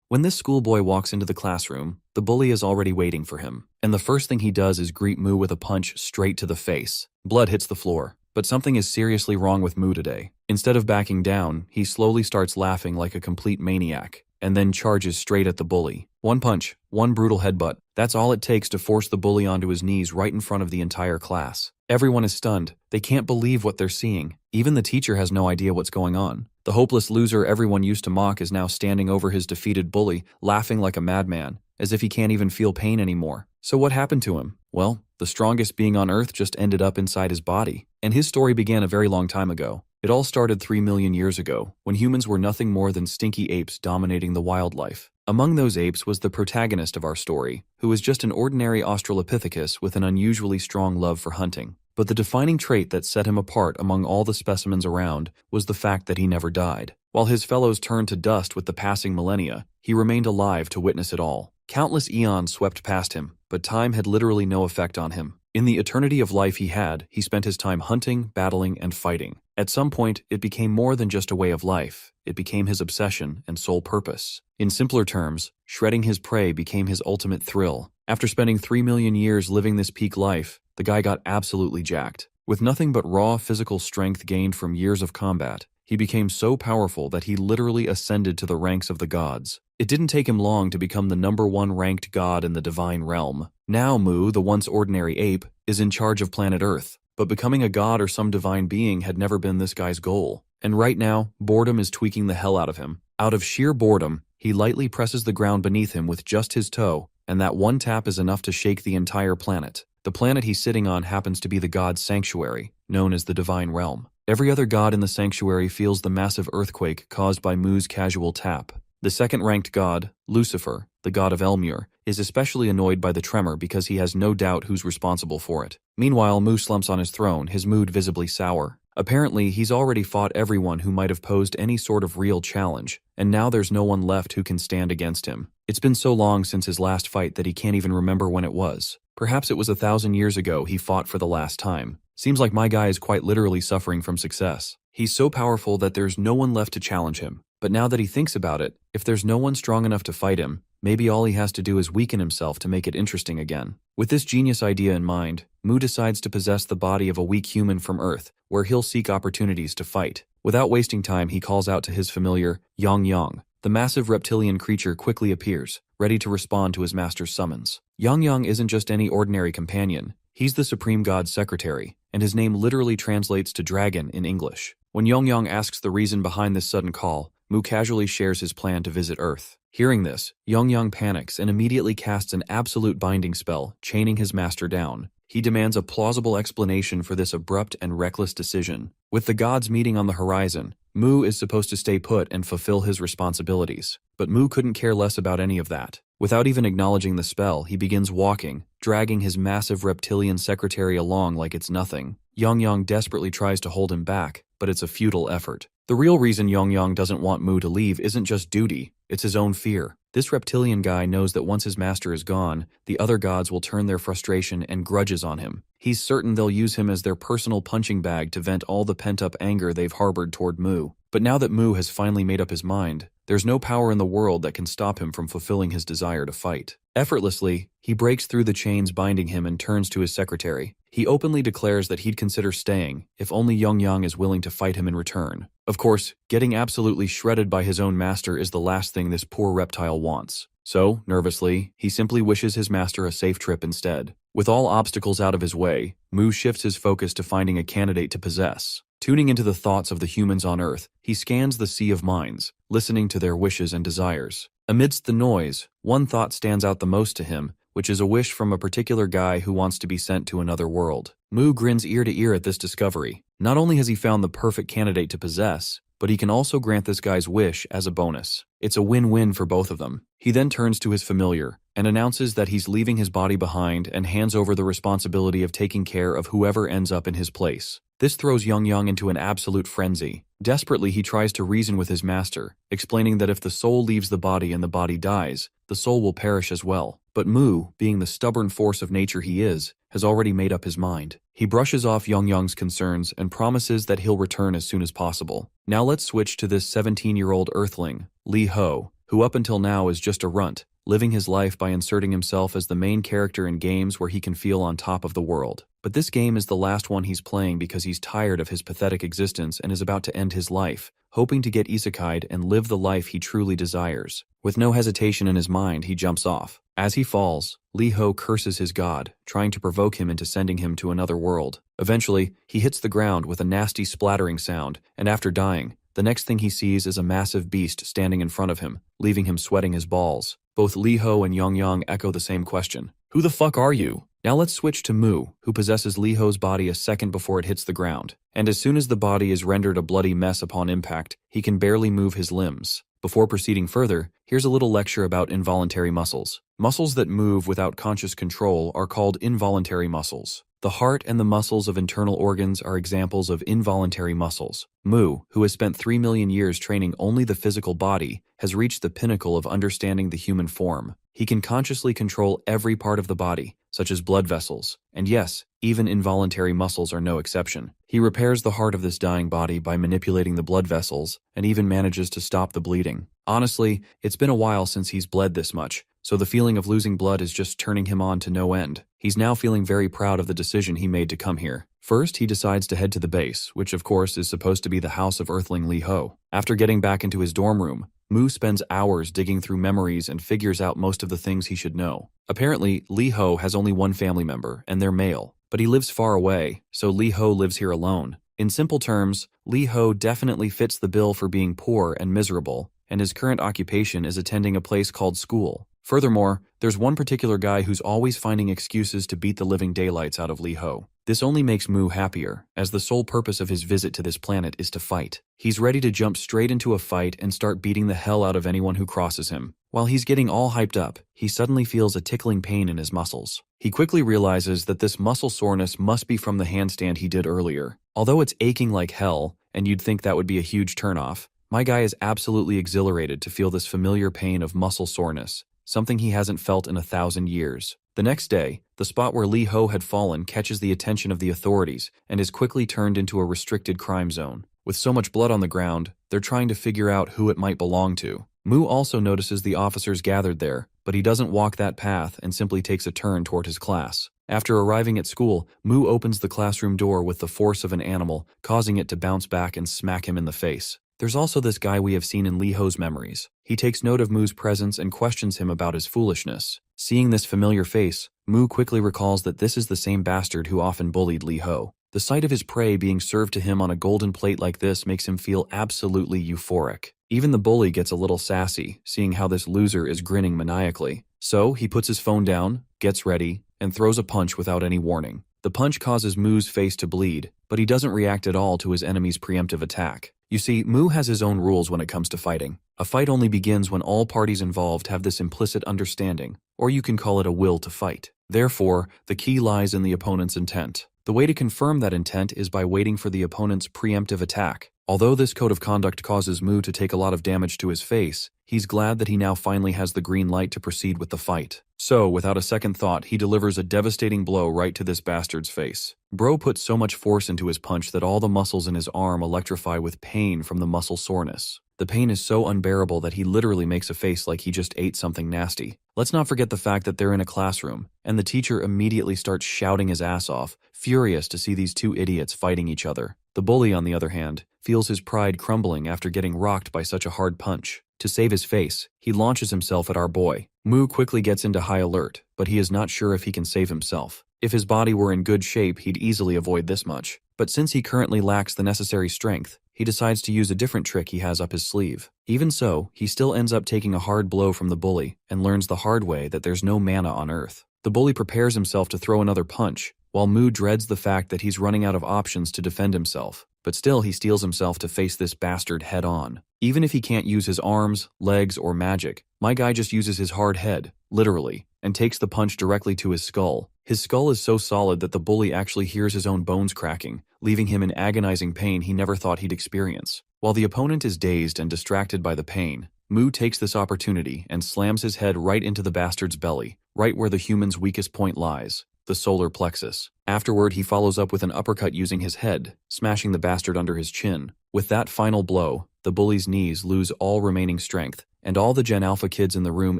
When this schoolboy walks into the classroom, the bully is already waiting for him, and the first thing he does is greet Mu with a punch straight to the face. Blood hits the floor, but something is seriously wrong with Mu today. Instead of backing down, he slowly starts laughing like a complete maniac, and then charges straight at the bully. One punch, one brutal headbutt. That's all it takes to force the bully onto his knees right in front of the entire class. Everyone is stunned. They can't believe what they're seeing. Even the teacher has no idea what's going on. The hopeless loser everyone used to mock is now standing over his defeated bully, laughing like a madman, as if he can't even feel pain anymore. So what happened to him? Well, the strongest being on Earth just ended up inside his body. And his story began a very long time ago. It all started 3 million years ago, when humans were nothing more than stinky apes dominating the wildlife. Among those apes was the protagonist of our story, who was just an ordinary Australopithecus with an unusually strong love for hunting. But the defining trait that set him apart among all the specimens around was the fact that he never died. While his fellows turned to dust with the passing millennia, he remained alive to witness it all. Countless eons swept past him, but time had literally no effect on him. In the eternity of life he spent his time hunting, battling, and fighting. At some point, it became more than just a way of life. It became his obsession and sole purpose. In simpler terms, shredding his prey became his ultimate thrill. After spending 3 million years living this peak life, the guy got absolutely jacked. With nothing but raw physical strength gained from years of combat, he became so powerful that he literally ascended to the ranks of the gods. It didn't take him long to become the #1 ranked god in the divine realm. Now Mu, the once ordinary ape, is in charge of planet Earth. But becoming a god or some divine being had never been this guy's goal. And right now, boredom is tweaking the hell out of him. Out of sheer boredom, he lightly presses the ground beneath him with just his toe, and that one tap is enough to shake the entire planet. The planet he's sitting on happens to be the god's sanctuary, known as the Divine Realm. Every other god in the sanctuary feels the massive earthquake caused by Mu's casual tap. The second-ranked god, Lucifer, the god of Elmure, is especially annoyed by the tremor because he has no doubt who's responsible for it. Meanwhile, Mu slumps on his throne, his mood visibly sour. Apparently, he's already fought everyone who might have posed any sort of real challenge, and now there's no one left who can stand against him. It's been so long since his last fight that he can't even remember when it was. Perhaps it was 1,000 years ago he fought for the last time. Seems like my guy is quite literally suffering from success. He's so powerful that there's no one left to challenge him. But now that he thinks about it, if there's no one strong enough to fight him, maybe all he has to do is weaken himself to make it interesting again. With this genius idea in mind, Mu decides to possess the body of a weak human from Earth, where he'll seek opportunities to fight. Without wasting time, he calls out to his familiar, Yang Yang. The massive reptilian creature quickly appears, ready to respond to his master's summons. Yang Yang isn't just any ordinary companion. He's the Supreme God's secretary, and his name literally translates to dragon in English. When Yang Yang asks the reason behind this sudden call, Mu casually shares his plan to visit Earth. Hearing this, Yang Yang panics and immediately casts an absolute binding spell, chaining his master down. He demands a plausible explanation for this abrupt and reckless decision. With the gods meeting on the horizon, Mu is supposed to stay put and fulfill his responsibilities. But Mu couldn't care less about any of that. Without even acknowledging the spell, he begins walking, dragging his massive reptilian secretary along like it's nothing. Yang Yang desperately tries to hold him back, but it's a futile effort. The real reason Yang Yang doesn't want Mu to leave isn't just duty, it's his own fear. This reptilian guy knows that once his master is gone, the other gods will turn their frustration and grudges on him. He's certain they'll use him as their personal punching bag to vent all the pent-up anger they've harbored toward Mu. But now that Mu has finally made up his mind, there's no power in the world that can stop him from fulfilling his desire to fight. Effortlessly, he breaks through the chains binding him and turns to his secretary. He openly declares that he'd consider staying, if only Yang Yang is willing to fight him in return. Of course, getting absolutely shredded by his own master is the last thing this poor reptile wants. So, nervously, he simply wishes his master a safe trip instead. With all obstacles out of his way, Mu shifts his focus to finding a candidate to possess. Tuning into the thoughts of the humans on Earth, he scans the sea of minds, listening to their wishes and desires. Amidst the noise, one thought stands out the most to him, which is a wish from a particular guy who wants to be sent to another world. Mu grins ear to ear at this discovery. Not only has he found the perfect candidate to possess, but he can also grant this guy's wish as a bonus. It's a win-win for both of them. He then turns to his familiar and announces that he's leaving his body behind and hands over the responsibility of taking care of whoever ends up in his place. This throws Yang Yang into an absolute frenzy. Desperately, he tries to reason with his master, explaining that if the soul leaves the body and the body dies, the soul will perish as well. But Mu, being the stubborn force of nature he is, has already made up his mind. He brushes off Yang Yang's concerns and promises that he'll return as soon as possible. Now let's switch to this 17-year-old earthling, Li Ho. who up until now is just a runt, living his life by inserting himself as the main character in games where he can feel on top of the world. But this game is the last one he's playing because he's tired of his pathetic existence and is about to end his life, hoping to get isekai'd and live the life he truly desires. With no hesitation in his mind, he jumps off. As he falls, Lee Ho curses his god, trying to provoke him into sending him to another world. Eventually, he hits the ground with a nasty splattering sound, and after dying, the next thing he sees is a massive beast standing in front of him, leaving him sweating his balls. Both Lee Ho and Yang echo the same question. Who the fuck are you? Now let's switch to Mu, who possesses Lee Ho's body a second before it hits the ground. And as soon as the body is rendered a bloody mess upon impact, he can barely move his limbs. Before proceeding further, here's a little lecture about involuntary muscles. Muscles that move without conscious control are called involuntary muscles. The heart and the muscles of internal organs are examples of involuntary muscles. Mu, who has spent 3 million years training only the physical body, has reached the pinnacle of understanding the human form. He can consciously control every part of the body, such as blood vessels, and yes, even involuntary muscles are no exception. He repairs the heart of this dying body by manipulating the blood vessels, and even manages to stop the bleeding. Honestly, it's been a while since he's bled this much, so the feeling of losing blood is just turning him on to no end. He's now feeling very proud of the decision he made to come here. First, he decides to head to the base, which of course is supposed to be the house of Earthling Lee Ho. After getting back into his dorm room, Mu spends hours digging through memories and figures out most of the things he should know. Apparently, Lee Ho has only one family member, and they're male, but he lives far away, so Lee Ho lives here alone. In simple terms, Lee Ho definitely fits the bill for being poor and miserable, and his current occupation is attending a place called school. Furthermore, there's one particular guy who's always finding excuses to beat the living daylights out of Lee Ho. This only makes Mu happier, as the sole purpose of his visit to this planet is to fight. He's ready to jump straight into a fight and start beating the hell out of anyone who crosses him. While he's getting all hyped up, he suddenly feels a tickling pain in his muscles. He quickly realizes that this muscle soreness must be from the handstand he did earlier. Although it's aching like hell, and you'd think that would be a huge turnoff, my guy is absolutely exhilarated to feel this familiar pain of muscle soreness, something he hasn't felt in 1,000 years. The next day, the spot where Lee Ho had fallen catches the attention of the authorities and is quickly turned into a restricted crime zone. With so much blood on the ground, they're trying to figure out who it might belong to. Mu also notices the officers gathered there, but he doesn't walk that path and simply takes a turn toward his class. After arriving at school, Mu opens the classroom door with the force of an animal, causing it to bounce back and smack him in the face. There's also this guy we have seen in Lee Ho's memories. He takes note of Mu's presence and questions him about his foolishness. Seeing this familiar face, Mu quickly recalls that this is the same bastard who often bullied Lee Ho. The sight of his prey being served to him on a golden plate like this makes him feel absolutely euphoric. Even the bully gets a little sassy, seeing how this loser is grinning maniacally. So he puts his phone down, gets ready, and throws a punch without any warning. The punch causes Mu's face to bleed, but he doesn't react at all to his enemy's preemptive attack. You see, Mu has his own rules when it comes to fighting. A fight only begins when all parties involved have this implicit understanding, or you can call it a will to fight. Therefore, the key lies in the opponent's intent. The way to confirm that intent is by waiting for the opponent's preemptive attack. Although this code of conduct causes Mu to take a lot of damage to his face, he's glad that he now finally has the green light to proceed with the fight. So, without a second thought, he delivers a devastating blow right to this bastard's face. Bro puts so much force into his punch that all the muscles in his arm electrify with pain from the muscle soreness. The pain is so unbearable that he literally makes a face like he just ate something nasty. Let's not forget the fact that they're in a classroom, and the teacher immediately starts shouting his ass off, furious to see these two idiots fighting each other. The bully, on the other hand, feels his pride crumbling after getting rocked by such a hard punch. To save his face, he launches himself at our boy. Mu quickly gets into high alert, but he is not sure if he can save himself. If his body were in good shape, he'd easily avoid this much. But since he currently lacks the necessary strength, he decides to use a different trick he has up his sleeve. Even so, he still ends up taking a hard blow from the bully and learns the hard way that there's no mana on Earth. The bully prepares himself to throw another punch, while Mu dreads the fact that he's running out of options to defend himself. But still, he steels himself to face this bastard head-on. Even if he can't use his arms, legs, or magic, my guy just uses his hard head, literally, and takes the punch directly to his skull. His skull is so solid that the bully actually hears his own bones cracking, leaving him in agonizing pain he never thought he'd experience. While the opponent is dazed and distracted by the pain, Mu takes this opportunity and slams his head right into the bastard's belly, right where the human's weakest point lies, the solar plexus. Afterward, he follows up with an uppercut using his head, smashing the bastard under his chin. With that final blow, the bully's knees lose all remaining strength, and all the Gen Alpha kids in the room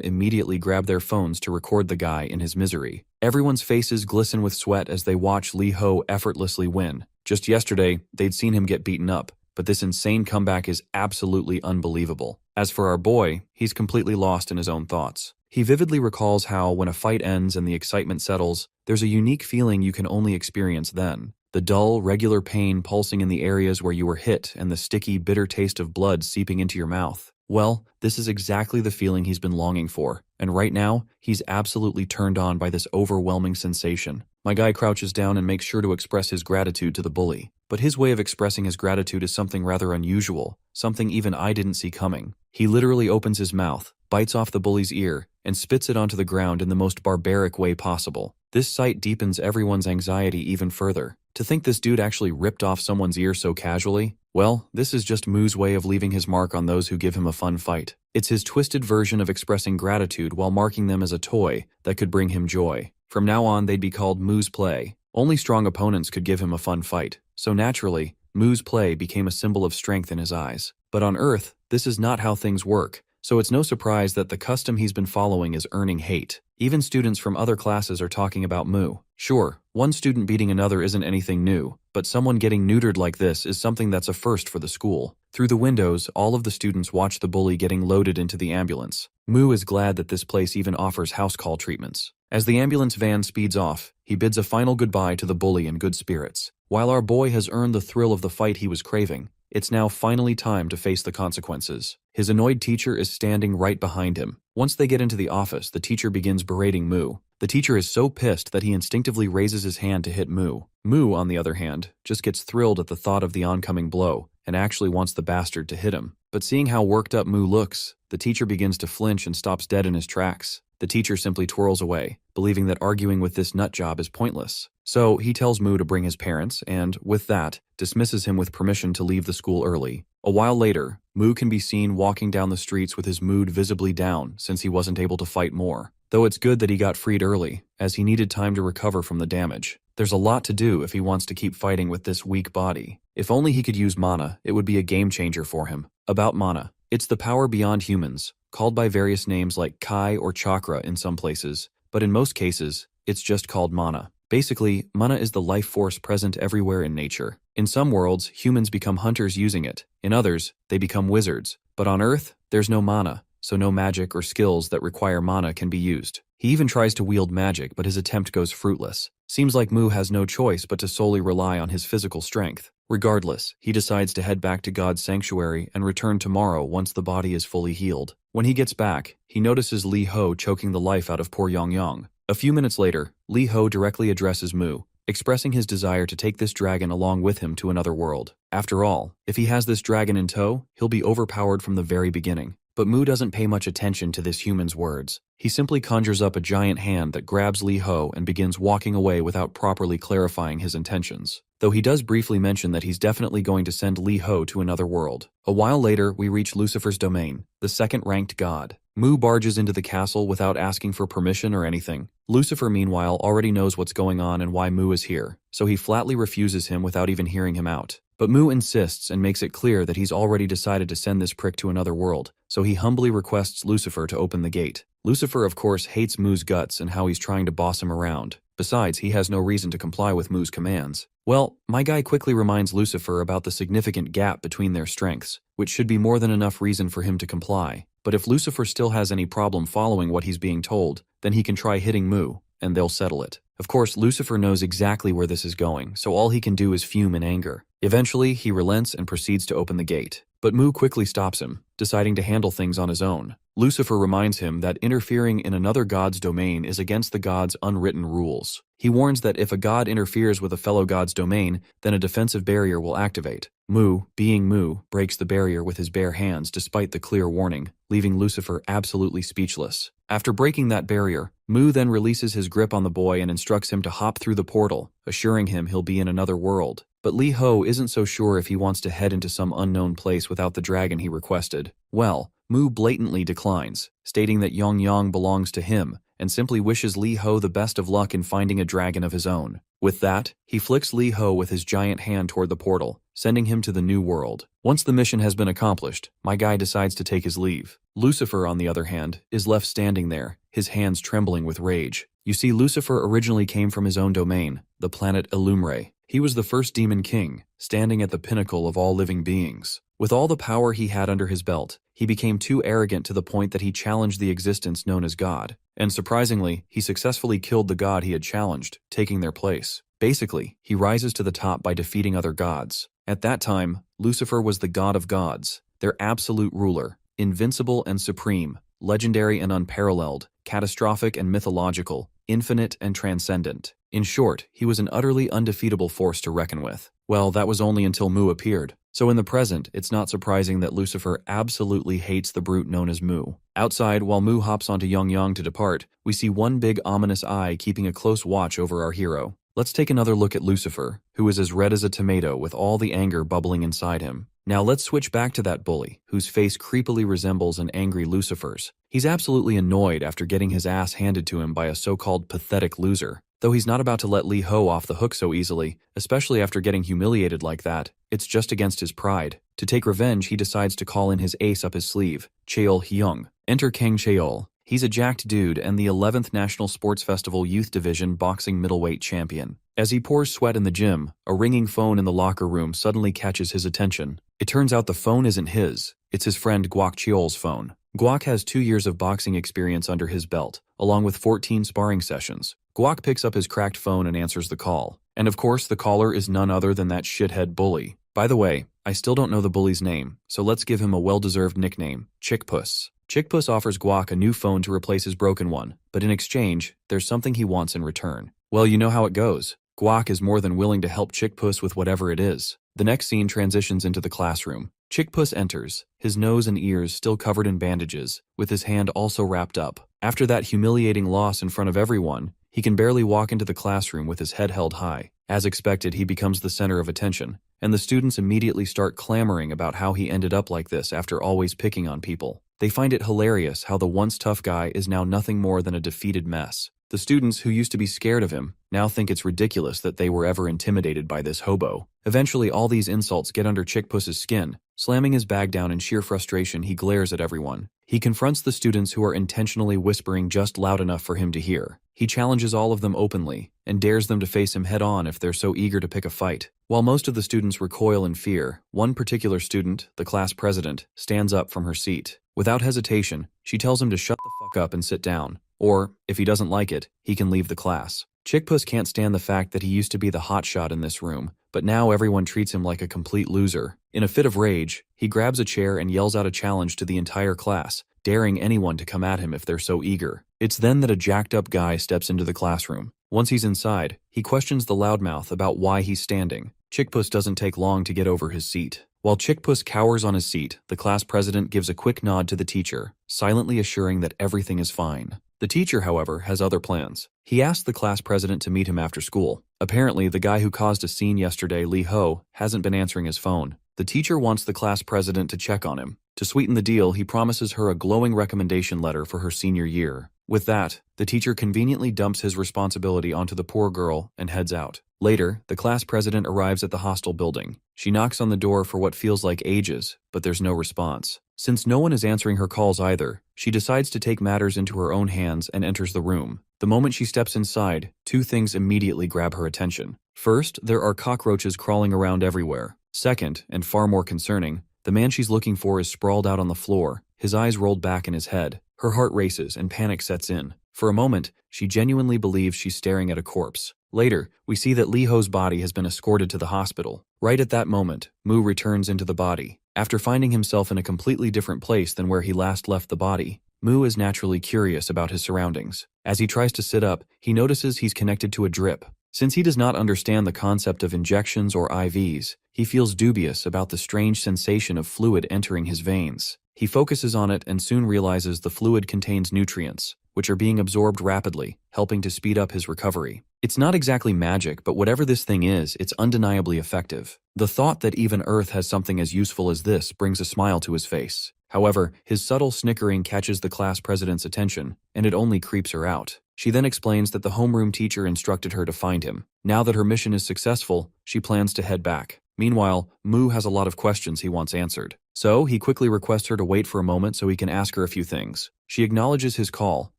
immediately grab their phones to record the guy in his misery. Everyone's faces glisten with sweat as they watch Lee Ho effortlessly win. Just yesterday, they'd seen him get beaten up, but this insane comeback is absolutely unbelievable. As for our boy, he's completely lost in his own thoughts. He vividly recalls how, when a fight ends and the excitement settles, there's a unique feeling you can only experience then. The dull, regular pain pulsing in the areas where you were hit and the sticky, bitter taste of blood seeping into your mouth. Well, this is exactly the feeling he's been longing for, and right now, he's absolutely turned on by this overwhelming sensation. My guy crouches down and makes sure to express his gratitude to the bully. But his way of expressing his gratitude is something rather unusual, something even I didn't see coming. He literally opens his mouth, bites off the bully's ear, and spits it onto the ground in the most barbaric way possible. This sight deepens everyone's anxiety even further. To think this dude actually ripped off someone's ear so casually? Well, this is just Moo's way of leaving his mark on those who give him a fun fight. It's his twisted version of expressing gratitude while marking them as a toy that could bring him joy. From now on, they'd be called Moo's Play. Only strong opponents could give him a fun fight, so naturally, Moo's Play became a symbol of strength in his eyes. But on Earth, this is not how things work, so it's no surprise that the custom he's been following is earning hate. Even students from other classes are talking about Moo. Sure, one student beating another isn't anything new, but someone getting neutered like this is something that's a first for the school. Through the windows, all of the students watch the bully getting loaded into the ambulance. Moo is glad that this place even offers house call treatments. As the ambulance van speeds off, he bids a final goodbye to the bully in good spirits. While our boy has earned the thrill of the fight he was craving, it's now finally time to face the consequences. His annoyed teacher is standing right behind him. Once they get into the office, the teacher begins berating Moo. The teacher is so pissed that he instinctively raises his hand to hit Moo. Moo, on the other hand, just gets thrilled at the thought of the oncoming blow and actually wants the bastard to hit him. But seeing how worked up Moo looks, the teacher begins to flinch and stops dead in his tracks. The teacher simply twirls away, believing that arguing with this nutjob is pointless. So he tells Moo to bring his parents and, with that, dismisses him with permission to leave the school early. A while later, Moo can be seen walking down the streets with his mood visibly down since he wasn't able to fight more. Though it's good that he got freed early, as he needed time to recover from the damage. There's a lot to do if he wants to keep fighting with this weak body. If only he could use mana, it would be a game changer for him. About mana. It's the power beyond humans, called by various names like Kai or Chakra in some places, but in most cases, it's just called mana. Basically, mana is the life force present everywhere in nature. In some worlds, humans become hunters using it. In others, they become wizards. But on Earth, there's no mana, so no magic or skills that require mana can be used. He even tries to wield magic, but his attempt goes fruitless. Seems like Moo has no choice but to solely rely on his physical strength. Regardless, he decides to head back to God's sanctuary and return tomorrow once the body is fully healed. When he gets back, he notices Lee Ho choking the life out of poor Yong Yong. A few minutes later, Lee Ho directly addresses Moo, expressing his desire to take this dragon along with him to another world. After all, if he has this dragon in tow, he'll be overpowered from the very beginning. But Moo doesn't pay much attention to this human's words. He simply conjures up a giant hand that grabs Lee Ho and begins walking away without properly clarifying his intentions. Though he does briefly mention that he's definitely going to send Lee Ho to another world. A while later, we reach Lucifer's domain, the second-ranked god. Moo barges into the castle without asking for permission or anything. Lucifer, meanwhile, already knows what's going on and why Moo is here, so he flatly refuses him without even hearing him out. But Moo insists and makes it clear that he's already decided to send this prick to another world, so he humbly requests Lucifer to open the gate. Lucifer, of course, hates Moo's guts and how he's trying to boss him around. Besides, he has no reason to comply with Moo's commands. Well, my guy quickly reminds Lucifer about the significant gap between their strengths, which should be more than enough reason for him to comply. But if Lucifer still has any problem following what he's being told, then he can try hitting Moo, and they'll settle it. Of course, Lucifer knows exactly where this is going, so all he can do is fume in anger. Eventually, he relents and proceeds to open the gate. But Moo quickly stops him, deciding to handle things on his own. Lucifer reminds him that interfering in another god's domain is against the god's unwritten rules. He warns that if a god interferes with a fellow god's domain, then a defensive barrier will activate. Moo, being Moo, breaks the barrier with his bare hands despite the clear warning, leaving Lucifer absolutely speechless. After breaking that barrier, Moo then releases his grip on the boy and instructs him to hop through the portal, assuring him he'll be in another world. But Lee Ho isn't so sure if he wants to head into some unknown place without the dragon he requested. Well, Mu blatantly declines, stating that Yongyang belongs to him, and simply wishes Li Ho the best of luck in finding a dragon of his own. With that, he flicks Li Ho with his giant hand toward the portal, sending him to the new world. Once the mission has been accomplished, my guy decides to take his leave. Lucifer, on the other hand, is left standing there, his hands trembling with rage. You see, Lucifer originally came from his own domain, the planet Illumre. He was the first demon king, standing at the pinnacle of all living beings. With all the power he had under his belt, he became too arrogant to the point that he challenged the existence known as God. And surprisingly, he successfully killed the god he had challenged, taking their place. Basically, he rises to the top by defeating other gods. At that time, Lucifer was the god of gods, their absolute ruler, invincible and supreme, legendary and unparalleled, catastrophic and mythological, infinite and transcendent. In short, he was an utterly undefeatable force to reckon with. Well, that was only until Mu appeared. So in the present, it's not surprising that Lucifer absolutely hates the brute known as Mu. Outside, while Mu hops onto Yongyang to depart, we see one big ominous eye keeping a close watch over our hero. Let's take another look at Lucifer, who is as red as a tomato with all the anger bubbling inside him. Now let's switch back to that bully, whose face creepily resembles an angry Lucifer's. He's absolutely annoyed after getting his ass handed to him by a so-called pathetic loser. Though he's not about to let Li Ho off the hook so easily, especially after getting humiliated like that, it's just against his pride. To take revenge, he decides to call in his ace up his sleeve, Cheol Hyung. Enter Kang Cheol. He's a jacked dude and the 11th National Sports Festival Youth Division boxing middleweight champion. As he pours sweat in the gym, a ringing phone in the locker room suddenly catches his attention. It turns out the phone isn't his, it's his friend Guak Cheol's phone. Guak has 2 years of boxing experience under his belt, along with 14 sparring sessions. Guak picks up his cracked phone and answers the call. And of course, the caller is none other than that shithead bully. By the way, I still don't know the bully's name, so let's give him a well-deserved nickname, Chickpuss. Chickpuss offers Guak a new phone to replace his broken one, but in exchange, there's something he wants in return. Well, you know how it goes. Guak is more than willing to help Chickpuss with whatever it is. The next scene transitions into the classroom. Chickpuss enters, his nose and ears still covered in bandages, with his hand also wrapped up. After that humiliating loss in front of everyone, he can barely walk into the classroom with his head held high. As expected, he becomes the center of attention, and the students immediately start clamoring about how he ended up like this after always picking on people. They find it hilarious how the once tough guy is now nothing more than a defeated mess. The students who used to be scared of him now think it's ridiculous that they were ever intimidated by this hobo. Eventually, all these insults get under Chickpuss's skin. Slamming his bag down in sheer frustration, he glares at everyone. He confronts the students who are intentionally whispering just loud enough for him to hear. He challenges all of them openly and dares them to face him head-on if they're so eager to pick a fight. While most of the students recoil in fear, one particular student, the class president, stands up from her seat. Without hesitation, she tells him to shut the fuck up and sit down. Or, if he doesn't like it, he can leave the class. Chickpuss can't stand the fact that he used to be the hotshot in this room, but now everyone treats him like a complete loser. In a fit of rage, he grabs a chair and yells out a challenge to the entire class, daring anyone to come at him if they're so eager. It's then that a jacked-up guy steps into the classroom. Once he's inside, he questions the loudmouth about why he's standing. Chickpuss doesn't take long to get over his seat. While Chickpuss cowers on his seat, the class president gives a quick nod to the teacher, silently assuring that everything is fine. The teacher, however, has other plans. He asks the class president to meet him after school. Apparently, the guy who caused a scene yesterday, Li Ho, hasn't been answering his phone. The teacher wants the class president to check on him. To sweeten the deal, he promises her a glowing recommendation letter for her senior year. With that, the teacher conveniently dumps his responsibility onto the poor girl and heads out. Later, the class president arrives at the hostel building. She knocks on the door for what feels like ages, but there's no response. Since no one is answering her calls either, she decides to take matters into her own hands and enters the room. The moment she steps inside, two things immediately grab her attention. First, there are cockroaches crawling around everywhere. Second, and far more concerning, the man she's looking for is sprawled out on the floor, his eyes rolled back in his head. Her heart races and panic sets in. For a moment, she genuinely believes she's staring at a corpse. Later, we see that Li Ho's body has been escorted to the hospital. Right at that moment, Mu returns into the body. After finding himself in a completely different place than where he last left the body, Mu is naturally curious about his surroundings. As he tries to sit up, he notices he's connected to a drip. Since he does not understand the concept of injections or IVs, he feels dubious about the strange sensation of fluid entering his veins. He focuses on it and soon realizes the fluid contains nutrients, which are being absorbed rapidly, helping to speed up his recovery. It's not exactly magic, but whatever this thing is, it's undeniably effective. The thought that even Earth has something as useful as this brings a smile to his face. However, his subtle snickering catches the class president's attention, and it only creeps her out. She then explains that the homeroom teacher instructed her to find him. Now that her mission is successful, she plans to head back. Meanwhile, Mu has a lot of questions he wants answered. So, he quickly requests her to wait for a moment so he can ask her a few things. She acknowledges his call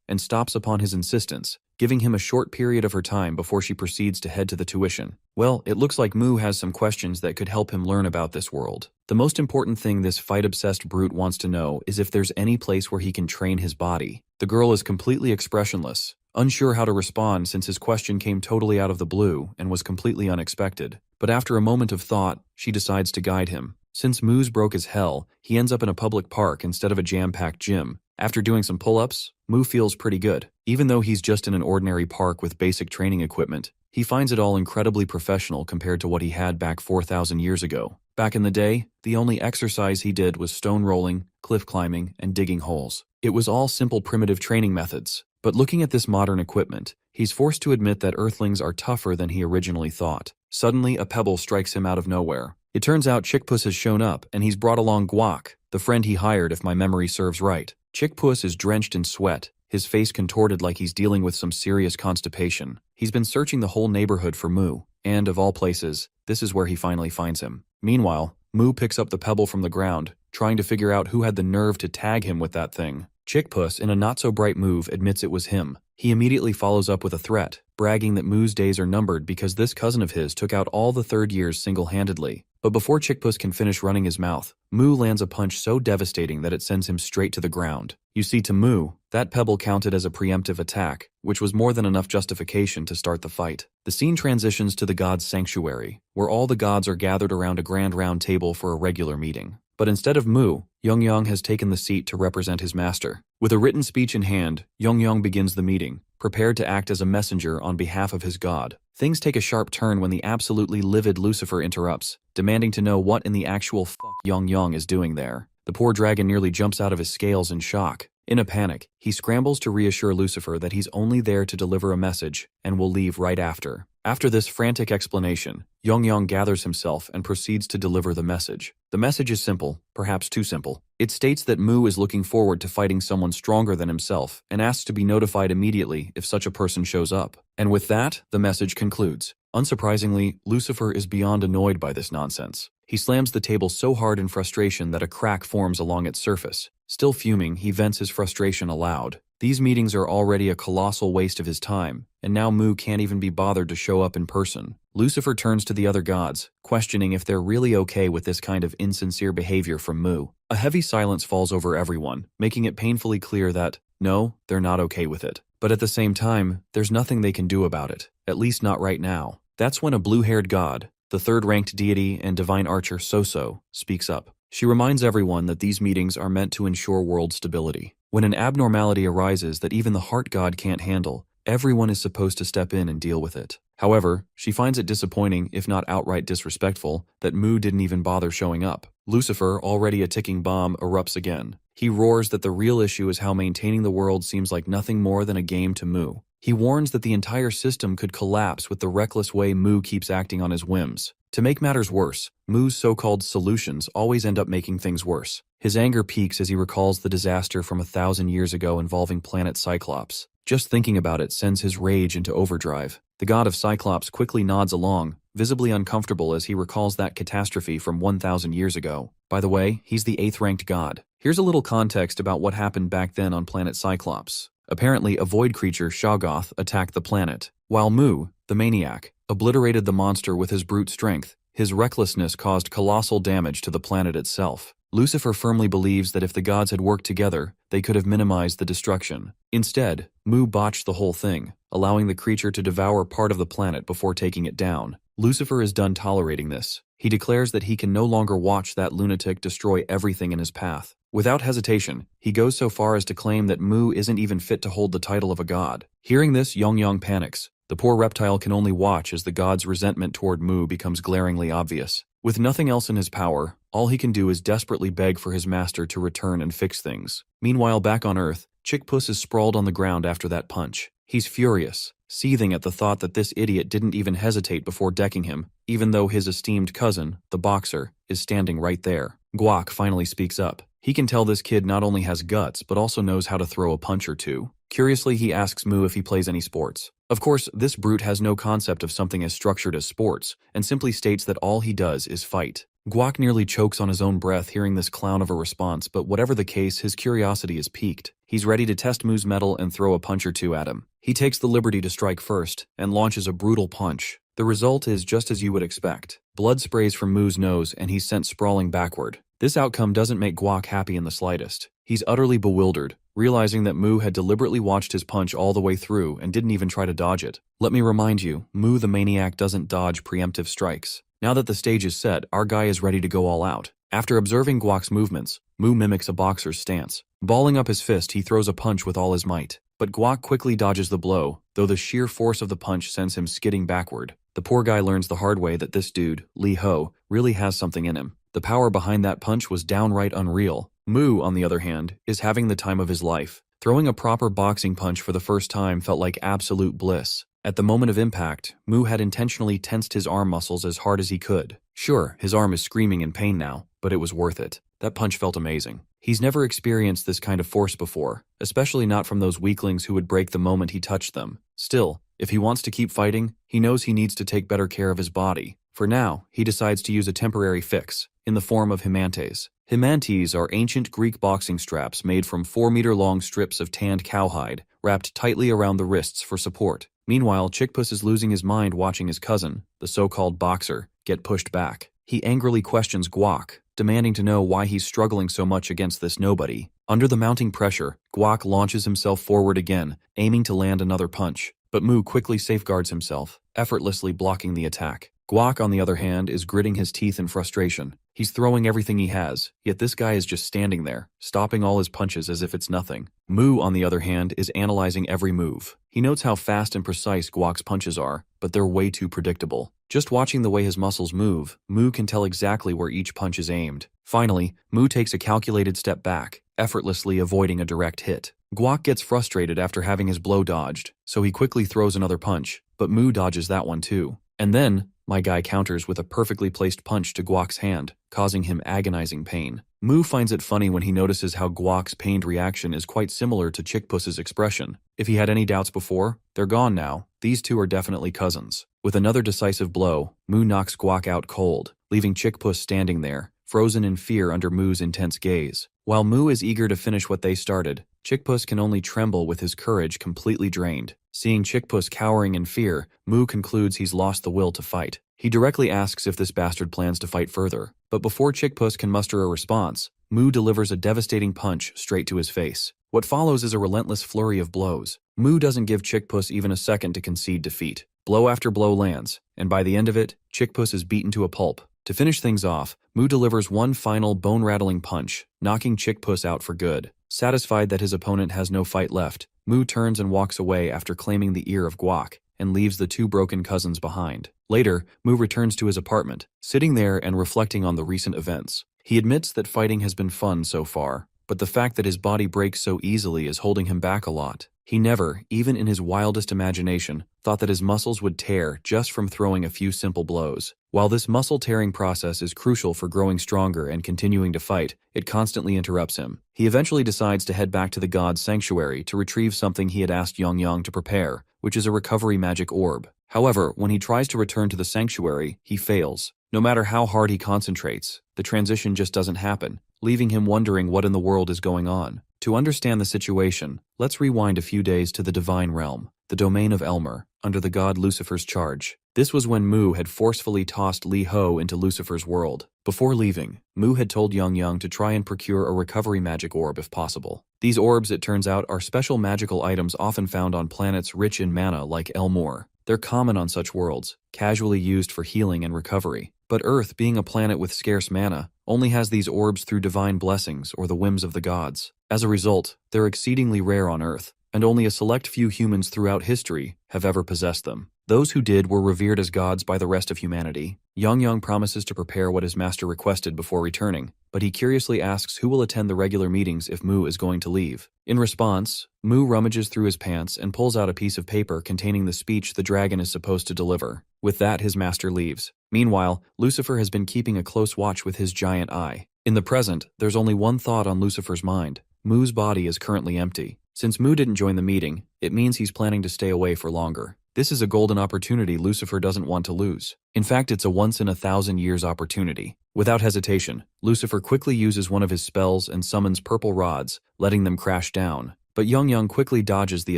and stops upon his insistence, giving him a short period of her time before she proceeds to head to the tuition. Well, it looks like Mu has some questions that could help him learn about this world. The most important thing this fight-obsessed brute wants to know is if there's any place where he can train his body. The girl is completely expressionless, unsure how to respond since his question came totally out of the blue and was completely unexpected. But after a moment of thought, she decides to guide him. Since Mu's broke as hell, he ends up in a public park instead of a jam-packed gym. After doing some pull-ups, Mu feels pretty good. Even though he's just in an ordinary park with basic training equipment, he finds it all incredibly professional compared to what he had back 4,000 years ago. Back in the day, the only exercise he did was stone rolling, cliff climbing, and digging holes. It was all simple primitive training methods. But looking at this modern equipment, he's forced to admit that Earthlings are tougher than he originally thought. Suddenly, a pebble strikes him out of nowhere. It turns out Chickpuss has shown up, and he's brought along Guac, the friend he hired if my memory serves right. Chickpuss is drenched in sweat, his face contorted like he's dealing with some serious constipation. He's been searching the whole neighborhood for Mu, and of all places, this is where he finally finds him. Meanwhile, Mu picks up the pebble from the ground, trying to figure out who had the nerve to tag him with that thing. Chickpuss, in a not-so-bright move, admits it was him. He immediately follows up with a threat, bragging that Mu's days are numbered because this cousin of his took out all the third years single-handedly. But before Chickpuss can finish running his mouth, Mu lands a punch so devastating that it sends him straight to the ground. You see, to Mu, that pebble counted as a preemptive attack, which was more than enough justification to start the fight. The scene transitions to the gods' sanctuary, where all the gods are gathered around a grand round table for a regular meeting. But instead of Mu, Yongyang has taken the seat to represent his master. With a written speech in hand, Yongyang begins the meeting, prepared to act as a messenger on behalf of his god. Things take a sharp turn when the absolutely livid Lucifer interrupts, demanding to know what in the actual fuck Yongyang is doing there. The poor dragon nearly jumps out of his scales in shock. In a panic, he scrambles to reassure Lucifer that he's only there to deliver a message and will leave right after. After this frantic explanation, Yongyang gathers himself and proceeds to deliver the message. The message is simple, perhaps too simple. It states that Mu is looking forward to fighting someone stronger than himself and asks to be notified immediately if such a person shows up. And with that, the message concludes. Unsurprisingly, Lucifer is beyond annoyed by this nonsense. He slams the table so hard in frustration that a crack forms along its surface. Still fuming, he vents his frustration aloud. These meetings are already a colossal waste of his time, and now Mu can't even be bothered to show up in person. Lucifer turns to the other gods, questioning if they're really okay with this kind of insincere behavior from Mu. A heavy silence falls over everyone, making it painfully clear that, no, they're not okay with it. But at the same time, there's nothing they can do about it, at least not right now. That's when a blue-haired god, the third-ranked deity and divine archer Soso, speaks up. She reminds everyone that these meetings are meant to ensure world stability. When an abnormality arises that even the heart god can't handle, everyone is supposed to step in and deal with it. However, she finds it disappointing, if not outright disrespectful, that Mu didn't even bother showing up. Lucifer, already a ticking bomb, erupts again. He roars that the real issue is how maintaining the world seems like nothing more than a game to Mu. He warns that the entire system could collapse with the reckless way Mu keeps acting on his whims. To make matters worse, Mu's so-called solutions always end up making things worse. His anger peaks as he recalls the disaster from 1,000 years ago involving planet Cyclops. Just thinking about it sends his rage into overdrive. The god of Cyclops quickly nods along, visibly uncomfortable as he recalls that catastrophe from 1,000 years ago. By the way, he's the 8th-ranked god. Here's a little context about what happened back then on planet Cyclops. Apparently, a void creature, Shoggoth, attacked the planet, while Mu, the maniac, obliterated the monster with his brute strength. His recklessness caused colossal damage to the planet itself. Lucifer firmly believes that if the gods had worked together, they could have minimized the destruction. Instead, Mu botched the whole thing, allowing the creature to devour part of the planet before taking it down. Lucifer is done tolerating this. He declares that he can no longer watch that lunatic destroy everything in his path. Without hesitation, he goes so far as to claim that Mu isn't even fit to hold the title of a god. Hearing this, Yongyang panics. The poor reptile can only watch as the god's resentment toward Mu becomes glaringly obvious. With nothing else in his power, all he can do is desperately beg for his master to return and fix things. Meanwhile, back on Earth, Chickpuss is sprawled on the ground after that punch. He's furious, seething at the thought that this idiot didn't even hesitate before decking him, even though his esteemed cousin, the boxer, is standing right there. Guac finally speaks up. He can tell this kid not only has guts, but also knows how to throw a punch or two. Curiously, he asks Mu if he plays any sports. Of course, this brute has no concept of something as structured as sports, and simply states that all he does is fight. Guak nearly chokes on his own breath hearing this clown of a response, but whatever the case, his curiosity is piqued. He's ready to test Mu's mettle and throw a punch or two at him. He takes the liberty to strike first, and launches a brutal punch. The result is just as you would expect. Blood sprays from Mu's nose, and he's sent sprawling backward. This outcome doesn't make Guak happy in the slightest. He's utterly bewildered, realizing that Mu had deliberately watched his punch all the way through and didn't even try to dodge it. Let me remind you, Mu the maniac doesn't dodge preemptive strikes. Now that the stage is set, our guy is ready to go all out. After observing Guak's movements, Mu mimics a boxer's stance. Balling up his fist, he throws a punch with all his might. But Guak quickly dodges the blow, though the sheer force of the punch sends him skidding backward. The poor guy learns the hard way that this dude, Lee Ho, really has something in him. The power behind that punch was downright unreal. Mu, on the other hand, is having the time of his life. Throwing a proper boxing punch for the first time felt like absolute bliss. At the moment of impact, Mu had intentionally tensed his arm muscles as hard as he could. Sure, his arm is screaming in pain now, but it was worth it. That punch felt amazing. He's never experienced this kind of force before, especially not from those weaklings who would break the moment he touched them. Still, if he wants to keep fighting, he knows he needs to take better care of his body. For now, he decides to use a temporary fix, in the form of himantes. Himantes are ancient Greek boxing straps made from 4-meter-long strips of tanned cowhide, wrapped tightly around the wrists for support. Meanwhile, Chickpuss is losing his mind watching his cousin, the so-called boxer, get pushed back. He angrily questions Guak, demanding to know why he's struggling so much against this nobody. Under the mounting pressure, Guak launches himself forward again, aiming to land another punch. But Mu quickly safeguards himself, effortlessly blocking the attack. Guak, on the other hand, is gritting his teeth in frustration. He's throwing everything he has, yet this guy is just standing there, stopping all his punches as if it's nothing. Mu, on the other hand, is analyzing every move. He notes how fast and precise Guak's punches are, but they're way too predictable. Just watching the way his muscles move, Mu can tell exactly where each punch is aimed. Finally, Mu takes a calculated step back, effortlessly avoiding a direct hit. Guak gets frustrated after having his blow dodged, so he quickly throws another punch, but Mu dodges that one too. And then, my guy counters with a perfectly placed punch to Guak's hand, causing him agonizing pain. Mu finds it funny when he notices how Guak's pained reaction is quite similar to Chickpuss's expression. If he had any doubts before, they're gone now. These two are definitely cousins. With another decisive blow, Mu knocks Guak out cold, leaving Chickpuss standing there, frozen in fear under Mu's intense gaze. While Mu is eager to finish what they started, Chickpuss can only tremble with his courage completely drained. Seeing Chickpuss cowering in fear, Mu concludes he's lost the will to fight. He directly asks if this bastard plans to fight further, but before Chickpuss can muster a response, Mu delivers a devastating punch straight to his face. What follows is a relentless flurry of blows. Mu doesn't give Chickpuss even a second to concede defeat. Blow after blow lands, and by the end of it, Chickpuss is beaten to a pulp. To finish things off, Mu delivers one final bone-rattling punch, knocking Chickpuss out for good. Satisfied that his opponent has no fight left, Mu turns and walks away after claiming the ear of Guak, and leaves the two broken cousins behind. Later, Mu returns to his apartment, sitting there and reflecting on the recent events. He admits that fighting has been fun so far, but the fact that his body breaks so easily is holding him back a lot. He never, even in his wildest imagination, thought that his muscles would tear just from throwing a few simple blows. While this muscle-tearing process is crucial for growing stronger and continuing to fight, it constantly interrupts him. He eventually decides to head back to the god's sanctuary to retrieve something he had asked Yang to prepare, which is a recovery magic orb. However, when he tries to return to the sanctuary, he fails. No matter how hard he concentrates, the transition just doesn't happen, leaving him wondering what in the world is going on. To understand the situation, let's rewind a few days to the divine realm, the domain of Elmer, under the god Lucifer's charge. This was when Mu had forcefully tossed Lee Ho into Lucifer's world. Before leaving, Mu had told Yang to try and procure a recovery magic orb if possible. These orbs, it turns out, are special magical items often found on planets rich in mana like Elmore. They're common on such worlds, casually used for healing and recovery. But Earth, being a planet with scarce mana, only has these orbs through divine blessings or the whims of the gods. As a result, they're exceedingly rare on Earth, and only a select few humans throughout history have ever possessed them. Those who did were revered as gods by the rest of humanity. Yang promises to prepare what his master requested before returning, but he curiously asks who will attend the regular meetings if Mu is going to leave. In response, Mu rummages through his pants and pulls out a piece of paper containing the speech the dragon is supposed to deliver. With that, his master leaves. Meanwhile, Lucifer has been keeping a close watch with his giant eye. In the present, there's only one thought on Lucifer's mind. Mu's body is currently empty. Since Mu didn't join the meeting, it means he's planning to stay away for longer. This is a golden opportunity Lucifer doesn't want to lose. In fact, it's a once-in-a-thousand-years opportunity. Without hesitation, Lucifer quickly uses one of his spells and summons purple rods, letting them crash down. But Young quickly dodges the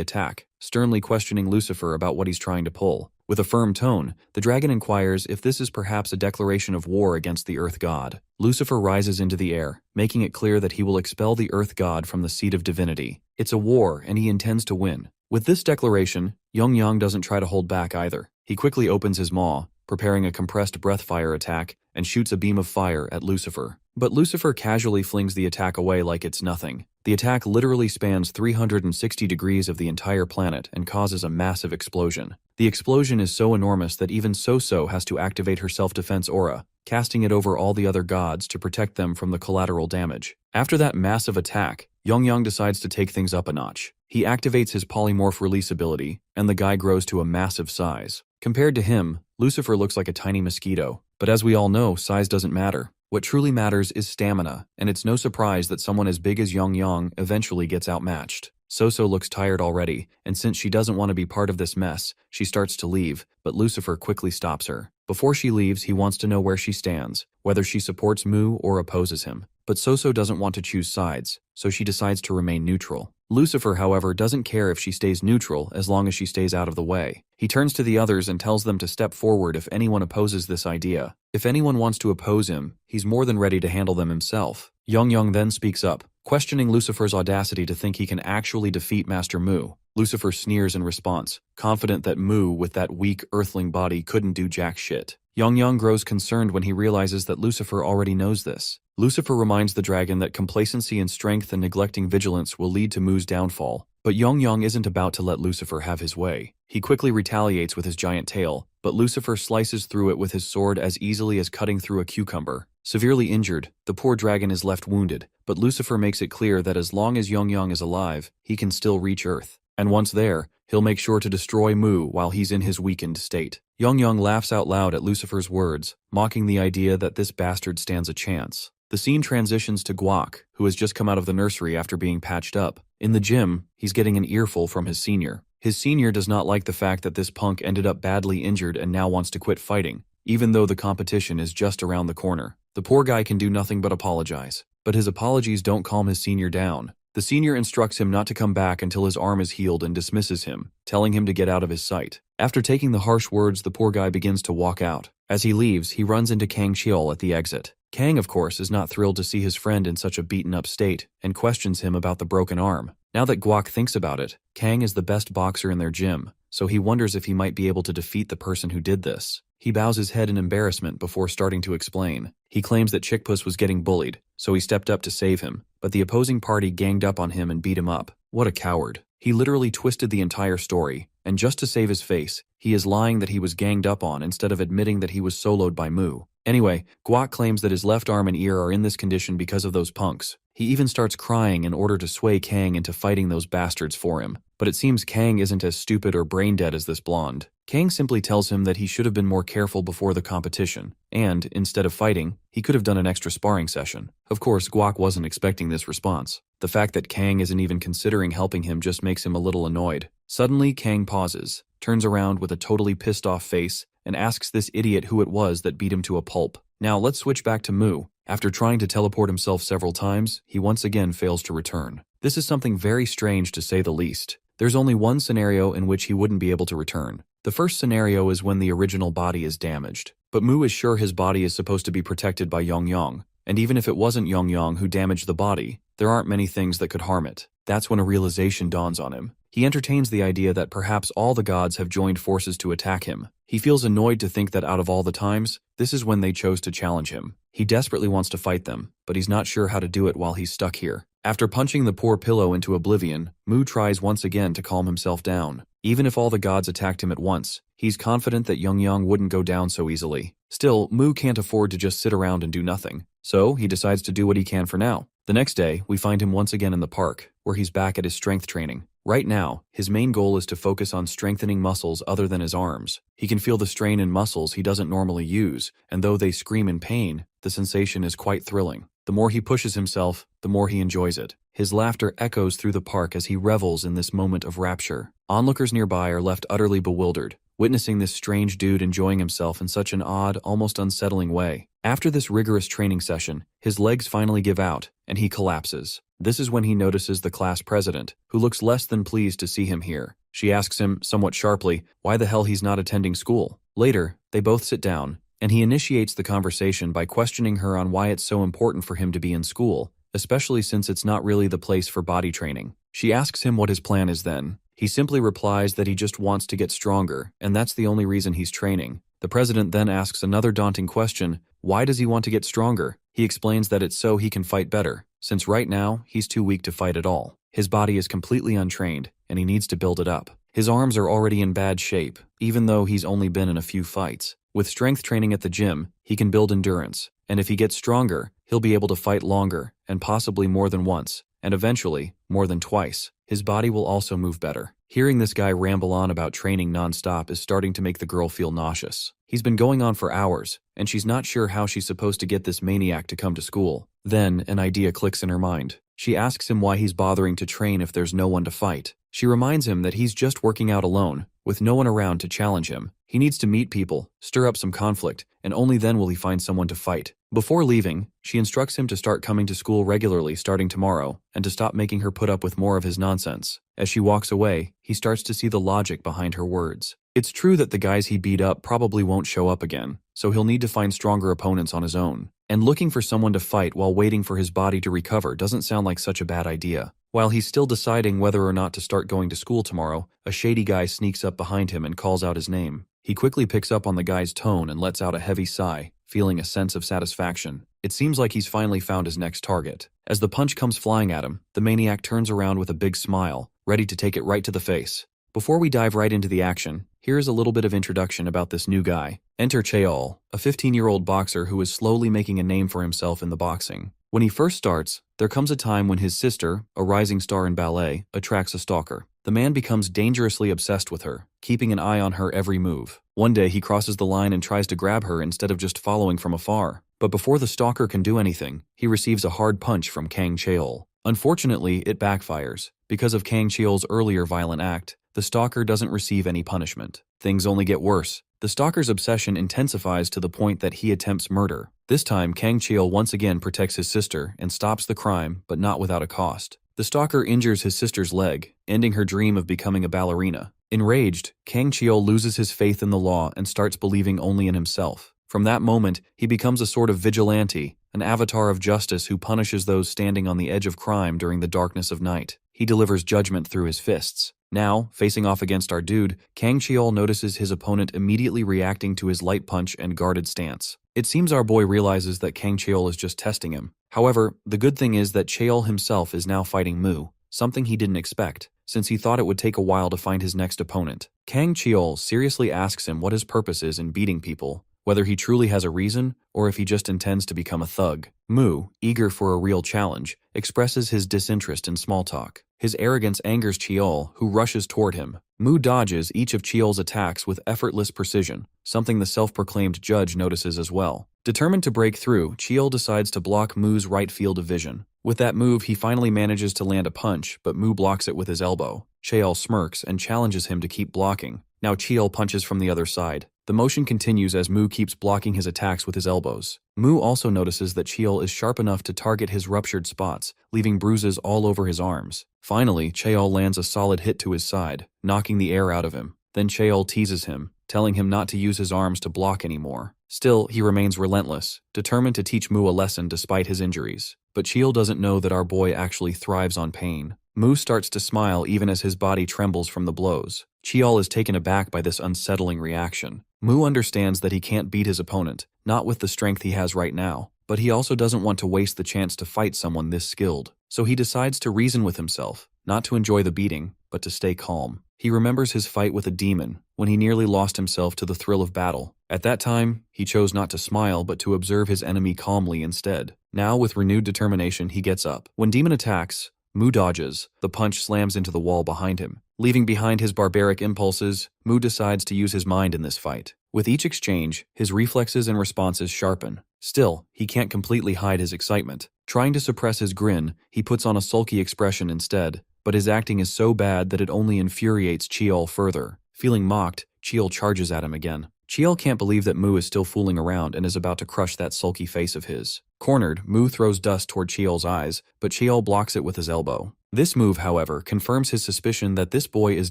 attack, sternly questioning Lucifer about what he's trying to pull. With a firm tone, the dragon inquires if this is perhaps a declaration of war against the Earth God. Lucifer rises into the air, making it clear that he will expel the Earth God from the seat of divinity. It's a war, and he intends to win. With this declaration, Young doesn't try to hold back either. He quickly opens his maw, preparing a compressed breath fire attack, and shoots a beam of fire at Lucifer. But Lucifer casually flings the attack away like it's nothing. The attack literally spans 360 degrees of the entire planet and causes a massive explosion. The explosion is so enormous that even So has to activate her self-defense aura, casting it over all the other gods to protect them from the collateral damage. After that massive attack, Young decides to take things up a notch. He activates his polymorph release ability, and the guy grows to a massive size. Compared to him, Lucifer looks like a tiny mosquito. But as we all know, size doesn't matter. What truly matters is stamina, and it's no surprise that someone as big as Young eventually gets outmatched. So looks tired already, and since she doesn't want to be part of this mess, she starts to leave, but Lucifer quickly stops her. Before she leaves, he wants to know where she stands, whether she supports Mu or opposes him. But So doesn't want to choose sides, so she decides to remain neutral. Lucifer, however, doesn't care if she stays neutral as long as she stays out of the way. He turns to the others and tells them to step forward if anyone opposes this idea. If anyone wants to oppose him, he's more than ready to handle them himself. Young then speaks up, questioning Lucifer's audacity to think he can actually defeat Master Mu. Lucifer sneers in response, confident that Mu, with that weak earthling body, couldn't do jack shit. Young grows concerned when he realizes that Lucifer already knows this. Lucifer reminds the dragon that complacency in strength and neglecting vigilance will lead to Mu's downfall. But Young isn't about to let Lucifer have his way. He quickly retaliates with his giant tail, but Lucifer slices through it with his sword as easily as cutting through a cucumber. Severely injured, the poor dragon is left wounded, but Lucifer makes it clear that as long as Young is alive, he can still reach Earth. And once there, he'll make sure to destroy Mu while he's in his weakened state. Young laughs out loud at Lucifer's words, mocking the idea that this bastard stands a chance. The scene transitions to Guak, who has just come out of the nursery after being patched up. In the gym, he's getting an earful from his senior. His senior does not like the fact that this punk ended up badly injured and now wants to quit fighting, even though the competition is just around the corner. The poor guy can do nothing but apologize. But his apologies don't calm his senior down. The senior instructs him not to come back until his arm is healed and dismisses him, telling him to get out of his sight. After taking the harsh words, the poor guy begins to walk out. As he leaves, he runs into Kang Cheol at the exit. Kang, of course, is not thrilled to see his friend in such a beaten-up state, and questions him about the broken arm. Now that Guak thinks about it, Kang is the best boxer in their gym, so he wonders if he might be able to defeat the person who did this. He bows his head in embarrassment before starting to explain. He claims that Chickpuss was getting bullied, so he stepped up to save him, but the opposing party ganged up on him and beat him up. What a coward. He literally twisted the entire story, and just to save his face, he is lying that he was ganged up on instead of admitting that he was soloed by Mu. Anyway, Guak claims that his left arm and ear are in this condition because of those punks. He even starts crying in order to sway Kang into fighting those bastards for him. But it seems Kang isn't as stupid or brain-dead as this blonde. Kang simply tells him that he should have been more careful before the competition, and, instead of fighting, he could have done an extra sparring session. Of course, Guak wasn't expecting this response. The fact that Kang isn't even considering helping him just makes him a little annoyed. Suddenly, Kang pauses, turns around with a totally pissed-off face, and asks this idiot who it was that beat him to a pulp. Now let's switch back to Mu. After trying to teleport himself several times, he once again fails to return. This is something very strange to say the least. There's only one scenario in which he wouldn't be able to return. The first scenario is when the original body is damaged. But Mu is sure his body is supposed to be protected by Young, and even if it wasn't Young who damaged the body, there aren't many things that could harm it. That's when a realization dawns on him. He entertains the idea that perhaps all the gods have joined forces to attack him. He feels annoyed to think that out of all the times, this is when they chose to challenge him. He desperately wants to fight them, but he's not sure how to do it while he's stuck here. After punching the poor pillow into oblivion, Mu tries once again to calm himself down. Even if all the gods attacked him at once, he's confident that Young wouldn't go down so easily. Still, Mu can't afford to just sit around and do nothing, so he decides to do what he can for now. The next day, we find him once again in the park, where he's back at his strength training. Right now, his main goal is to focus on strengthening muscles other than his arms. He can feel the strain in muscles he doesn't normally use, and though they scream in pain, the sensation is quite thrilling. The more he pushes himself, the more he enjoys it. His laughter echoes through the park as he revels in this moment of rapture. Onlookers nearby are left utterly bewildered, witnessing this strange dude enjoying himself in such an odd, almost unsettling way. After this rigorous training session, his legs finally give out, and he collapses. This is when he notices the class president, who looks less than pleased to see him here. She asks him, somewhat sharply, why the hell he's not attending school. Later, they both sit down, and he initiates the conversation by questioning her on why it's so important for him to be in school, especially since it's not really the place for body training. She asks him what his plan is then. He simply replies that he just wants to get stronger, and that's the only reason he's training. The president then asks another daunting question, why does he want to get stronger? He explains that it's so he can fight better, since right now, he's too weak to fight at all. His body is completely untrained, and he needs to build it up. His arms are already in bad shape, even though he's only been in a few fights. With strength training at the gym, he can build endurance, and if he gets stronger, he'll be able to fight longer, and possibly more than once, and eventually, more than twice. His body will also move better. Hearing this guy ramble on about training non-stop is starting to make the girl feel nauseous. He's been going on for hours, and she's not sure how she's supposed to get this maniac to come to school. Then, an idea clicks in her mind. She asks him why he's bothering to train if there's no one to fight. She reminds him that he's just working out alone, with no one around to challenge him. He needs to meet people, stir up some conflict, and only then will he find someone to fight. Before leaving, she instructs him to start coming to school regularly starting tomorrow, and to stop making her put up with more of his nonsense. As she walks away, he starts to see the logic behind her words. It's true that the guys he beat up probably won't show up again, so he'll need to find stronger opponents on his own. And looking for someone to fight while waiting for his body to recover doesn't sound like such a bad idea. While he's still deciding whether or not to start going to school tomorrow, a shady guy sneaks up behind him and calls out his name. He quickly picks up on the guy's tone and lets out a heavy sigh, feeling a sense of satisfaction. It seems like he's finally found his next target. As the punch comes flying at him, the maniac turns around with a big smile, ready to take it right to the face. Before we dive right into the action, here is a little bit of introduction about this new guy. Enter Cheol, a 15-year-old boxer who is slowly making a name for himself in the boxing. When he first starts, there comes a time when his sister, a rising star in ballet, attracts a stalker. The man becomes dangerously obsessed with her, keeping an eye on her every move. One day he crosses the line and tries to grab her instead of just following from afar. But before the stalker can do anything, he receives a hard punch from Kang Cheol. Unfortunately, it backfires. Because of Kang Cheol's earlier violent act, the stalker doesn't receive any punishment. Things only get worse. The stalker's obsession intensifies to the point that he attempts murder. This time, Kang Cheol once again protects his sister and stops the crime, but not without a cost. The stalker injures his sister's leg, ending her dream of becoming a ballerina. Enraged, Kang Cheol loses his faith in the law and starts believing only in himself. From that moment, he becomes a sort of vigilante, an avatar of justice who punishes those standing on the edge of crime during the darkness of night. He delivers judgment through his fists. Now, facing off against our dude, Kang Cheol notices his opponent immediately reacting to his light punch and guarded stance. It seems our boy realizes that Kang Cheol is just testing him. However, the good thing is that Cheol himself is now fighting Mu, something he didn't expect, since he thought it would take a while to find his next opponent. Kang Cheol seriously asks him what his purpose is in beating people, whether he truly has a reason or if he just intends to become a thug. Mu, eager for a real challenge, expresses his disinterest in small talk. His arrogance angers Cheol, who rushes toward him. Mu dodges each of Cheol's attacks with effortless precision, something the self-proclaimed judge notices as well. Determined to break through, Cheol decides to block Mu's right field of vision. With that move, he finally manages to land a punch, but Mu blocks it with his elbow. Cheol smirks and challenges him to keep blocking. Now Cheol punches from the other side. The motion continues as Mu keeps blocking his attacks with his elbows. Mu also notices that Cheol is sharp enough to target his ruptured spots, leaving bruises all over his arms. Finally, Cheol lands a solid hit to his side, knocking the air out of him. Then Cheol teases him, telling him not to use his arms to block anymore. Still, he remains relentless, determined to teach Mu a lesson despite his injuries. But Cheol doesn't know that our boy actually thrives on pain. Mu starts to smile even as his body trembles from the blows. Cheol is taken aback by this unsettling reaction. Mu understands that he can't beat his opponent, not with the strength he has right now, but he also doesn't want to waste the chance to fight someone this skilled. So he decides to reason with himself, not to enjoy the beating, but to stay calm. He remembers his fight with a demon, when he nearly lost himself to the thrill of battle. At that time, he chose not to smile but to observe his enemy calmly instead. Now, with renewed determination, he gets up. When Demon attacks, Mu dodges. The punch slams into the wall behind him. Leaving behind his barbaric impulses, Mu decides to use his mind in this fight. With each exchange, his reflexes and responses sharpen. Still, he can't completely hide his excitement. Trying to suppress his grin, he puts on a sulky expression instead, but his acting is so bad that it only infuriates Cheol further. Feeling mocked, Cheol charges at him again. Cheol can't believe that Mu is still fooling around and is about to crush that sulky face of his. Cornered, Mu throws dust toward Cheol's eyes, but Cheol blocks it with his elbow. This move, however, confirms his suspicion that this boy is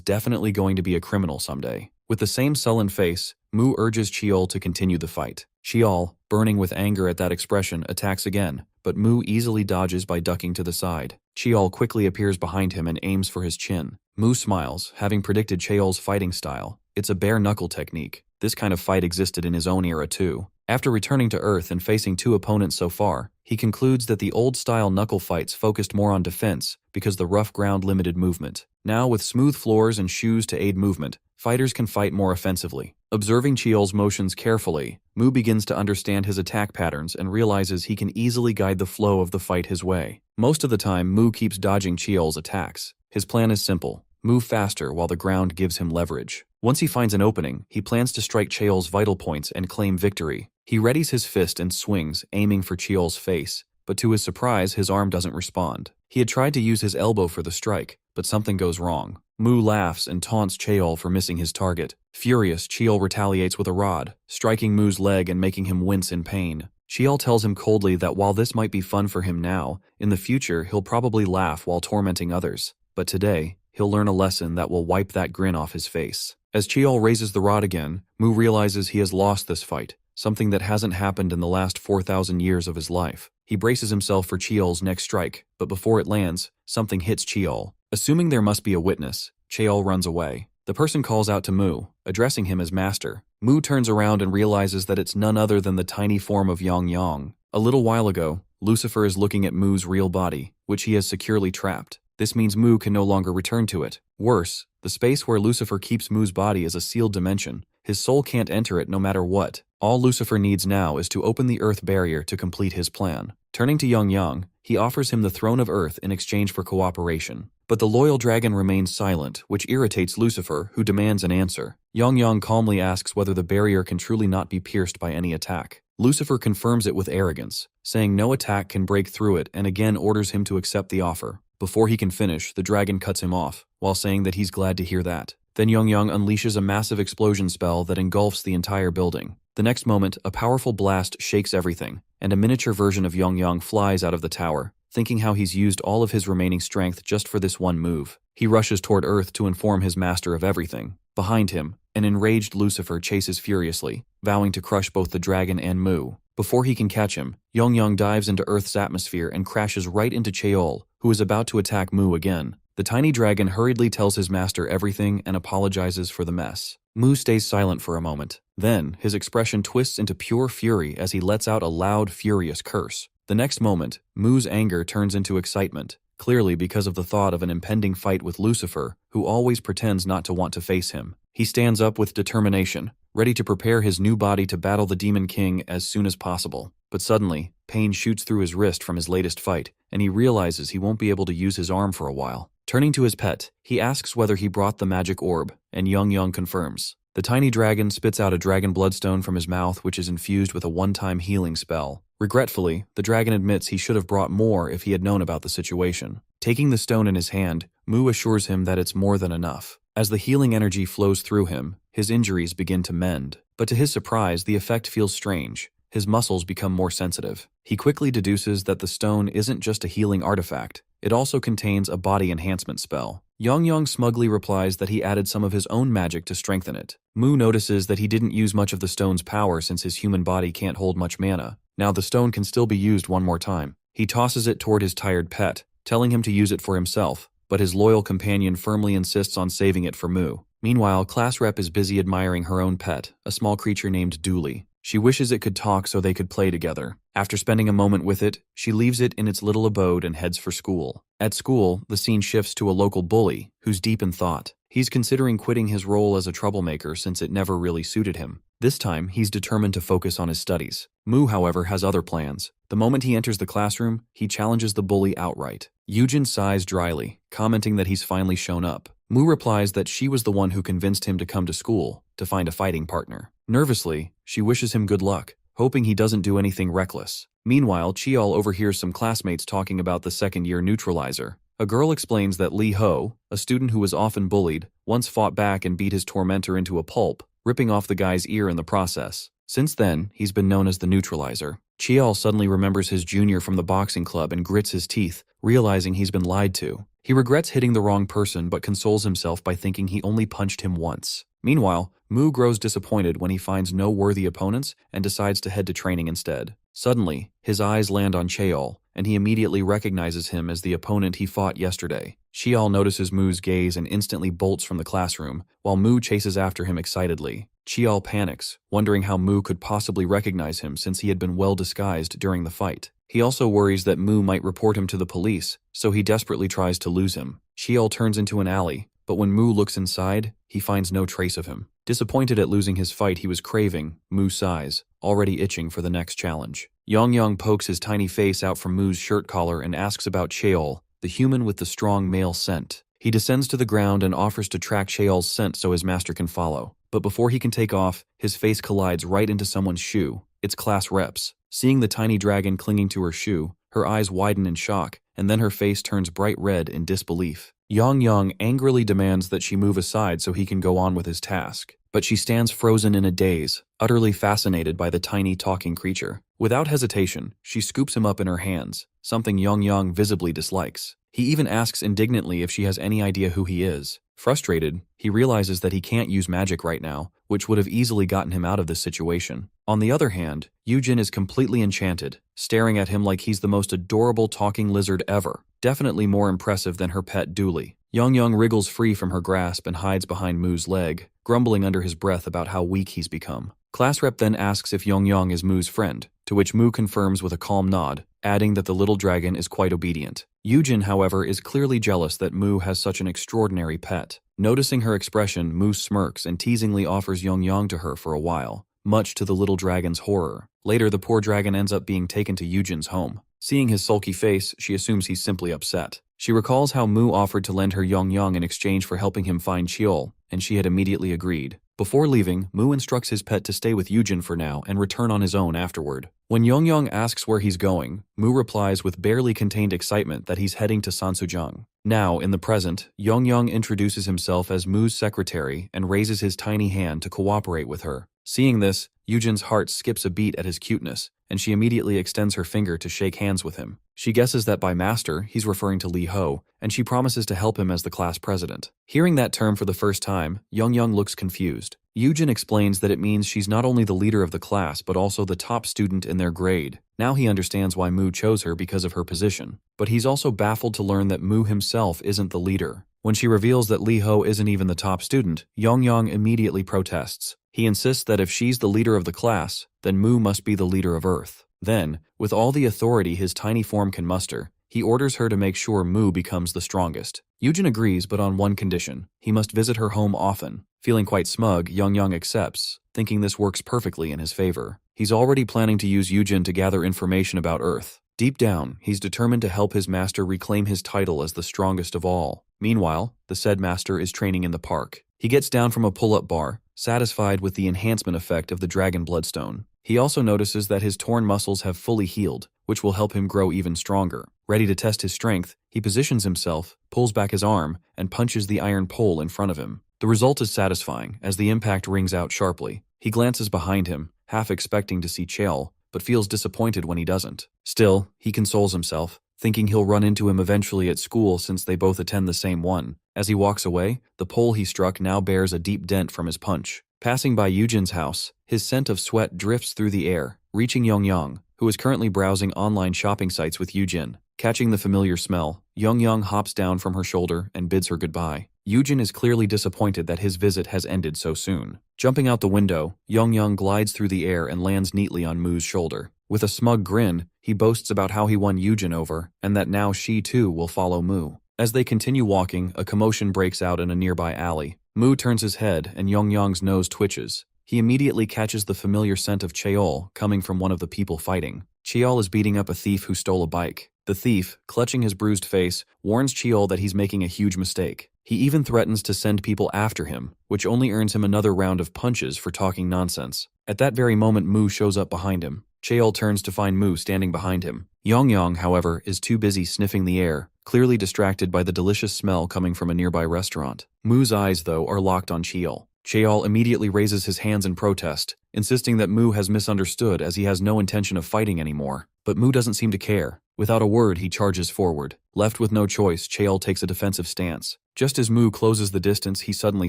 definitely going to be a criminal someday. With the same sullen face, Mu urges Cheol to continue the fight. Cheol, burning with anger at that expression, attacks again, but Mu easily dodges by ducking to the side. Cheol quickly appears behind him and aims for his chin. Mu smiles, having predicted Cheol's fighting style. It's a bare-knuckle technique. This kind of fight existed in his own era too. After returning to Earth and facing 2 opponents so far, he concludes that the old-style knuckle fights focused more on defense because the rough ground limited movement. Now, with smooth floors and shoes to aid movement, fighters can fight more offensively. Observing Cheol's motions carefully, Mu begins to understand his attack patterns and realizes he can easily guide the flow of the fight his way. Most of the time, Mu keeps dodging Cheol's attacks. His plan is simple: move faster while the ground gives him leverage. Once he finds an opening, he plans to strike Cheol's vital points and claim victory. He readies his fist and swings, aiming for Cheol's face, but to his surprise, his arm doesn't respond. He had tried to use his elbow for the strike, but something goes wrong. Mu laughs and taunts Cheol for missing his target. Furious, Cheol retaliates with a rod, striking Mu's leg and making him wince in pain. Cheol tells him coldly that while this might be fun for him now, in the future he'll probably laugh while tormenting others. But today, he'll learn a lesson that will wipe that grin off his face. As Cheol raises the rod again, Mu realizes he has lost this fight, something that hasn't happened in the last 4,000 years of his life. He braces himself for Cheol's next strike, but before it lands, something hits Cheol. Assuming there must be a witness, Cheol runs away. The person calls out to Mu, addressing him as master. Mu turns around and realizes that it's none other than the tiny form of Yang Yang. A little while ago, Lucifer is looking at Mu's real body, which he has securely trapped. This means Mu can no longer return to it. Worse, the space where Lucifer keeps Mu's body is a sealed dimension. His soul can't enter it no matter what. All Lucifer needs now is to open the Earth barrier to complete his plan. Turning to Yang Yang, he offers him the throne of Earth in exchange for cooperation. But the loyal dragon remains silent, which irritates Lucifer, who demands an answer. Yang Yang calmly asks whether the barrier can truly not be pierced by any attack. Lucifer confirms it with arrogance, saying no attack can break through it, and again orders him to accept the offer. Before he can finish, the dragon cuts him off, while saying that he's glad to hear that. Then Yang Yang unleashes a massive explosion spell that engulfs the entire building. The next moment, a powerful blast shakes everything, and a miniature version of Yang Yang flies out of the tower, thinking how he's used all of his remaining strength just for this one move. He rushes toward Earth to inform his master of everything. Behind him, an enraged Lucifer chases furiously, vowing to crush both the dragon and Mu. Before he can catch him, Yang Yang dives into Earth's atmosphere and crashes right into Cheol, who is about to attack Mu again. The tiny dragon hurriedly tells his master everything and apologizes for the mess. Mu stays silent for a moment. Then, his expression twists into pure fury as he lets out a loud, furious curse. The next moment, Mu's anger turns into excitement, clearly because of the thought of an impending fight with Lucifer, who always pretends not to want to face him. He stands up with determination, ready to prepare his new body to battle the Demon King as soon as possible. But suddenly, pain shoots through his wrist from his latest fight, and he realizes he won't be able to use his arm for a while. Turning to his pet, he asks whether he brought the magic orb, and Yang Yang confirms. The tiny dragon spits out a dragon bloodstone from his mouth, which is infused with a one-time healing spell. Regretfully, the dragon admits he should have brought more if he had known about the situation. Taking the stone in his hand, Mu assures him that it's more than enough. As the healing energy flows through him, his injuries begin to mend. But to his surprise, the effect feels strange. His muscles become more sensitive. He quickly deduces that the stone isn't just a healing artifact. It also contains a body enhancement spell. Yang Yang smugly replies that he added some of his own magic to strengthen it. Mu notices that he didn't use much of the stone's power since his human body can't hold much mana. Now the stone can still be used one more time. He tosses it toward his tired pet, telling him to use it for himself, but his loyal companion firmly insists on saving it for Mu. Meanwhile, Class Rep is busy admiring her own pet, a small creature named Dooley. She wishes it could talk so they could play together. After spending a moment with it, she leaves it in its little abode and heads for school. At school, the scene shifts to a local bully, who's deep in thought. He's considering quitting his role as a troublemaker since it never really suited him. This time, he's determined to focus on his studies. Mu, however, has other plans. The moment he enters the classroom, he challenges the bully outright. Eugen sighs dryly, commenting that he's finally shown up. Mu replies that she was the one who convinced him to come to school to find a fighting partner. Nervously, she wishes him good luck, hoping he doesn't do anything reckless. Meanwhile, Cheol overhears some classmates talking about the second-year neutralizer. A girl explains that Lee Ho, a student who was often bullied, once fought back and beat his tormentor into a pulp, ripping off the guy's ear in the process. Since then, he's been known as the neutralizer. Cheol suddenly remembers his junior from the boxing club and grits his teeth, realizing he's been lied to. He regrets hitting the wrong person but consoles himself by thinking he only punched him once. Meanwhile, Mu grows disappointed when he finds no worthy opponents and decides to head to training instead. Suddenly, his eyes land on Cheol, and he immediately recognizes him as the opponent he fought yesterday. Cheol notices Mu's gaze and instantly bolts from the classroom, while Mu chases after him excitedly. Cheol panics, wondering how Mu could possibly recognize him since he had been well disguised during the fight. He also worries that Mu might report him to the police, so he desperately tries to lose him. Cheol turns into an alley, but when Mu looks inside, he finds no trace of him. Disappointed at losing his fight he was craving, Mu sighs, already itching for the next challenge. Yong pokes his tiny face out from Mu's shirt collar and asks about Cheol, the human with the strong male scent. He descends to the ground and offers to track Cheol's scent so his master can follow. But before he can take off, his face collides right into someone's shoe. It's class rep's. Seeing the tiny dragon clinging to her shoe, her eyes widen in shock, and then her face turns bright red in disbelief. Yong angrily demands that she move aside so he can go on with his task. But she stands frozen in a daze, utterly fascinated by the tiny talking creature. Without hesitation, she scoops him up in her hands, something Yong visibly dislikes. He even asks indignantly if she has any idea who he is. Frustrated, he realizes that he can't use magic right now, which would have easily gotten him out of this situation. On the other hand, Yujin is completely enchanted, staring at him like he's the most adorable talking lizard ever, definitely more impressive than her pet Dooley. Yong wriggles free from her grasp and hides behind Mu's leg, grumbling under his breath about how weak he's become. Class rep then asks if Yong is Mu's friend, to which Mu confirms with a calm nod, adding that the little dragon is quite obedient. Yujin, however, is clearly jealous that Mu has such an extraordinary pet. Noticing her expression, Mu smirks and teasingly offers Yong to her for a while, much to the little dragon's horror. Later, the poor dragon ends up being taken to Yujin's home. Seeing his sulky face, she assumes he's simply upset. She recalls how Mu offered to lend her Yong in exchange for helping him find Cheol, and she had immediately agreed. Before leaving, Mu instructs his pet to stay with Yujin for now and return on his own afterward. When Yong asks where he's going, Mu replies with barely contained excitement that he's heading to Sansujang. Now, in the present, Yong introduces himself as Mu's secretary and raises his tiny hand to cooperate with her. Seeing this, Yujin's heart skips a beat at his cuteness, and she immediately extends her finger to shake hands with him. She guesses that by master, he's referring to Lee Ho, and she promises to help him as the class president. Hearing that term for the first time, Yong looks confused. Yujin explains that it means she's not only the leader of the class but also the top student in their grade. Now he understands why Mu chose her because of her position. But he's also baffled to learn that Mu himself isn't the leader. When she reveals that Lee Ho isn't even the top student, Yong immediately protests. He insists that if she's the leader of the class, then Mu must be the leader of Earth. Then, with all the authority his tiny form can muster, he orders her to make sure Mu becomes the strongest. Yujin agrees, but on one condition. He must visit her home often. Feeling quite smug, Yong accepts, thinking this works perfectly in his favor. He's already planning to use Yujin to gather information about Earth. Deep down, he's determined to help his master reclaim his title as the strongest of all. Meanwhile, the said master is training in the park. He gets down from a pull-up bar, satisfied with the enhancement effect of the dragon bloodstone. He also notices that his torn muscles have fully healed, which will help him grow even stronger. Ready to test his strength, he positions himself, pulls back his arm, and punches the iron pole in front of him. The result is satisfying, as the impact rings out sharply. He glances behind him, half expecting to see Cheol, but feels disappointed when he doesn't. Still, he consoles himself, thinking he'll run into him eventually at school since they both attend the same one. As he walks away, the pole he struck now bears a deep dent from his punch. Passing by Yujin's house, his scent of sweat drifts through the air, reaching Yong, who is currently browsing online shopping sites with Yujin. Catching the familiar smell, Yong hops down from her shoulder and bids her goodbye. Yujin is clearly disappointed that his visit has ended so soon. Jumping out the window, Yong glides through the air and lands neatly on Mu's shoulder. With a smug grin, he boasts about how he won Yujin over, and that now she too will follow Mu. As they continue walking, a commotion breaks out in a nearby alley. Mu turns his head and Yong's nose twitches. He immediately catches the familiar scent of Cheol coming from one of the people fighting. Cheol is beating up a thief who stole a bike. The thief, clutching his bruised face, warns Cheol that he's making a huge mistake. He even threatens to send people after him, which only earns him another round of punches for talking nonsense. At that very moment, Mu shows up behind him. Cheol turns to find Mu standing behind him. Yongyang, however, is too busy sniffing the air, clearly distracted by the delicious smell coming from a nearby restaurant. Mu's eyes, though, are locked on Cheol. Cheol immediately raises his hands in protest, insisting that Mu has misunderstood as he has no intention of fighting anymore. But Mu doesn't seem to care. Without a word, he charges forward. Left with no choice, Cheol takes a defensive stance. Just as Mu closes the distance, he suddenly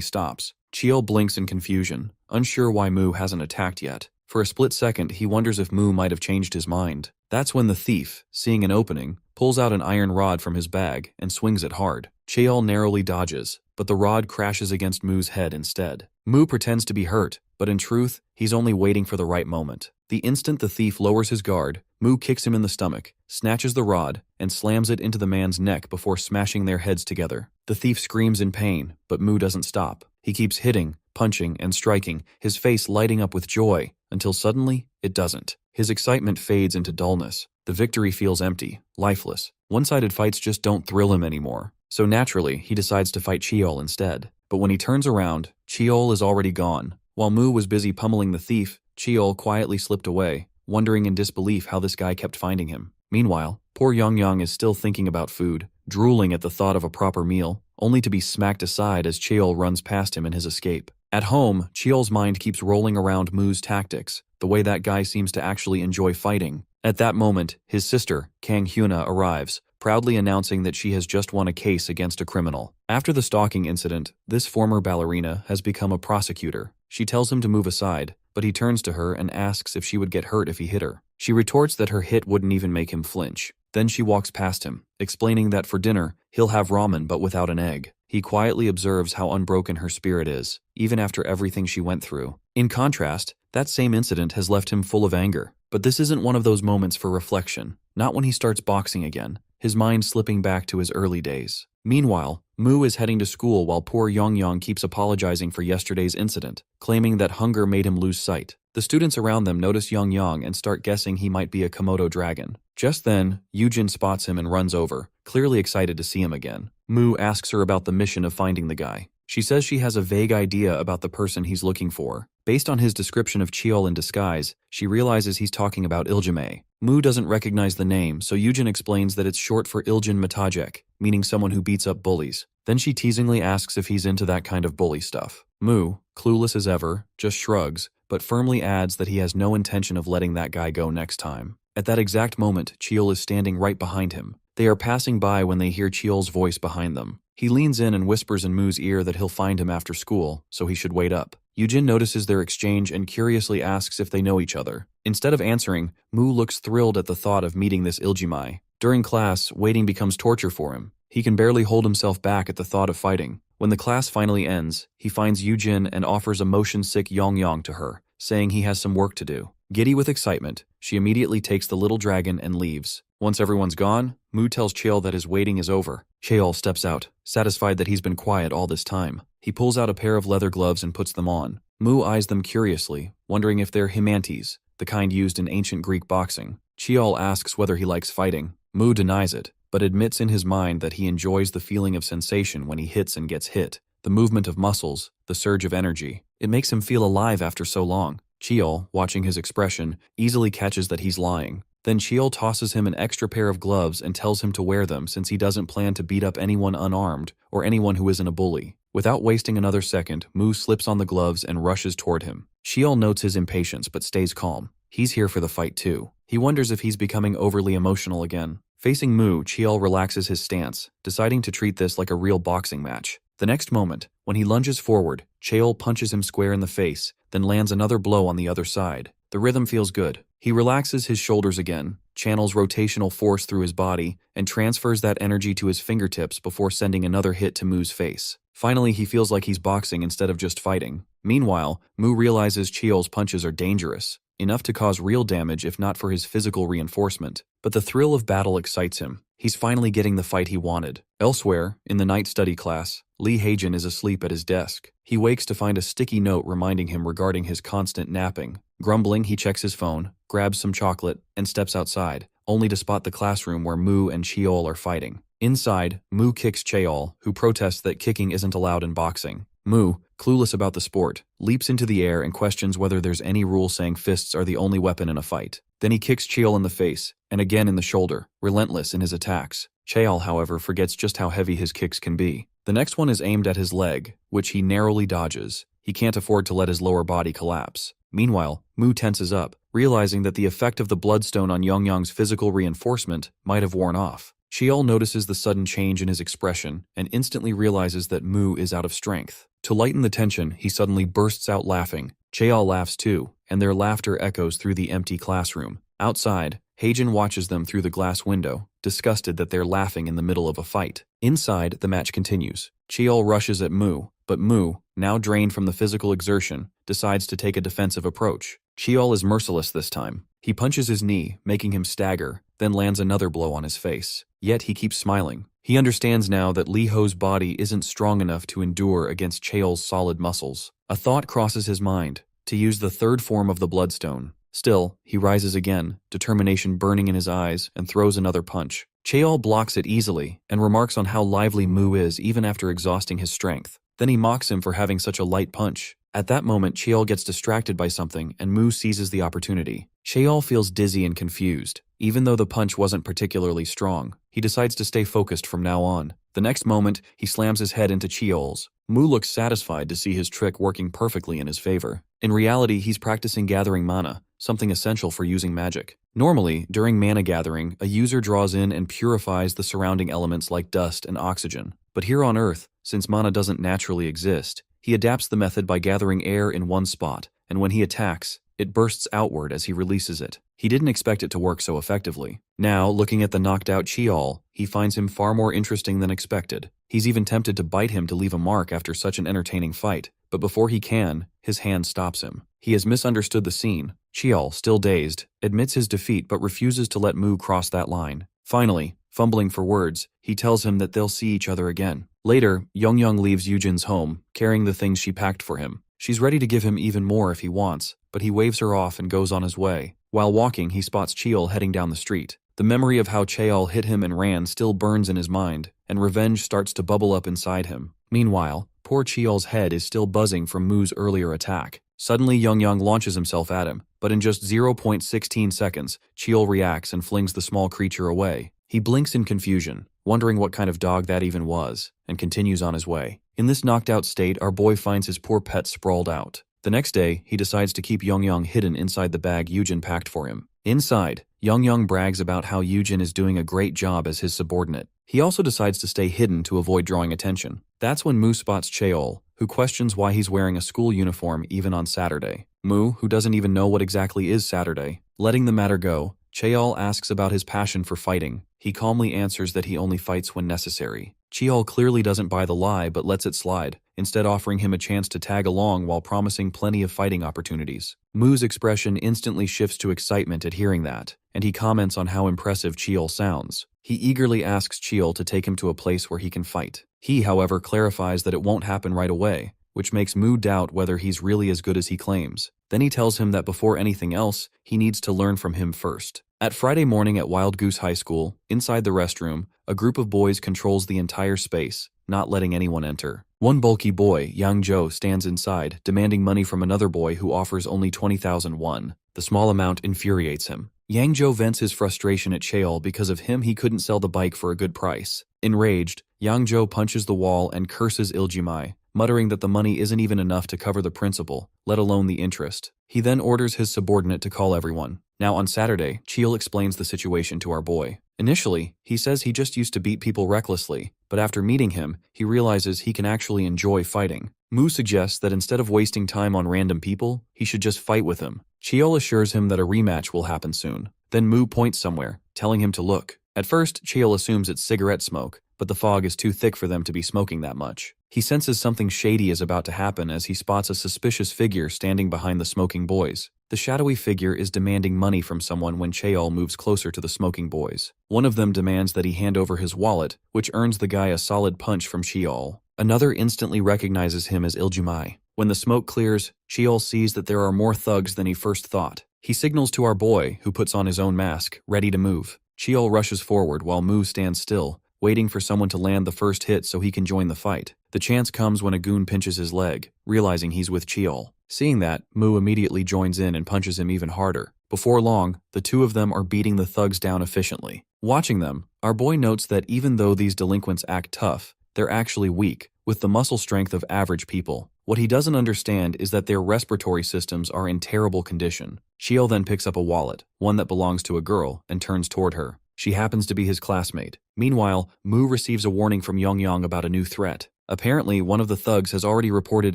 stops. Cheol blinks in confusion, unsure why Mu hasn't attacked yet. For a split second, he wonders if Mu might have changed his mind. That's when the thief, seeing an opening, pulls out an iron rod from his bag and swings it hard. Cheol narrowly dodges, but the rod crashes against Mu's head instead. Mu pretends to be hurt, but in truth, he's only waiting for the right moment. The instant the thief lowers his guard, Mu kicks him in the stomach, snatches the rod, and slams it into the man's neck before smashing their heads together. The thief screams in pain, but Mu doesn't stop. He keeps hitting, punching, and striking, his face lighting up with joy, until suddenly, it doesn't. His excitement fades into dullness. The victory feels empty, lifeless. One-sided fights just don't thrill him anymore. So naturally, he decides to fight Cheol instead. But when he turns around, Cheol is already gone. While Mu was busy pummeling the thief, Cheol quietly slipped away, wondering in disbelief how this guy kept finding him. Meanwhile, poor Yongyang is still thinking about food, drooling at the thought of a proper meal, only to be smacked aside as Cheol runs past him in his escape. At home, Cheol's mind keeps rolling around Mu's tactics, the way that guy seems to actually enjoy fighting. At that moment, his sister, Kang Hyuna, arrives, proudly announcing that she has just won a case against a criminal. After the stalking incident, this former ballerina has become a prosecutor. She tells him to move aside, but he turns to her and asks if she would get hurt if he hit her. She retorts that her hit wouldn't even make him flinch. Then she walks past him, explaining that for dinner, he'll have ramen but without an egg. He quietly observes how unbroken her spirit is, even after everything she went through. In contrast, that same incident has left him full of anger. But this isn't one of those moments for reflection. Not when he starts boxing again, his mind slipping back to his early days. Meanwhile, Mu is heading to school while poor Yongyang keeps apologizing for yesterday's incident, claiming that hunger made him lose sight. The students around them notice Yongyang and start guessing he might be a Komodo dragon. Just then, Yujin spots him and runs over, clearly excited to see him again. Mu asks her about the mission of finding the guy. She says she has a vague idea about the person he's looking for. Based on his description of Cheol in disguise, she realizes he's talking about Iljime. Mu doesn't recognize the name, so Yujin explains that it's short for Iljin Matajek, meaning someone who beats up bullies. Then she teasingly asks if he's into that kind of bully stuff. Mu, clueless as ever, just shrugs, but firmly adds that he has no intention of letting that guy go next time. At that exact moment, Cheol is standing right behind him. They are passing by when they hear Cheol's voice behind them. He leans in and whispers in Mu's ear that he'll find him after school, so he should wait up. Yujin notices their exchange and curiously asks if they know each other. Instead of answering, Mu looks thrilled at the thought of meeting this Iljimai. During class, waiting becomes torture for him. He can barely hold himself back at the thought of fighting. When the class finally ends, he finds Yujin and offers a motion-sick Yongyang to her, saying he has some work to do. Giddy with excitement, she immediately takes the little dragon and leaves. Once everyone's gone, Mu tells Cheol that his waiting is over. Cheol steps out, satisfied that he's been quiet all this time. He pulls out a pair of leather gloves and puts them on. Mu eyes them curiously, wondering if they're himantes, the kind used in ancient Greek boxing. Cheol asks whether he likes fighting. Mu denies it, but admits in his mind that he enjoys the feeling of sensation when he hits and gets hit. The movement of muscles, the surge of energy. It makes him feel alive after so long. Cheol, watching his expression, easily catches that he's lying. Then Cheol tosses him an extra pair of gloves and tells him to wear them since he doesn't plan to beat up anyone unarmed or anyone who isn't a bully. Without wasting another second, Mu slips on the gloves and rushes toward him. Cheol notes his impatience but stays calm. He's here for the fight too. He wonders if he's becoming overly emotional again. Facing Mu, Cheol relaxes his stance, deciding to treat this like a real boxing match. The next moment, when he lunges forward, Cheol punches him square in the face, then lands another blow on the other side. The rhythm feels good. He relaxes his shoulders again, channels rotational force through his body, and transfers that energy to his fingertips before sending another hit to Mu's face. Finally, he feels like he's boxing instead of just fighting. Meanwhile, Mu realizes Cheol's punches are dangerous, enough to cause real damage if not for his physical reinforcement. But the thrill of battle excites him. He's finally getting the fight he wanted. Elsewhere, in the night study class, Lee Haejin is asleep at his desk. He wakes to find a sticky note reminding him regarding his constant napping. Grumbling, he checks his phone, grabs some chocolate, and steps outside, only to spot the classroom where Mu and Cheol are fighting. Inside, Mu kicks Cheol, who protests that kicking isn't allowed in boxing. Mu, clueless about the sport, leaps into the air and questions whether there's any rule saying fists are the only weapon in a fight. Then he kicks Cheol in the face, and again in the shoulder, relentless in his attacks. Cheol, however, forgets just how heavy his kicks can be. The next one is aimed at his leg, which he narrowly dodges. He can't afford to let his lower body collapse. Meanwhile, Mu tenses up, realizing that the effect of the bloodstone on Yongyang's physical reinforcement might have worn off. Cheol notices the sudden change in his expression and instantly realizes that Mu is out of strength. To lighten the tension, he suddenly bursts out laughing. Cheol laughs too, and their laughter echoes through the empty classroom. Outside, Heijin watches them through the glass window, disgusted that they're laughing in the middle of a fight. Inside, the match continues. Cheol rushes at Mu, but Mu, now drained from the physical exertion, decides to take a defensive approach. Cheol is merciless this time. He punches his knee, making him stagger, then lands another blow on his face. Yet he keeps smiling. He understands now that Li Ho's body isn't strong enough to endure against Cheol's solid muscles. A thought crosses his mind, to use the third form of the bloodstone. Still, he rises again, determination burning in his eyes, and throws another punch. Cheol blocks it easily, and remarks on how lively Mu is even after exhausting his strength. Then he mocks him for having such a light punch. At that moment, Cheol gets distracted by something, and Mu seizes the opportunity. Cheol feels dizzy and confused. Even though the punch wasn't particularly strong, he decides to stay focused from now on. The next moment, he slams his head into Cheol's. Mu looks satisfied to see his trick working perfectly in his favor. In reality, he's practicing gathering mana, something essential for using magic. Normally, during mana gathering, a user draws in and purifies the surrounding elements like dust and oxygen. But here on Earth, since mana doesn't naturally exist, he adapts the method by gathering air in one spot, and when he attacks, it bursts outward as he releases it. He didn't expect it to work so effectively. Now, looking at the knocked-out Cheol, he finds him far more interesting than expected. He's even tempted to bite him to leave a mark after such an entertaining fight, but before he can, his hand stops him. He has misunderstood the scene. Cheol, still dazed, admits his defeat but refuses to let Mu cross that line. Finally, fumbling for words, he tells him that they'll see each other again. Later, Yongyang leaves Yujin's home, carrying the things she packed for him. She's ready to give him even more if he wants, but he waves her off and goes on his way. While walking, he spots Cheol heading down the street. The memory of how Cheol hit him and ran still burns in his mind, and revenge starts to bubble up inside him. Meanwhile, poor Cheol's head is still buzzing from Mu's earlier attack. Suddenly, Yongyang launches himself at him, but in just 0.16 seconds, Cheol reacts and flings the small creature away. He blinks in confusion, wondering what kind of dog that even was, and continues on his way. In this knocked-out state, our boy finds his poor pet sprawled out. The next day, he decides to keep Yongyang hidden inside the bag Yujin packed for him. Inside, Yongyang brags about how Yujin is doing a great job as his subordinate. He also decides to stay hidden to avoid drawing attention. That's when Mu spots Cheol, who questions why he's wearing a school uniform even on Saturday. Mu, who doesn't even know what exactly is Saturday, letting the matter go, Cheol asks about his passion for fighting. He calmly answers that he only fights when necessary. Cheol clearly doesn't buy the lie but lets it slide, instead offering him a chance to tag along while promising plenty of fighting opportunities. Mu's expression instantly shifts to excitement at hearing that, and he comments on how impressive Cheol sounds. He eagerly asks Cheol to take him to a place where he can fight. He, however, clarifies that it won't happen right away, which makes Mu doubt whether he's really as good as he claims. Then he tells him that before anything else, he needs to learn from him first. At Friday morning at Wild Goose High School, inside the restroom, a group of boys controls the entire space, not letting anyone enter. One bulky boy, Yang Zhou, stands inside, demanding money from another boy who offers only 20,000 won. The small amount infuriates him. Yang Zhou vents his frustration at Cheol because of him he couldn't sell the bike for a good price. Enraged, Yang Zhou punches the wall and curses Iljimai, muttering that the money isn't even enough to cover the principal, let alone the interest. He then orders his subordinate to call everyone. Now on Saturday, Cheol explains the situation to our boy. Initially, he says he just used to beat people recklessly, but after meeting him, he realizes he can actually enjoy fighting. Mu suggests that instead of wasting time on random people, he should just fight with him. Cheol assures him that a rematch will happen soon. Then Mu points somewhere, telling him to look. At first, Cheol assumes it's cigarette smoke, but the fog is too thick for them to be smoking that much. He senses something shady is about to happen as he spots a suspicious figure standing behind the smoking boys. The shadowy figure is demanding money from someone when Cheol moves closer to the smoking boys. One of them demands that he hand over his wallet, which earns the guy a solid punch from Cheol. Another instantly recognizes him as Iljimai. When the smoke clears, Cheol sees that there are more thugs than he first thought. He signals to our boy, who puts on his own mask, ready to move. Cheol rushes forward while Mu stands still, waiting for someone to land the first hit so he can join the fight. The chance comes when a goon pinches his leg, realizing he's with Cheol. Seeing that, Mu immediately joins in and punches him even harder. Before long, the two of them are beating the thugs down efficiently. Watching them, our boy notes that even though these delinquents act tough, they're actually weak, with the muscle strength of average people. What he doesn't understand is that their respiratory systems are in terrible condition. Cheol then picks up a wallet, one that belongs to a girl, and turns toward her. She happens to be his classmate. Meanwhile, Mu receives a warning from Yongyang about a new threat. Apparently, one of the thugs has already reported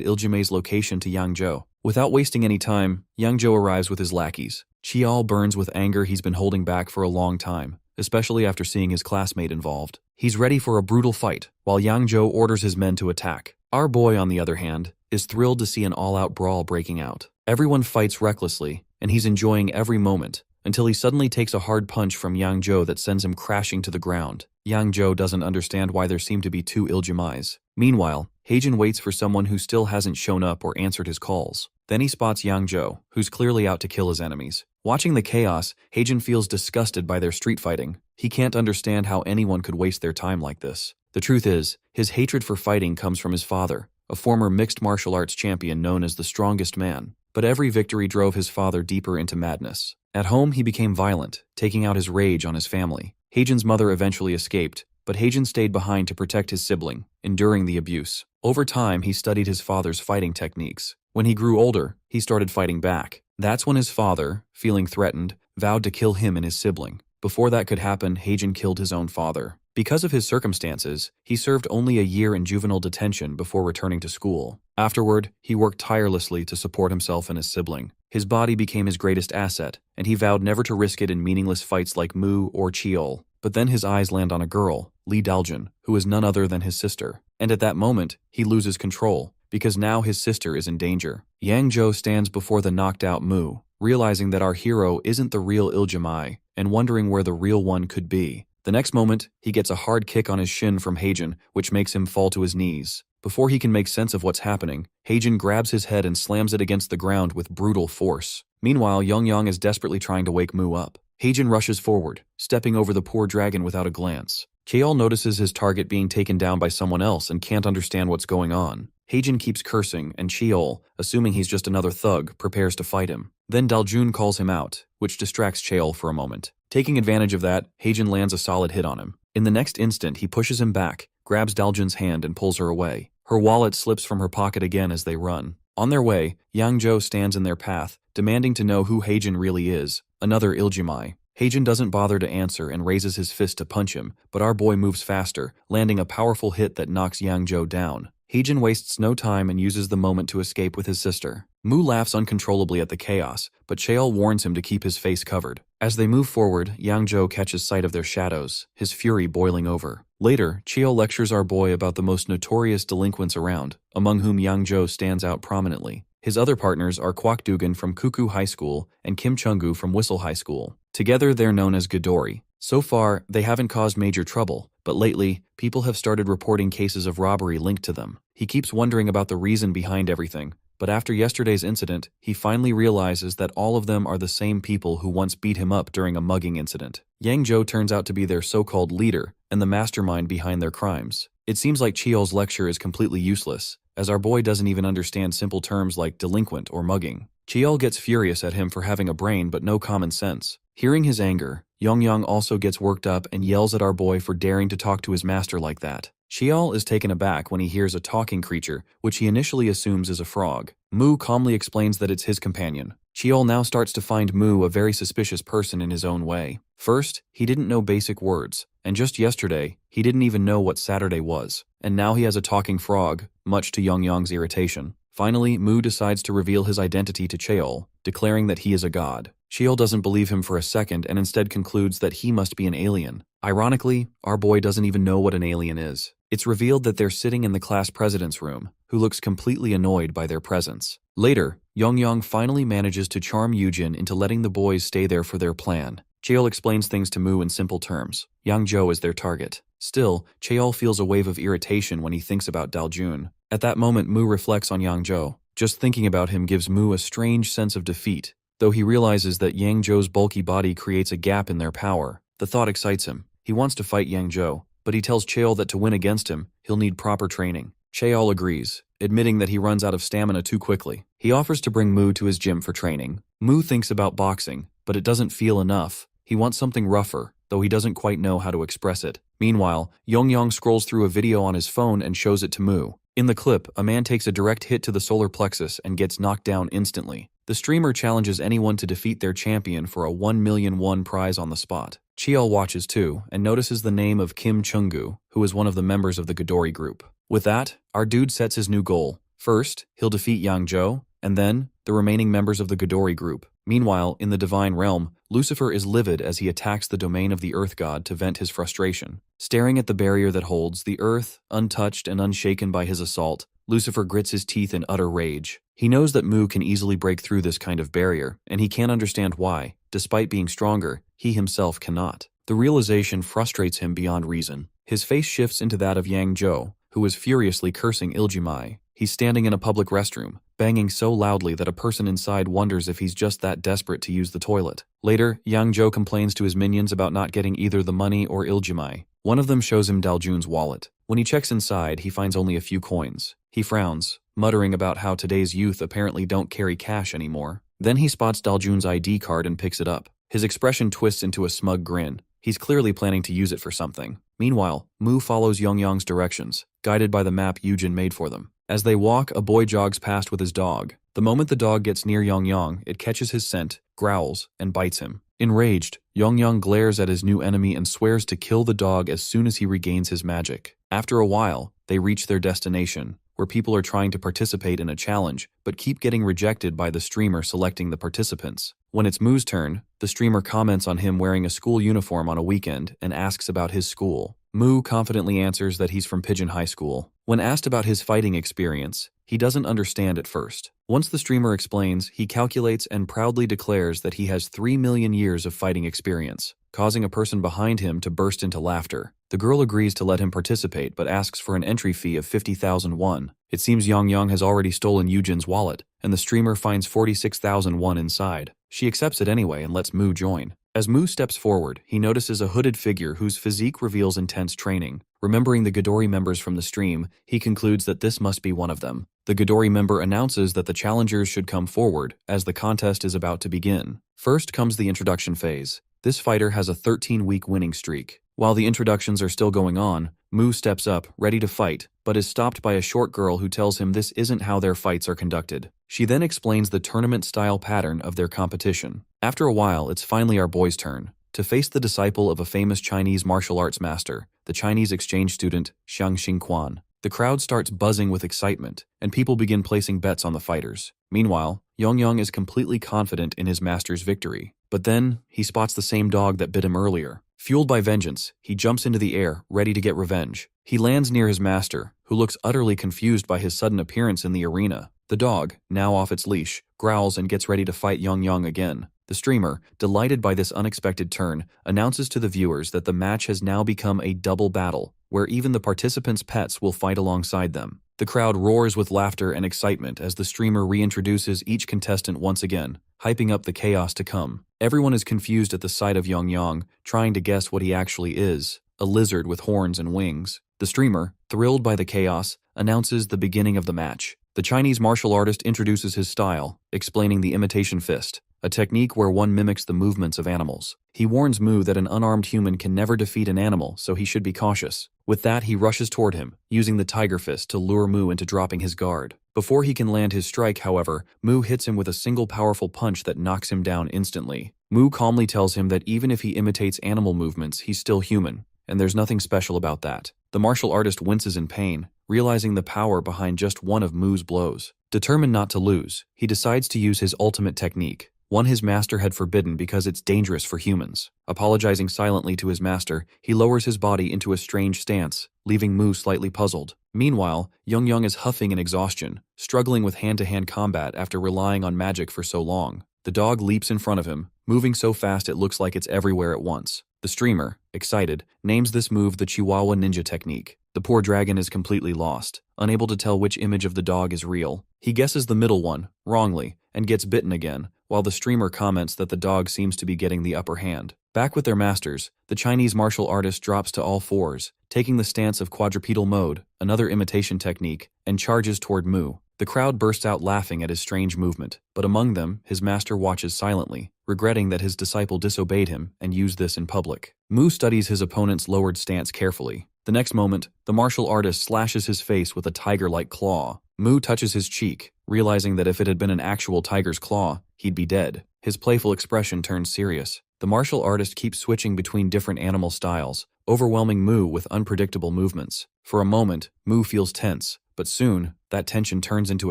Iljime's location to Yang Zhou. Without wasting any time, Yang Zhou arrives with his lackeys. Cheol burns with anger he's been holding back for a long time, especially after seeing his classmate involved. He's ready for a brutal fight, while Yang Zhou orders his men to attack. Our boy, on the other hand, is thrilled to see an all-out brawl breaking out. Everyone fights recklessly, and he's enjoying every moment, until he suddenly takes a hard punch from Yang Zhou that sends him crashing to the ground. Yang Zhou doesn't understand why there seem to be two Iljimeis. Meanwhile, Heijin waits for someone who still hasn't shown up or answered his calls. Then he spots Yang Zhou, who's clearly out to kill his enemies. Watching the chaos, Heijin feels disgusted by their street fighting. He can't understand how anyone could waste their time like this. The truth is, his hatred for fighting comes from his father, a former mixed martial arts champion known as the strongest man. But every victory drove his father deeper into madness. At home, he became violent, taking out his rage on his family. Heijin's mother eventually escaped, but Heijin stayed behind to protect his sibling, enduring the abuse. Over time, he studied his father's fighting techniques. When he grew older, he started fighting back. That's when his father, feeling threatened, vowed to kill him and his sibling. Before that could happen, Heijin killed his own father. Because of his circumstances, he served only a year in juvenile detention before returning to school. Afterward, he worked tirelessly to support himself and his sibling. His body became his greatest asset, and he vowed never to risk it in meaningless fights like Mu or Cheol. But then his eyes land on a girl, Li Daljun, who is none other than his sister. And at that moment, he loses control, because now his sister is in danger. Yang Zhou stands before the knocked-out Mu, realizing that our hero isn't the real Iljimai, and wondering where the real one could be. The next moment, he gets a hard kick on his shin from Heijin, which makes him fall to his knees. Before he can make sense of what's happening, Heijin grabs his head and slams it against the ground with brutal force. Meanwhile, Yongyang is desperately trying to wake Mu up. Heijin rushes forward, stepping over the poor dragon without a glance. Cheol notices his target being taken down by someone else and can't understand what's going on. Heijin keeps cursing, and Cheol, assuming he's just another thug, prepares to fight him. Then Daljun calls him out, which distracts Cheol for a moment. Taking advantage of that, Heijin lands a solid hit on him. In the next instant, he pushes him back, grabs Daljun's hand and pulls her away. Her wallet slips from her pocket again as they run. On their way, Yang Zhou stands in their path, demanding to know who Heijin really is, another Iljimai. Heijin doesn't bother to answer and raises his fist to punch him, but our boy moves faster, landing a powerful hit that knocks Yang Zhou down. Heijin wastes no time and uses the moment to escape with his sister. Mu laughs uncontrollably at the chaos, but Cheol warns him to keep his face covered. As they move forward, Yang Zhou catches sight of their shadows, his fury boiling over. Later, Cheol lectures our boy about the most notorious delinquents around, among whom Yang Zhou stands out prominently. His other partners are Kwak Dugan from Kuku High School and Kim Chung-gu from Whistle High School. Together, they're known as Godori. So far, they haven't caused major trouble, but lately, people have started reporting cases of robbery linked to them. He keeps wondering about the reason behind everything, but after yesterday's incident, he finally realizes that all of them are the same people who once beat him up during a mugging incident. Yang Zhou turns out to be their so-called leader and the mastermind behind their crimes. It seems like Cheol's lecture is completely useless, as our boy doesn't even understand simple terms like delinquent or mugging. Cheol gets furious at him for having a brain but no common sense. Hearing his anger, Yongyang also gets worked up and yells at our boy for daring to talk to his master like that. Cheol is taken aback when he hears a talking creature, which he initially assumes is a frog. Mu calmly explains that it's his companion. Cheol now starts to find Mu a very suspicious person in his own way. First, he didn't know basic words, and just yesterday, he didn't even know what Saturday was. And now he has a talking frog, much to Yongyang's irritation. Finally, Mu decides to reveal his identity to Cheol, declaring that he is a god. Cheol doesn't believe him for a second and instead concludes that he must be an alien. Ironically, our boy doesn't even know what an alien is. It's revealed that they're sitting in the class president's room, who looks completely annoyed by their presence. Later, Yongyang finally manages to charm Yujin into letting the boys stay there for their plan. Cheol explains things to Mu in simple terms. Yang Zhou is their target. Still, Cheol feels a wave of irritation when he thinks about Daljun. At that moment, Mu reflects on Yang Zhou. Just thinking about him gives Mu a strange sense of defeat, though he realizes that Yang Zhou's bulky body creates a gap in their power. The thought excites him. He wants to fight Yang Zhou, but he tells Cheol that to win against him, he'll need proper training. Cheol agrees, admitting that he runs out of stamina too quickly. He offers to bring Mu to his gym for training. Mu thinks about boxing, but it doesn't feel enough. He wants something rougher, though he doesn't quite know how to express it. Meanwhile, Yongyang scrolls through a video on his phone and shows it to Mu. In the clip, a man takes a direct hit to the solar plexus and gets knocked down instantly. The streamer challenges anyone to defeat their champion for a 1 million won prize on the spot. Cheol watches too, and notices the name of Kim Chung-gu, who is one of the members of the Godori group. With that, our dude sets his new goal. First, he'll defeat Yang Zhou, and then, the remaining members of the Godori group. Meanwhile, in the Divine Realm, Lucifer is livid as he attacks the domain of the Earth God to vent his frustration. Staring at the barrier that holds the Earth, untouched and unshaken by his assault, Lucifer grits his teeth in utter rage. He knows that Mu can easily break through this kind of barrier, and he can't understand why, despite being stronger, he himself cannot. The realization frustrates him beyond reason. His face shifts into that of Yang Zhou, who is furiously cursing Iljimai. He's standing in a public restroom, banging so loudly that a person inside wonders if he's just that desperate to use the toilet. Later, Yang Zhou complains to his minions about not getting either the money or Iljimai. One of them shows him Daljun's wallet. When he checks inside, he finds only a few coins. He frowns, muttering about how today's youth apparently don't carry cash anymore. Then he spots Daljun's ID card and picks it up. His expression twists into a smug grin. He's clearly planning to use it for something. Meanwhile, Mu follows Yongyang's directions, guided by the map Yujin made for them. As they walk, a boy jogs past with his dog. The moment the dog gets near Yongyang, it catches his scent, growls, and bites him. Enraged, Yongyang glares at his new enemy and swears to kill the dog as soon as he regains his magic. After a while, they reach their destination, where people are trying to participate in a challenge, but keep getting rejected by the streamer selecting the participants. When it's Mu's turn, the streamer comments on him wearing a school uniform on a weekend and asks about his school. Mu confidently answers that he's from Pigeon High School. When asked about his fighting experience, he doesn't understand at first. Once the streamer explains, he calculates and proudly declares that he has 3 million years of fighting experience, causing a person behind him to burst into laughter. The girl agrees to let him participate but asks for an entry fee of 50,000 won. It seems Yongyang has already stolen Yujin's wallet, and the streamer finds 46,000 won inside. She accepts it anyway and lets Mu join. As Mu steps forward, he notices a hooded figure whose physique reveals intense training. Remembering the Godori members from the stream, he concludes that this must be one of them. The Godori member announces that the challengers should come forward, as the contest is about to begin. First comes the introduction phase. This fighter has a 13-week winning streak. While the introductions are still going on, Mu steps up, ready to fight, but is stopped by a short girl who tells him this isn't how their fights are conducted. She then explains the tournament-style pattern of their competition. After a while, it's finally our boy's turn, to face the disciple of a famous Chinese martial arts master, the Chinese exchange student, Xiang Xingquan. The crowd starts buzzing with excitement, and people begin placing bets on the fighters. Meanwhile, Yongyang is completely confident in his master's victory. But then, he spots the same dog that bit him earlier. Fueled by vengeance, he jumps into the air, ready to get revenge. He lands near his master, who looks utterly confused by his sudden appearance in the arena. The dog, now off its leash, growls and gets ready to fight Yongyang again. The streamer, delighted by this unexpected turn, announces to the viewers that the match has now become a double battle, where even the participants' pets will fight alongside them. The crowd roars with laughter and excitement as the streamer reintroduces each contestant once again, hyping up the chaos to come. Everyone is confused at the sight of Yongyang, trying to guess what he actually is, a lizard with horns and wings. The streamer, thrilled by the chaos, announces the beginning of the match. The Chinese martial artist introduces his style, explaining the imitation fist, a technique where one mimics the movements of animals. He warns Mu that an unarmed human can never defeat an animal, so he should be cautious. With that, he rushes toward him, using the tiger fist to lure Mu into dropping his guard. Before he can land his strike, however, Mu hits him with a single powerful punch that knocks him down instantly. Mu calmly tells him that even if he imitates animal movements, he's still human, and there's nothing special about that. The martial artist winces in pain, realizing the power behind just one of Mu's blows. Determined not to lose, he decides to use his ultimate technique, one his master had forbidden because it's dangerous for humans. Apologizing silently to his master, he lowers his body into a strange stance, leaving Mu slightly puzzled. Meanwhile, Yongyang is huffing in exhaustion, struggling with hand-to-hand combat after relying on magic for so long. The dog leaps in front of him, moving so fast it looks like it's everywhere at once. The streamer, excited, names this move the Chihuahua Ninja technique. The poor dragon is completely lost, unable to tell which image of the dog is real. He guesses the middle one, wrongly, and gets bitten again, while the streamer comments that the dog seems to be getting the upper hand. Back with their masters, the Chinese martial artist drops to all fours, taking the stance of quadrupedal mode, another imitation technique, and charges toward Mu. The crowd bursts out laughing at his strange movement, but among them, his master watches silently, regretting that his disciple disobeyed him and used this in public. Mu studies his opponent's lowered stance carefully. The next moment, the martial artist slashes his face with a tiger-like claw. Mu touches his cheek, realizing that if it had been an actual tiger's claw, he'd be dead. His playful expression turns serious. The martial artist keeps switching between different animal styles, overwhelming Mu with unpredictable movements. For a moment, Mu feels tense, but soon, that tension turns into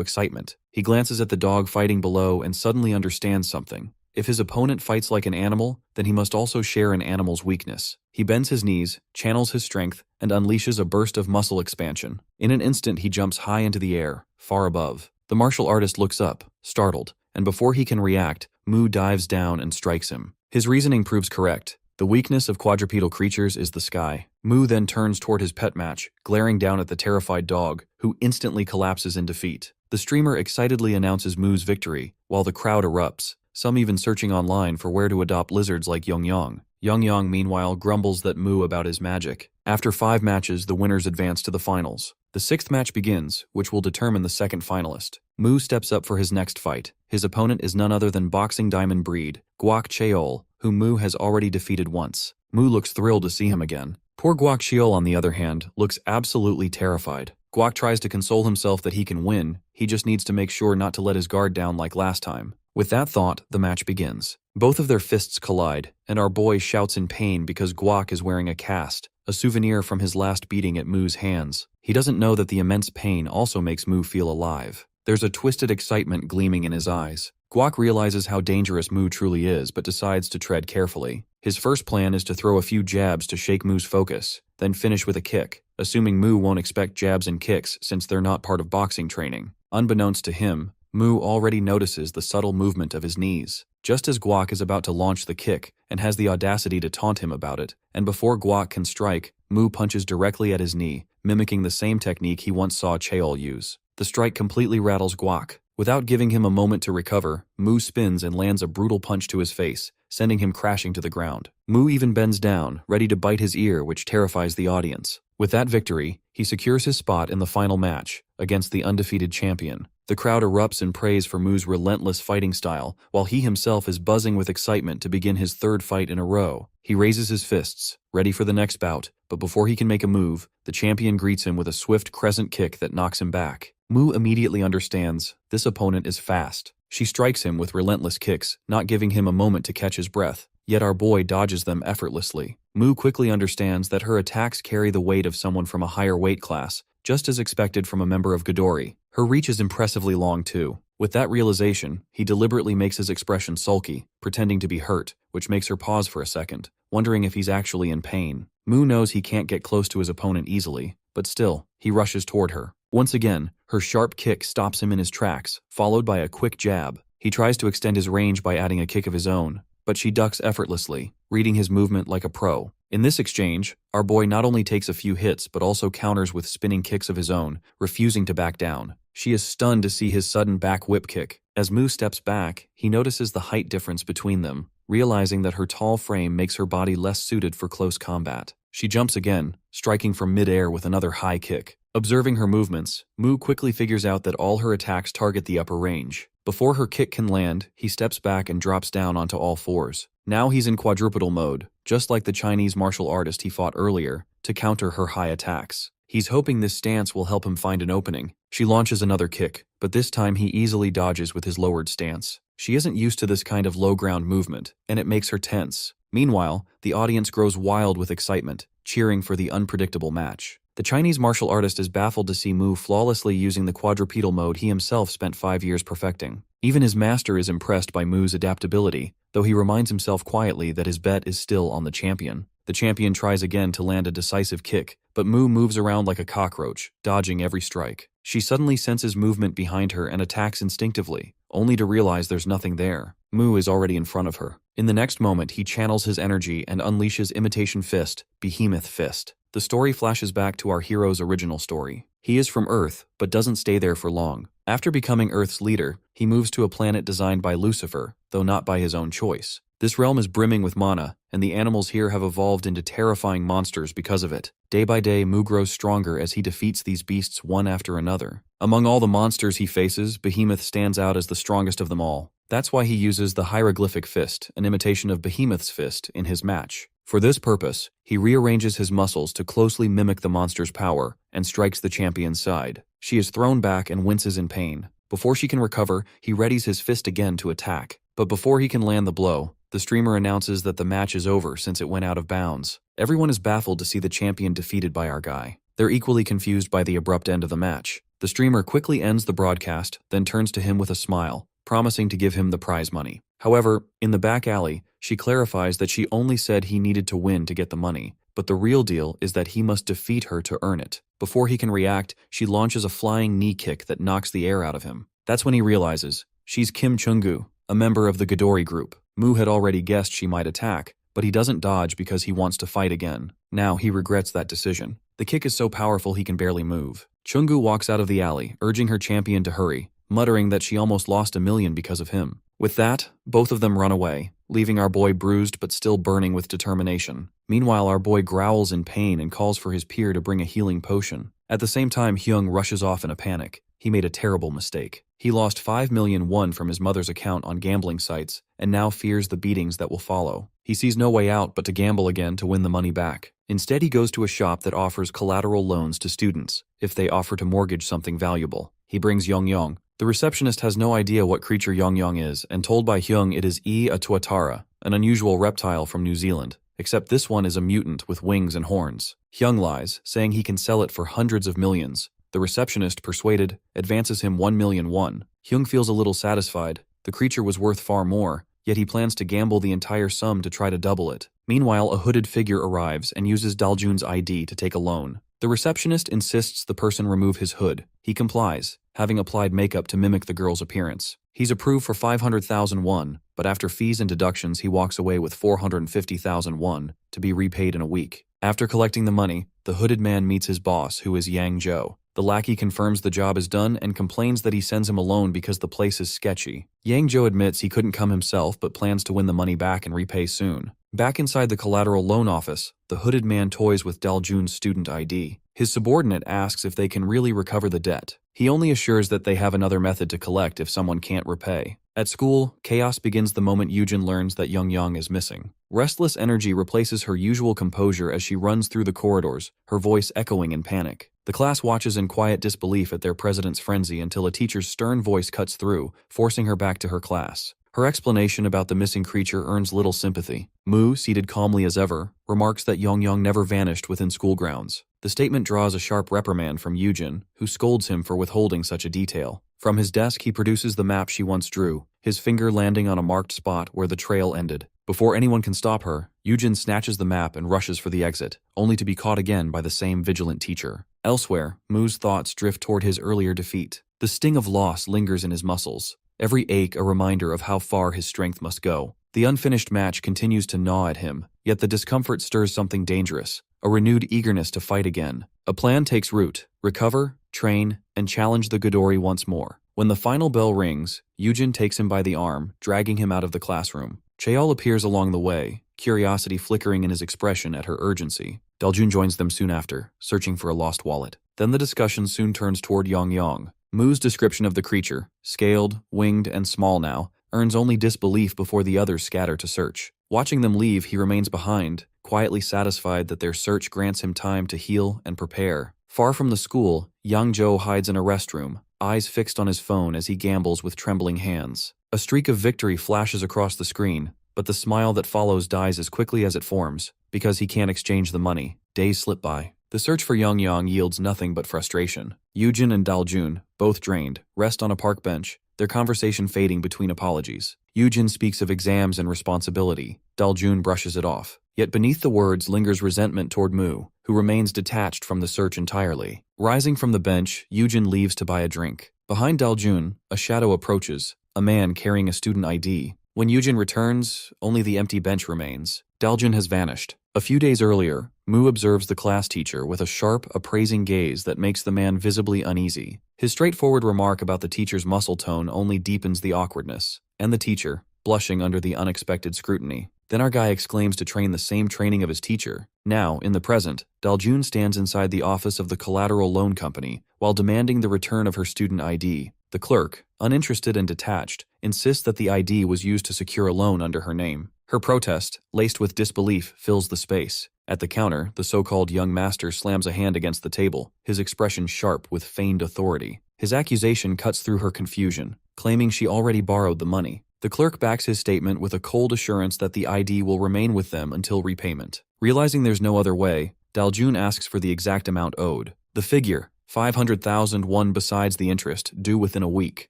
excitement. He glances at the dog fighting below and suddenly understands something. If his opponent fights like an animal, then he must also share an animal's weakness. He bends his knees, channels his strength, and unleashes a burst of muscle expansion. In an instant, he jumps high into the air, far above. The martial artist looks up, startled, and before he can react, Mu dives down and strikes him. His reasoning proves correct. The weakness of quadrupedal creatures is the sky. Mu then turns toward his pet match, glaring down at the terrified dog, who instantly collapses in defeat. The streamer excitedly announces Mu's victory, while the crowd erupts, some even searching online for where to adopt lizards like Yongyang. Yongyang, meanwhile, grumbles at Mu about his magic. After 5 matches, the winners advance to the finals. The 6th match begins, which will determine the second finalist. Mu steps up for his next fight. His opponent is none other than boxing diamond breed, Guak Cheol, whom Mu has already defeated once. Mu looks thrilled to see him again. Poor Guak Cheol, on the other hand, looks absolutely terrified. Guak tries to console himself that he can win, he just needs to make sure not to let his guard down like last time. With that thought, the match begins. Both of their fists collide, and our boy shouts in pain because Guak is wearing a cast, a souvenir from his last beating at Mu's hands. He doesn't know that the immense pain also makes Mu feel alive. There's a twisted excitement gleaming in his eyes. Guak realizes how dangerous Mu truly is, but decides to tread carefully. His first plan is to throw a few jabs to shake Mu's focus, then finish with a kick, assuming Mu won't expect jabs and kicks since they're not part of boxing training. Unbeknownst to him, Mu already notices the subtle movement of his knees. Just as Guak is about to launch the kick and has the audacity to taunt him about it, and before Guak can strike, Mu punches directly at his knee, mimicking the same technique he once saw Cheol use. The strike completely rattles Guak. Without giving him a moment to recover, Mu spins and lands a brutal punch to his face, sending him crashing to the ground. Mu even bends down, ready to bite his ear, which terrifies the audience. With that victory, he secures his spot in the final match against the undefeated champion. The crowd erupts in praise for Mu's relentless fighting style, while he himself is buzzing with excitement to begin his 3rd fight in a row. He raises his fists, ready for the next bout, but before he can make a move, the champion greets him with a swift crescent kick that knocks him back. Mu immediately understands this opponent is fast. She strikes him with relentless kicks, not giving him a moment to catch his breath. Yet our boy dodges them effortlessly. Mu quickly understands that her attacks carry the weight of someone from a higher weight class, just as expected from a member of Godori. Her reach is impressively long too. With that realization, he deliberately makes his expression sulky, pretending to be hurt, which makes her pause for a second, wondering if he's actually in pain. Mu knows he can't get close to his opponent easily, but still, he rushes toward her. Once again, her sharp kick stops him in his tracks, followed by a quick jab. He tries to extend his range by adding a kick of his own, but she ducks effortlessly, reading his movement like a pro. In this exchange, our boy not only takes a few hits but also counters with spinning kicks of his own, refusing to back down. She is stunned to see his sudden back whip kick. As Mu steps back, he notices the height difference between them, realizing that her tall frame makes her body less suited for close combat. She jumps again, striking from mid-air with another high kick. Observing her movements, Mu quickly figures out that all her attacks target the upper range. Before her kick can land, he steps back and drops down onto all fours. Now he's in quadrupedal mode, just like the Chinese martial artist he fought earlier, to counter her high attacks. He's hoping this stance will help him find an opening. She launches another kick, but this time he easily dodges with his lowered stance. She isn't used to this kind of low-ground movement, and it makes her tense. Meanwhile, the audience grows wild with excitement, cheering for the unpredictable match. The Chinese martial artist is baffled to see Mu flawlessly using the quadrupedal mode he himself spent 5 years perfecting. Even his master is impressed by Mu's adaptability, though he reminds himself quietly that his bet is still on the champion. The champion tries again to land a decisive kick, but Mu moves around like a cockroach, dodging every strike. She suddenly senses movement behind her and attacks instinctively, only to realize there's nothing there. Mu is already in front of her. In the next moment, he channels his energy and unleashes Imitation Fist, Behemoth Fist. The story flashes back to our hero's original story. He is from Earth, but doesn't stay there for long. After becoming Earth's leader, he moves to a planet designed by Lucifer, though not by his own choice. This realm is brimming with mana, and the animals here have evolved into terrifying monsters because of it. Day by day, Mu grows stronger as he defeats these beasts one after another. Among all the monsters he faces, Behemoth stands out as the strongest of them all. That's why he uses the hieroglyphic fist, an imitation of Behemoth's fist, in his match. For this purpose, he rearranges his muscles to closely mimic the monster's power and strikes the champion's side. She is thrown back and winces in pain. Before she can recover, he readies his fist again to attack. But before he can land the blow, the streamer announces that the match is over since it went out of bounds. Everyone is baffled to see the champion defeated by our guy. They're equally confused by the abrupt end of the match. The streamer quickly ends the broadcast, then turns to him with a smile, promising to give him the prize money. However, in the back alley, she clarifies that she only said he needed to win to get the money, but the real deal is that he must defeat her to earn it. Before he can react, she launches a flying knee kick that knocks the air out of him. That's when he realizes she's Kim Chung-gu, a member of the Midori group. Mu had already guessed she might attack, but he doesn't dodge because he wants to fight again. Now he regrets that decision. The kick is so powerful he can barely move. Chung-gu walks out of the alley, urging her champion to hurry, muttering that she almost lost $1 million because of him. With that, both of them run away, leaving our boy bruised but still burning with determination. Meanwhile, our boy growls in pain and calls for his peer to bring a healing potion. At the same time, Hyung rushes off in a panic. He made a terrible mistake. He lost 5 million won from his mother's account on gambling sites and now fears the beatings that will follow. He sees no way out but to gamble again to win the money back. Instead, he goes to a shop that offers collateral loans to students if they offer to mortgage something valuable. He brings Yong. The receptionist has no idea what creature Yong is, and told by Hyung it is a tuatara, an unusual reptile from New Zealand, except this one is a mutant with wings and horns. Hyung lies, saying he can sell it for hundreds of millions. The receptionist, persuaded, advances him 1 million won. Hyung feels a little satisfied. The creature was worth far more, yet he plans to gamble the entire sum to try to double it. Meanwhile, a hooded figure arrives and uses Daljun's ID to take a loan. The receptionist insists the person remove his hood. He complies, having applied makeup to mimic the girl's appearance. He's approved for 500,000 won, but after fees and deductions he walks away with 450,000 won to be repaid in a week. After collecting the money, the hooded man meets his boss, who is Yang Zhou. The lackey confirms the job is done and complains that he sends him alone because the place is sketchy. Yang Zhou admits he couldn't come himself but plans to win the money back and repay soon. Back inside the collateral loan office, the hooded man toys with Daljun's student ID. His subordinate asks if they can really recover the debt. He only assures that they have another method to collect if someone can't repay. At school, chaos begins the moment Yujin learns that Yong is missing. Restless energy replaces her usual composure as she runs through the corridors, her voice echoing in panic. The class watches in quiet disbelief at their president's frenzy until a teacher's stern voice cuts through, forcing her back to her class. Her explanation about the missing creature earns little sympathy. Mu, seated calmly as ever, remarks that Yong never vanished within school grounds. The statement draws a sharp reprimand from Yujin, who scolds him for withholding such a detail. From his desk, he produces the map she once drew, his finger landing on a marked spot where the trail ended. Before anyone can stop her, Yujin snatches the map and rushes for the exit, only to be caught again by the same vigilant teacher. Elsewhere, Mu's thoughts drift toward his earlier defeat. The sting of loss lingers in his muscles, every ache a reminder of how far his strength must go. The unfinished match continues to gnaw at him, yet the discomfort stirs something dangerous, a renewed eagerness to fight again. A plan takes root: recover, train, and challenge the Midori once more. When the final bell rings, Yujin takes him by the arm, dragging him out of the classroom. Cheol appears along the way, curiosity flickering in his expression at her urgency. Daljun joins them soon after, searching for a lost wallet. Then the discussion soon turns toward Yong. Mu's description of the creature, scaled, winged, and small now, earns only disbelief before the others scatter to search. Watching them leave, he remains behind, quietly satisfied that their search grants him time to heal and prepare. Far from the school, Yang Zhou hides in a restroom, eyes fixed on his phone as he gambles with trembling hands. A streak of victory flashes across the screen, but the smile that follows dies as quickly as it forms, because he can't exchange the money. Days slip by. The search for Yong yields nothing but frustration. Yujin and Daljun, both drained, rest on a park bench, their conversation fading between apologies. Yujin speaks of exams and responsibility. Daljun brushes it off. Yet beneath the words lingers resentment toward Mu, who remains detached from the search entirely. Rising from the bench, Yujin leaves to buy a drink. Behind Daljun, a shadow approaches, a man carrying a student ID. When Yujin returns, only the empty bench remains. Daljun has vanished. A few days earlier, Mu observes the class teacher with a sharp, appraising gaze that makes the man visibly uneasy. His straightforward remark about the teacher's muscle tone only deepens the awkwardness. And the teacher, blushing under the unexpected scrutiny. Then our guy exclaims to train the same training of his teacher. Now, in the present, Daljun stands inside the office of the collateral loan company while demanding the return of her student ID. The clerk, uninterested and detached, insists that the ID was used to secure a loan under her name. Her protest, laced with disbelief, fills the space. At the counter, the so-called young master slams a hand against the table, his expression sharp with feigned authority. His accusation cuts through her confusion, claiming she already borrowed the money. The clerk backs his statement with a cold assurance that the ID will remain with them until repayment. Realizing there's no other way, Daljun asks for the exact amount owed. The figure, 500,000 won besides the interest, due within a week.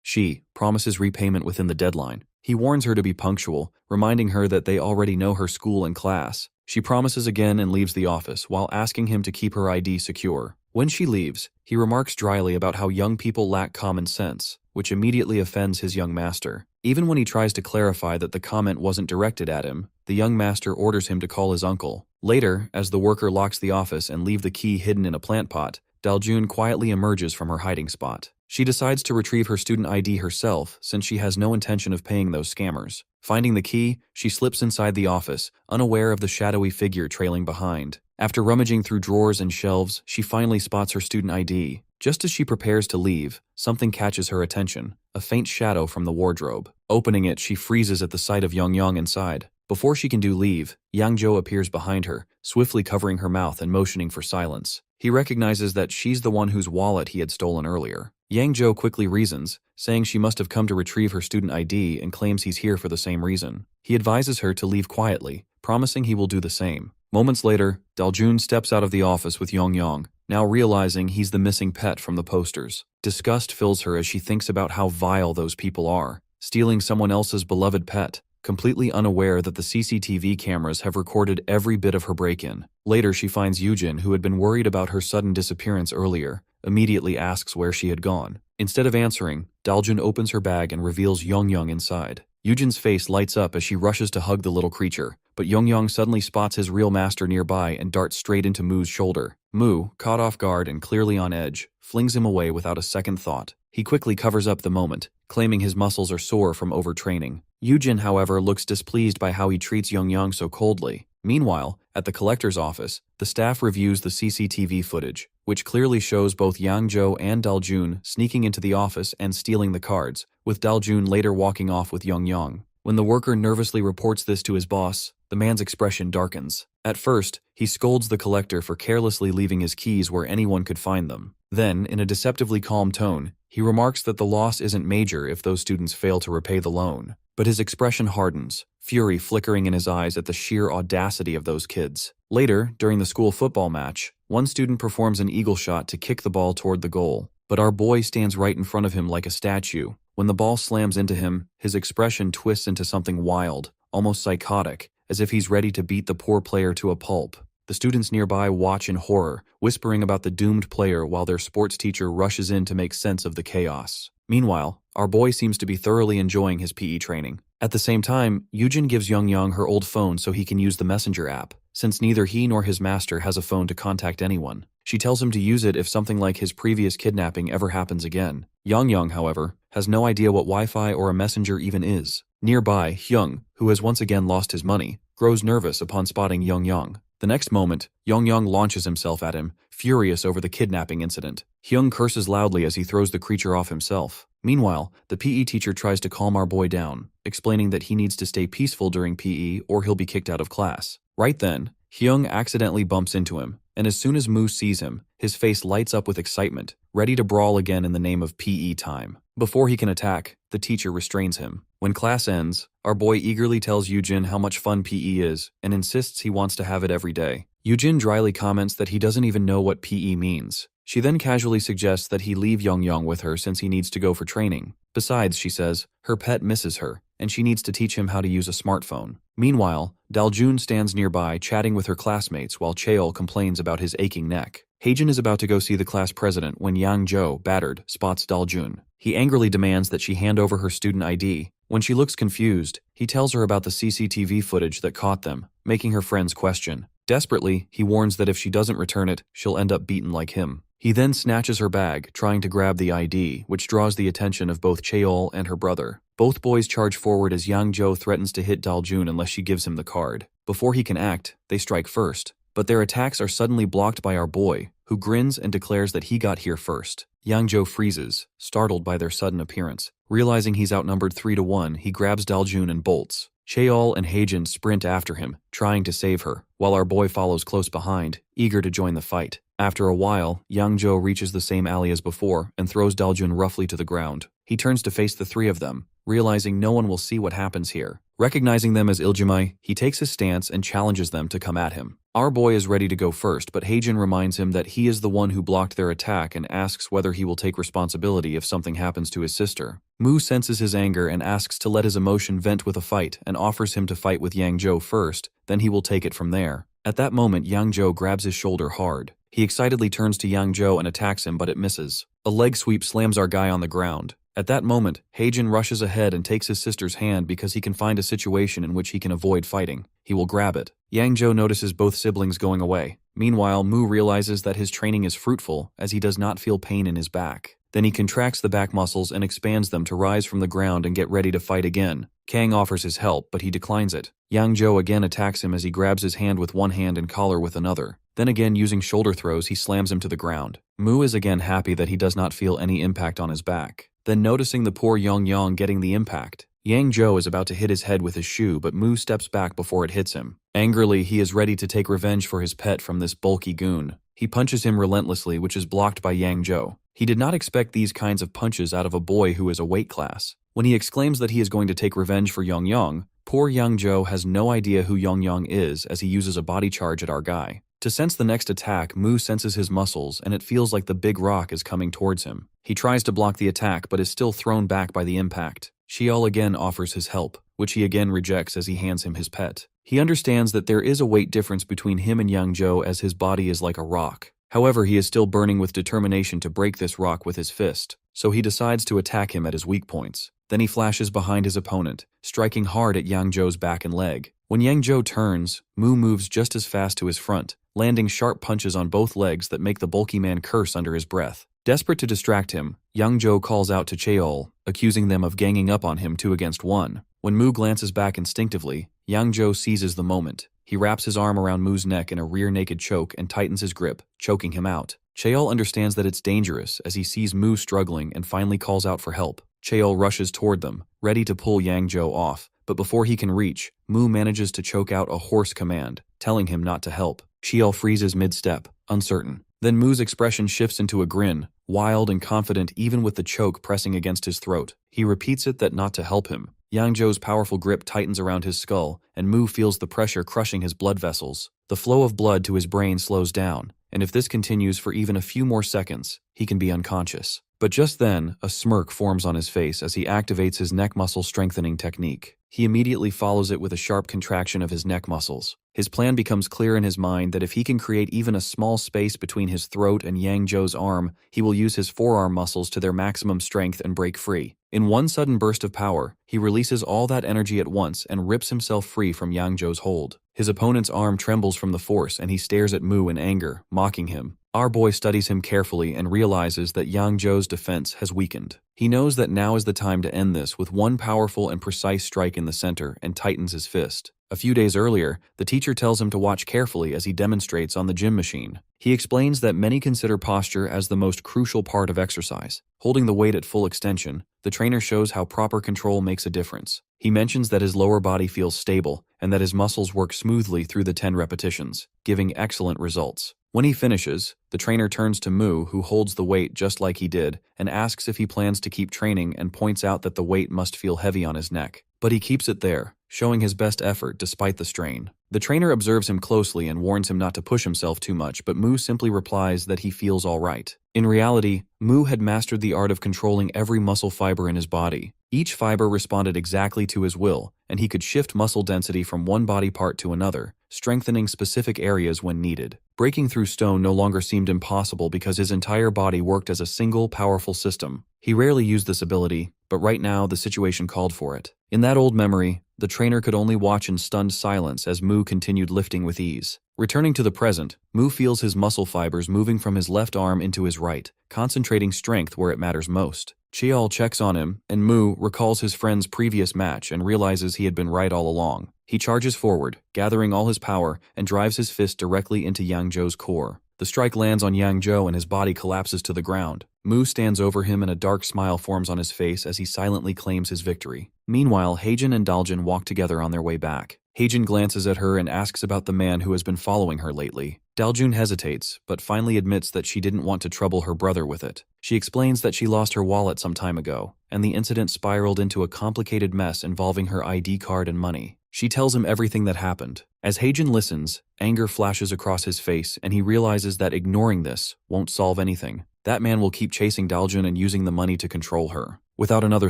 She promises repayment within the deadline. He warns her to be punctual, reminding her that they already know her school and class. She promises again and leaves the office while asking him to keep her ID secure. When she leaves, he remarks dryly about how young people lack common sense, which immediately offends his young master. Even when he tries to clarify that the comment wasn't directed at him, the young master orders him to call his uncle. Later, as the worker locks the office and leaves the key hidden in a plant pot, Daljun quietly emerges from her hiding spot. She decides to retrieve her student ID herself since she has no intention of paying those scammers. Finding the key, she slips inside the office, unaware of the shadowy figure trailing behind. After rummaging through drawers and shelves, she finally spots her student ID. Just as she prepares to leave, something catches her attention, a faint shadow from the wardrobe. Opening it, she freezes at the sight of Yongyang inside. Before she can do leave, Yangzhou appears behind her, swiftly covering her mouth and motioning for silence. He recognizes that she's the one whose wallet he had stolen earlier. Yangzhou quickly reasons, saying she must have come to retrieve her student ID and claims he's here for the same reason. He advises her to leave quietly, promising he will do the same. Moments later, Daljun steps out of the office with Yongyang, now realizing he's the missing pet from the posters. Disgust fills her as she thinks about how vile those people are, stealing someone else's beloved pet, completely unaware that the CCTV cameras have recorded every bit of her break-in. Later, she finds Yujin, who had been worried about her sudden disappearance earlier, immediately asks where she had gone. Instead of answering, Daljun opens her bag and reveals Yongyang inside. Yujin's face lights up as she rushes to hug the little creature, but Yongyang suddenly spots his real master nearby and darts straight into Mu's shoulder. Mu, caught off guard and clearly on edge, flings him away without a second thought. He quickly covers up the moment, claiming his muscles are sore from overtraining. Yujin, however, looks displeased by how he treats Yongyang so coldly. Meanwhile, at the collector's office, the staff reviews the CCTV footage, which clearly shows both Yangzhou and Daljun sneaking into the office and stealing the cards, with Daljun later walking off with Yongyang. When the worker nervously reports this to his boss, the man's expression darkens. At first, he scolds the collector for carelessly leaving his keys where anyone could find them. Then, in a deceptively calm tone, he remarks that the loss isn't major if those students fail to repay the loan. But his expression hardens, fury flickering in his eyes at the sheer audacity of those kids. Later, during the school football match, one student performs an eagle shot to kick the ball toward the goal. But our boy stands right in front of him like a statue. When the ball slams into him, his expression twists into something wild, almost psychotic, as if he's ready to beat the poor player to a pulp. The students nearby watch in horror, whispering about the doomed player while their sports teacher rushes in to make sense of the chaos. Meanwhile, our boy seems to be thoroughly enjoying his PE training. At the same time, Yujin gives Yongyang her old phone so he can use the messenger app, since neither he nor his master has a phone to contact anyone. She tells him to use it if something like his previous kidnapping ever happens again. Yongyang, however, has no idea what Wi-Fi or a messenger even is. Nearby, Hyung, who has once again lost his money, grows nervous upon spotting Yongyang. The next moment, Yongyang launches himself at him, furious over the kidnapping incident. Hyung curses loudly as he throws the creature off himself. Meanwhile, the PE teacher tries to calm our boy down, explaining that he needs to stay peaceful during PE or he'll be kicked out of class. Right then, Hyung accidentally bumps into him, and as soon as Mu sees him, his face lights up with excitement, ready to brawl again in the name of PE time. Before he can attack, the teacher restrains him. When class ends, our boy eagerly tells Yujin how much fun PE is and insists he wants to have it every day. Yujin dryly comments that he doesn't even know what PE means. She then casually suggests that he leave Yongyang with her since he needs to go for training. Besides, she says, her pet misses her, and she needs to teach him how to use a smartphone. Meanwhile, Daljun stands nearby chatting with her classmates while Cheol complains about his aching neck. Heijin is about to go see the class president when Yangzhou, battered, spots Daljun. He angrily demands that she hand over her student ID. When she looks confused, he tells her about the CCTV footage that caught them, making her friends question. Desperately, he warns that if she doesn't return it, she'll end up beaten like him. He then snatches her bag, trying to grab the ID, which draws the attention of both Cheol and her brother. Both boys charge forward as Yang Zhou threatens to hit Daljun unless she gives him the card. Before he can act, they strike first. But their attacks are suddenly blocked by our boy, who grins and declares that he got here first. Yang Zhou freezes, startled by their sudden appearance. Realizing he's outnumbered 3-1, he grabs Daljun and bolts. Cheol and Heijin sprint after him, trying to save her, while our boy follows close behind, eager to join the fight. After a while, Yang Zhou reaches the same alley as before and throws Daljun roughly to the ground. He turns to face the three of them, realizing no one will see what happens here. Recognizing them as Iljimai, he takes his stance and challenges them to come at him. Our boy is ready to go first, but Heijin reminds him that he is the one who blocked their attack and asks whether he will take responsibility if something happens to his sister. Mu senses his anger and asks to let his emotion vent with a fight and offers him to fight with Yang Zhou first, then he will take it from there. At that moment, Yang Zhou grabs his shoulder hard. He excitedly turns to Yang Zhou and attacks him, but it misses. A leg sweep slams our guy on the ground. At that moment, Heijin rushes ahead and takes his sister's hand because he can find a situation in which he can avoid fighting. He will grab it. Yang Zhou notices both siblings going away. Meanwhile, Mu realizes that his training is fruitful as he does not feel pain in his back. Then he contracts the back muscles and expands them to rise from the ground and get ready to fight again. Kang offers his help, but he declines it. Yang Zhou again attacks him as he grabs his hand with one hand and collar with another. Then again, using shoulder throws, he slams him to the ground. Mu is again happy that he does not feel any impact on his back. Then noticing the poor Yong getting the impact, Yang Zhou is about to hit his head with his shoe, but Mu steps back before it hits him. Angrily, he is ready to take revenge for his pet from this bulky goon. He punches him relentlessly, which is blocked by Yang Zhou. He did not expect these kinds of punches out of a boy who is a weight class. When he exclaims that he is going to take revenge for Yong, poor Yang Zhou has no idea who Yong is as he uses a body charge at our guy. To sense the next attack, Mu senses his muscles and it feels like the big rock is coming towards him. He tries to block the attack but is still thrown back by the impact. Xiao again offers his help, which he again rejects as he hands him his pet. He understands that there is a weight difference between him and Yang Zhou as his body is like a rock. However, he is still burning with determination to break this rock with his fist, so he decides to attack him at his weak points. Then he flashes behind his opponent, striking hard at Yang Zhou's back and leg. When Yang Zhou turns, Mu moves just as fast to his front, landing sharp punches on both legs that make the bulky man curse under his breath. Desperate to distract him, Yang Zhou calls out to Cheol, accusing them of ganging up on him 2 against 1. When Mu glances back instinctively, Yang Zhou seizes the moment. He wraps his arm around Mu's neck in a rear naked choke and tightens his grip, choking him out. Cheol understands that it's dangerous as he sees Mu struggling and finally calls out for help. Cheol rushes toward them, ready to pull Yang Zhou off, but before he can reach, Mu manages to choke out a hoarse command, telling him not to help. Cheol freezes mid-step, uncertain. Then Mu's expression shifts into a grin, wild and confident even with the choke pressing against his throat. He repeats it that not to help him. Yang Zhou's powerful grip tightens around his skull, and Mu feels the pressure crushing his blood vessels. The flow of blood to his brain slows down, and if this continues for even a few more seconds, he can be unconscious. But just then, a smirk forms on his face as he activates his neck muscle strengthening technique. He immediately follows it with a sharp contraction of his neck muscles. His plan becomes clear in his mind that if he can create even a small space between his throat and Yang Zhou's arm, he will use his forearm muscles to their maximum strength and break free. In one sudden burst of power, he releases all that energy at once and rips himself free from Yang Zhou's hold. His opponent's arm trembles from the force and he stares at Mu in anger, mocking him. Our boy studies him carefully and realizes that Yang Zhou's defense has weakened. He knows that now is the time to end this with one powerful and precise strike in the center and tightens his fist. A few days earlier, the teacher tells him to watch carefully as he demonstrates on the gym machine. He explains that many consider posture as the most crucial part of exercise. Holding the weight at full extension, the trainer shows how proper control makes a difference. He mentions that his lower body feels stable and that his muscles work smoothly through the 10 repetitions, giving excellent results. When he finishes, the trainer turns to Mu, who holds the weight just like he did, and asks if he plans to keep training and points out that the weight must feel heavy on his neck. But he keeps it there, showing his best effort despite the strain. The trainer observes him closely and warns him not to push himself too much, but Mu simply replies that he feels all right. In reality, Mu had mastered the art of controlling every muscle fiber in his body. Each fiber responded exactly to his will, and he could shift muscle density from one body part to another, strengthening specific areas when needed. Breaking through stone no longer seemed impossible because his entire body worked as a single, powerful system. He rarely used this ability, but right now the situation called for it. In that old memory, The trainer could only watch in stunned silence as Mu continued lifting with ease. Returning to the present, Mu feels his muscle fibers moving from his left arm into his right, concentrating strength where it matters most. Cheol checks on him, and Mu recalls his friend's previous match and realizes he had been right all along. He charges forward, gathering all his power, and drives his fist directly into Yang Zhou's core. The strike lands on Yang Zhou and his body collapses to the ground. Mu stands over him and a dark smile forms on his face as he silently claims his victory. Meanwhile, Heijin and Daljin walk together on their way back. Heijin glances at her and asks about the man who has been following her lately. Daljun hesitates, but finally admits that she didn't want to trouble her brother with it. She explains that she lost her wallet some time ago, and the incident spiraled into a complicated mess involving her ID card and money. She tells him everything that happened. As Heijin listens, anger flashes across his face and he realizes that ignoring this won't solve anything. That man will keep chasing Daljun and using the money to control her. Without another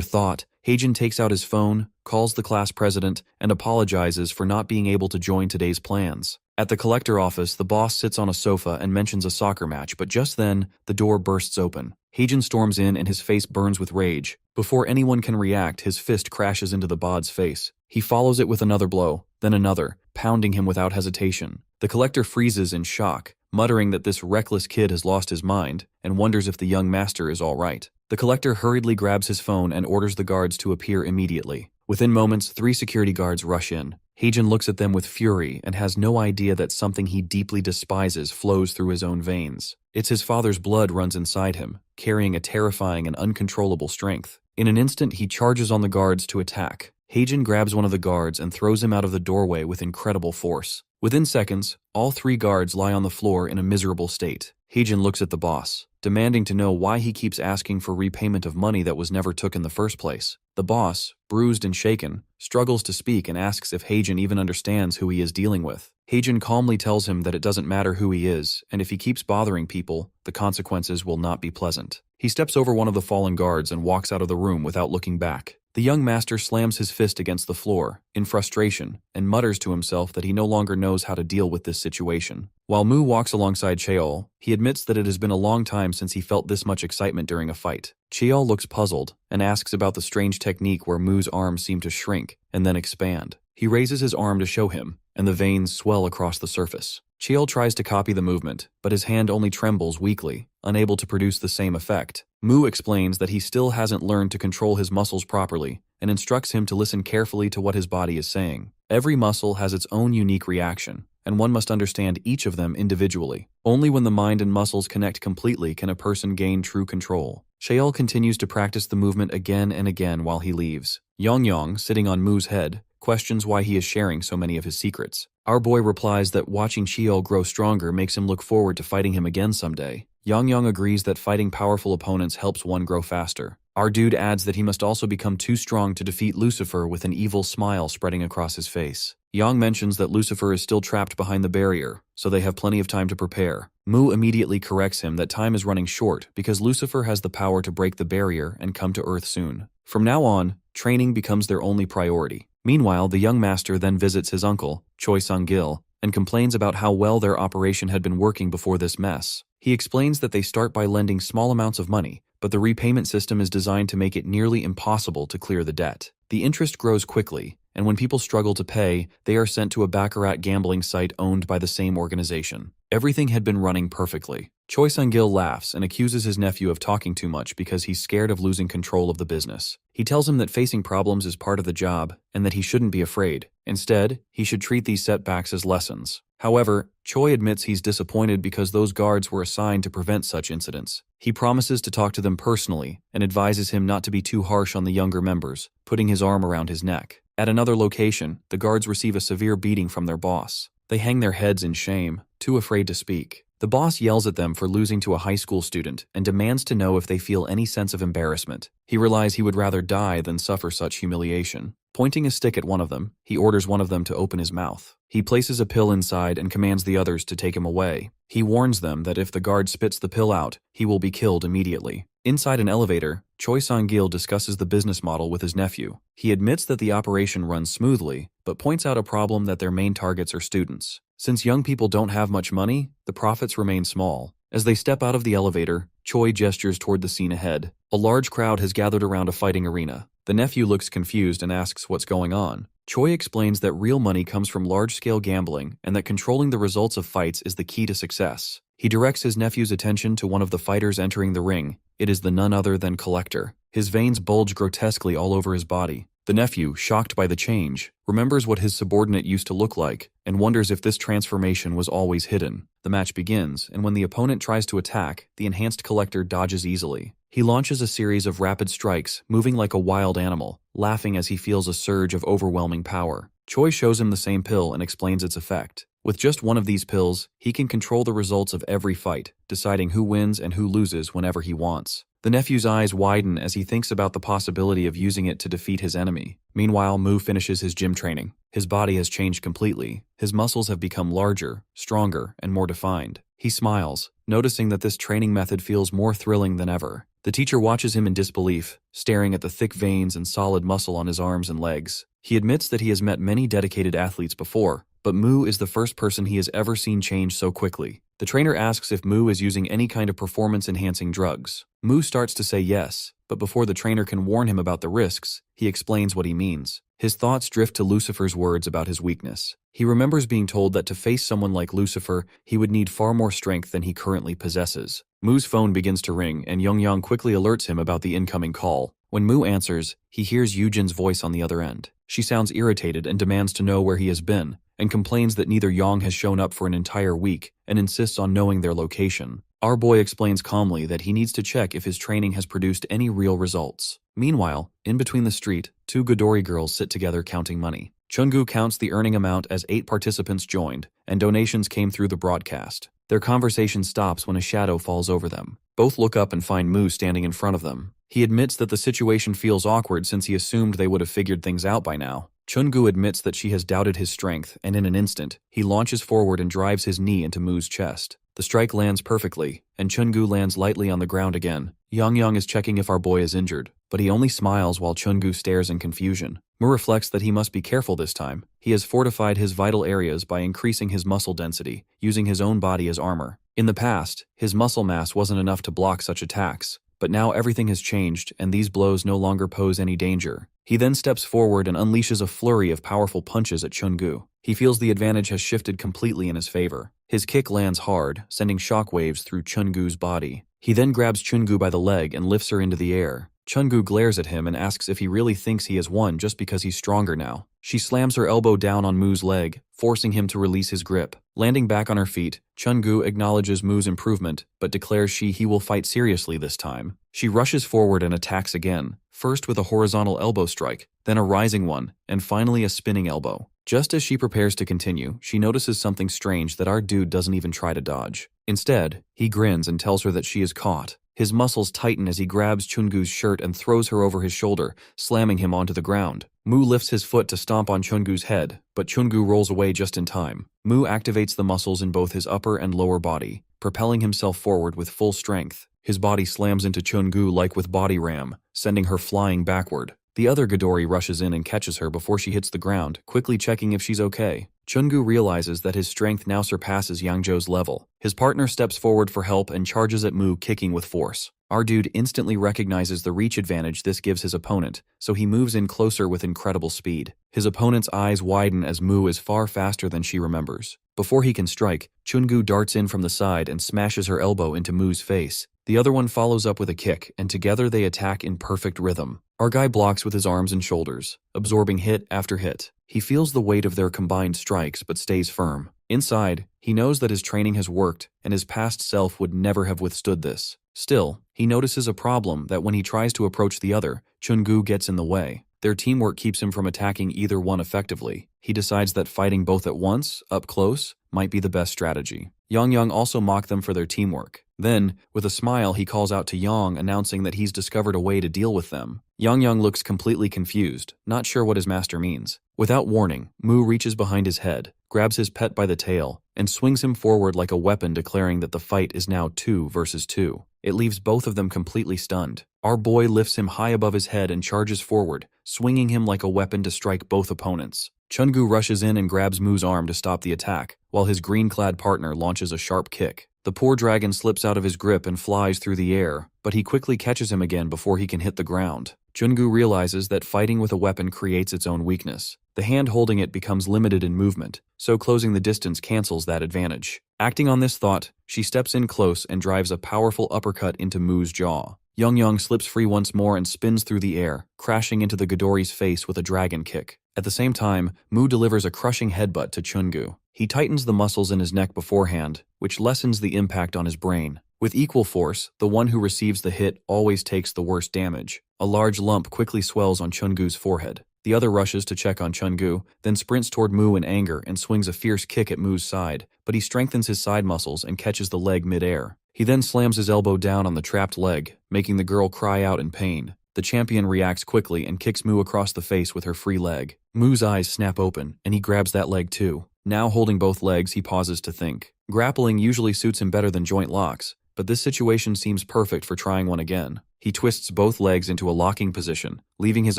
thought, Heijin takes out his phone, calls the class president, and apologizes for not being able to join today's plans. At the collector office, the boss sits on a sofa and mentions a soccer match, but just then, the door bursts open. Heijin storms in and his face burns with rage. Before anyone can react, his fist crashes into the bod's face. He follows it with another blow, then another, pounding him without hesitation. The collector freezes in shock, muttering that this reckless kid has lost his mind, and wonders if the young master is all right. The collector hurriedly grabs his phone and orders the guards to appear immediately. Within moments, 3 security guards rush in. Heijin looks at them with fury and has no idea that something he deeply despises flows through his own veins. It's his father's blood runs inside him, carrying a terrifying and uncontrollable strength. In an instant, he charges on the guards to attack. Heijin grabs one of the guards and throws him out of the doorway with incredible force. Within seconds, all 3 guards lie on the floor in a miserable state. Heijin looks at the boss, demanding to know why he keeps asking for repayment of money that was never took in the first place. The boss, bruised and shaken, struggles to speak and asks if Heijin even understands who he is dealing with. Heijin calmly tells him that it doesn't matter who he is, and if he keeps bothering people, the consequences will not be pleasant. He steps over one of the fallen guards and walks out of the room without looking back. The young master slams his fist against the floor, in frustration, and mutters to himself that he no longer knows how to deal with this situation. While Mu walks alongside Cheol, he admits that it has been a long time since he felt this much excitement during a fight. Cheol looks puzzled, and asks about the strange technique where Mu's arms seem to shrink, and then expand. He raises his arm to show him, and the veins swell across the surface. Cheol tries to copy the movement, but his hand only trembles weakly, unable to produce the same effect. Mu explains that he still hasn't learned to control his muscles properly, and instructs him to listen carefully to what his body is saying. Every muscle has its own unique reaction, and one must understand each of them individually. Only when the mind and muscles connect completely can a person gain true control. Cheol continues to practice the movement again and again while he leaves. Yongyong, sitting on Mu's head, questions why he is sharing so many of his secrets. Our boy replies that watching Cheol grow stronger makes him look forward to fighting him again someday. Yongyong agrees that fighting powerful opponents helps one grow faster. Our dude adds that he must also become too strong to defeat Lucifer with an evil smile spreading across his face. Yang mentions that Lucifer is still trapped behind the barrier, so they have plenty of time to prepare. Mu immediately corrects him that time is running short because Lucifer has the power to break the barrier and come to Earth soon. From now on, training becomes their only priority. Meanwhile, the young master then visits his uncle, Choi Sang-gil, and complains about how well their operation had been working before this mess. He explains that they start by lending small amounts of money, but the repayment system is designed to make it nearly impossible to clear the debt. The interest grows quickly, and when people struggle to pay, they are sent to a baccarat gambling site owned by the same organization. Everything had been running perfectly. Choi Sang-gil laughs and accuses his nephew of talking too much because he's scared of losing control of the business. He tells him that facing problems is part of the job and that he shouldn't be afraid. Instead, he should treat these setbacks as lessons. However, Choi admits he's disappointed because those guards were assigned to prevent such incidents. He promises to talk to them personally and advises him not to be too harsh on the younger members, putting his arm around his neck. At another location, the guards receive a severe beating from their boss. They hang their heads in shame, too afraid to speak. The boss yells at them for losing to a high school student and demands to know if they feel any sense of embarrassment. He realizes he would rather die than suffer such humiliation. Pointing a stick at one of them, he orders one of them to open his mouth. He places a pill inside and commands the others to take him away. He warns them that if the guard spits the pill out, he will be killed immediately. Inside an elevator, Choi Sang-gil discusses the business model with his nephew. He admits that the operation runs smoothly, but points out a problem that their main targets are students. Since young people don't have much money, the profits remain small. As they step out of the elevator, Choi gestures toward the scene ahead. A large crowd has gathered around a fighting arena. The nephew looks confused and asks what's going on. Choi explains that real money comes from large-scale gambling and that controlling the results of fights is the key to success. He directs his nephew's attention to one of the fighters entering the ring. It is the none other than Collector. His veins bulge grotesquely all over his body. The nephew, shocked by the change, remembers what his subordinate used to look like and wonders if this transformation was always hidden. The match begins, and when the opponent tries to attack, the enhanced Collector dodges easily. He launches a series of rapid strikes, moving like a wild animal, laughing as he feels a surge of overwhelming power. Choi shows him the same pill and explains its effect. With just one of these pills, he can control the results of every fight, deciding who wins and who loses whenever he wants. The nephew's eyes widen as he thinks about the possibility of using it to defeat his enemy. Meanwhile, Mu finishes his gym training. His body has changed completely. His muscles have become larger, stronger, and more defined. He smiles, noticing that this training method feels more thrilling than ever. The teacher watches him in disbelief, staring at the thick veins and solid muscle on his arms and legs. He admits that he has met many dedicated athletes before, but Mu is the first person he has ever seen change so quickly. The trainer asks if Mu is using any kind of performance-enhancing drugs. Mu starts to say yes, but before the trainer can warn him about the risks, he explains what he means. His thoughts drift to Lucifer's words about his weakness. He remembers being told that to face someone like Lucifer, he would need far more strength than he currently possesses. Mu's phone begins to ring, and Young quickly alerts him about the incoming call. When Mu answers, he hears Yujin's voice on the other end. She sounds irritated and demands to know where he has been, and complains that neither Yang has shown up for an entire week and insists on knowing their location. Our boy explains calmly that he needs to check if his training has produced any real results. Meanwhile, in between the street, two Godori girls sit together counting money. Chungu counts the earning amount as 8 participants joined, and donations came through the broadcast. Their conversation stops when a shadow falls over them. Both look up and find Mu standing in front of them. He admits that the situation feels awkward since he assumed they would have figured things out by now. Chungu admits that she has doubted his strength, and in an instant, he launches forward and drives his knee into Mu's chest. The strike lands perfectly, and Chungu lands lightly on the ground again. Yang is checking if our boy is injured, but he only smiles while Chungu stares in confusion. Mu reflects that he must be careful this time. He has fortified his vital areas by increasing his muscle density, using his own body as armor. In the past, his muscle mass wasn't enough to block such attacks, but now everything has changed and these blows no longer pose any danger. He then steps forward and unleashes a flurry of powerful punches at Chungu. He feels the advantage has shifted completely in his favor. His kick lands hard, sending shockwaves through Chungu's body. He then grabs Chungu by the leg and lifts her into the air. Chungu glares at him and asks if he really thinks he has won just because he's stronger now. She slams her elbow down on Mu's leg, forcing him to release his grip. Landing back on her feet, Chungu acknowledges Mu's improvement, but declares he will fight seriously this time. She rushes forward and attacks again, first with a horizontal elbow strike, then a rising one, and finally a spinning elbow. Just as she prepares to continue, she notices something strange that our dude doesn't even try to dodge. Instead, he grins and tells her that she is caught. His muscles tighten as he grabs Chungu's shirt and throws her over his shoulder, slamming him onto the ground. Mu lifts his foot to stomp on Chungu's head, but Chungu rolls away just in time. Mu activates the muscles in both his upper and lower body, propelling himself forward with full strength. His body slams into Chungu like with body ram, sending her flying backward. The other Godori rushes in and catches her before she hits the ground, quickly checking if she's okay. Chungu realizes that his strength now surpasses Yangzhou's level. His partner steps forward for help and charges at Mu, kicking with force. Our dude instantly recognizes the reach advantage this gives his opponent, so he moves in closer with incredible speed. His opponent's eyes widen as Mu is far faster than she remembers. Before he can strike, Chungu darts in from the side and smashes her elbow into Mu's face. The other one follows up with a kick, and together they attack in perfect rhythm. Our guy blocks with his arms and shoulders, absorbing hit after hit. He feels the weight of their combined strikes but stays firm. Inside, he knows that his training has worked, and his past self would never have withstood this. Still, he notices a problem that when he tries to approach the other, Chungu gets in the way. Their teamwork keeps him from attacking either one effectively. He decides that fighting both at once, up close, might be the best strategy. Yang also mocked them for their teamwork. Then, with a smile, he calls out to Yang, announcing that he's discovered a way to deal with them. Yang looks completely confused, not sure what his master means. Without warning, Mu reaches behind his head, grabs his pet by the tail, and swings him forward like a weapon, declaring that the fight is now 2 versus 2. It leaves both of them completely stunned. Our boy lifts him high above his head and charges forward, swinging him like a weapon to strike both opponents. Chungu rushes in and grabs Mu's arm to stop the attack, while his green-clad partner launches a sharp kick. The poor dragon slips out of his grip and flies through the air, but he quickly catches him again before he can hit the ground. Chungu realizes that fighting with a weapon creates its own weakness. The hand holding it becomes limited in movement, so closing the distance cancels that advantage. Acting on this thought, she steps in close and drives a powerful uppercut into Mu's jaw. Young slips free once more and spins through the air, crashing into the Ghidorri's face with a dragon kick. At the same time, Mu delivers a crushing headbutt to Chungu. He tightens the muscles in his neck beforehand, which lessens the impact on his brain. With equal force, the one who receives the hit always takes the worst damage. A large lump quickly swells on Chungu's forehead. The other rushes to check on Chungu, then sprints toward Mu in anger and swings a fierce kick at Mu's side, but he strengthens his side muscles and catches the leg mid-air. He then slams his elbow down on the trapped leg, making the girl cry out in pain. The champion reacts quickly and kicks Mu across the face with her free leg. Mu's eyes snap open, and he grabs that leg too. Now holding both legs, he pauses to think. Grappling usually suits him better than joint locks, but this situation seems perfect for trying one again. He twists both legs into a locking position, leaving his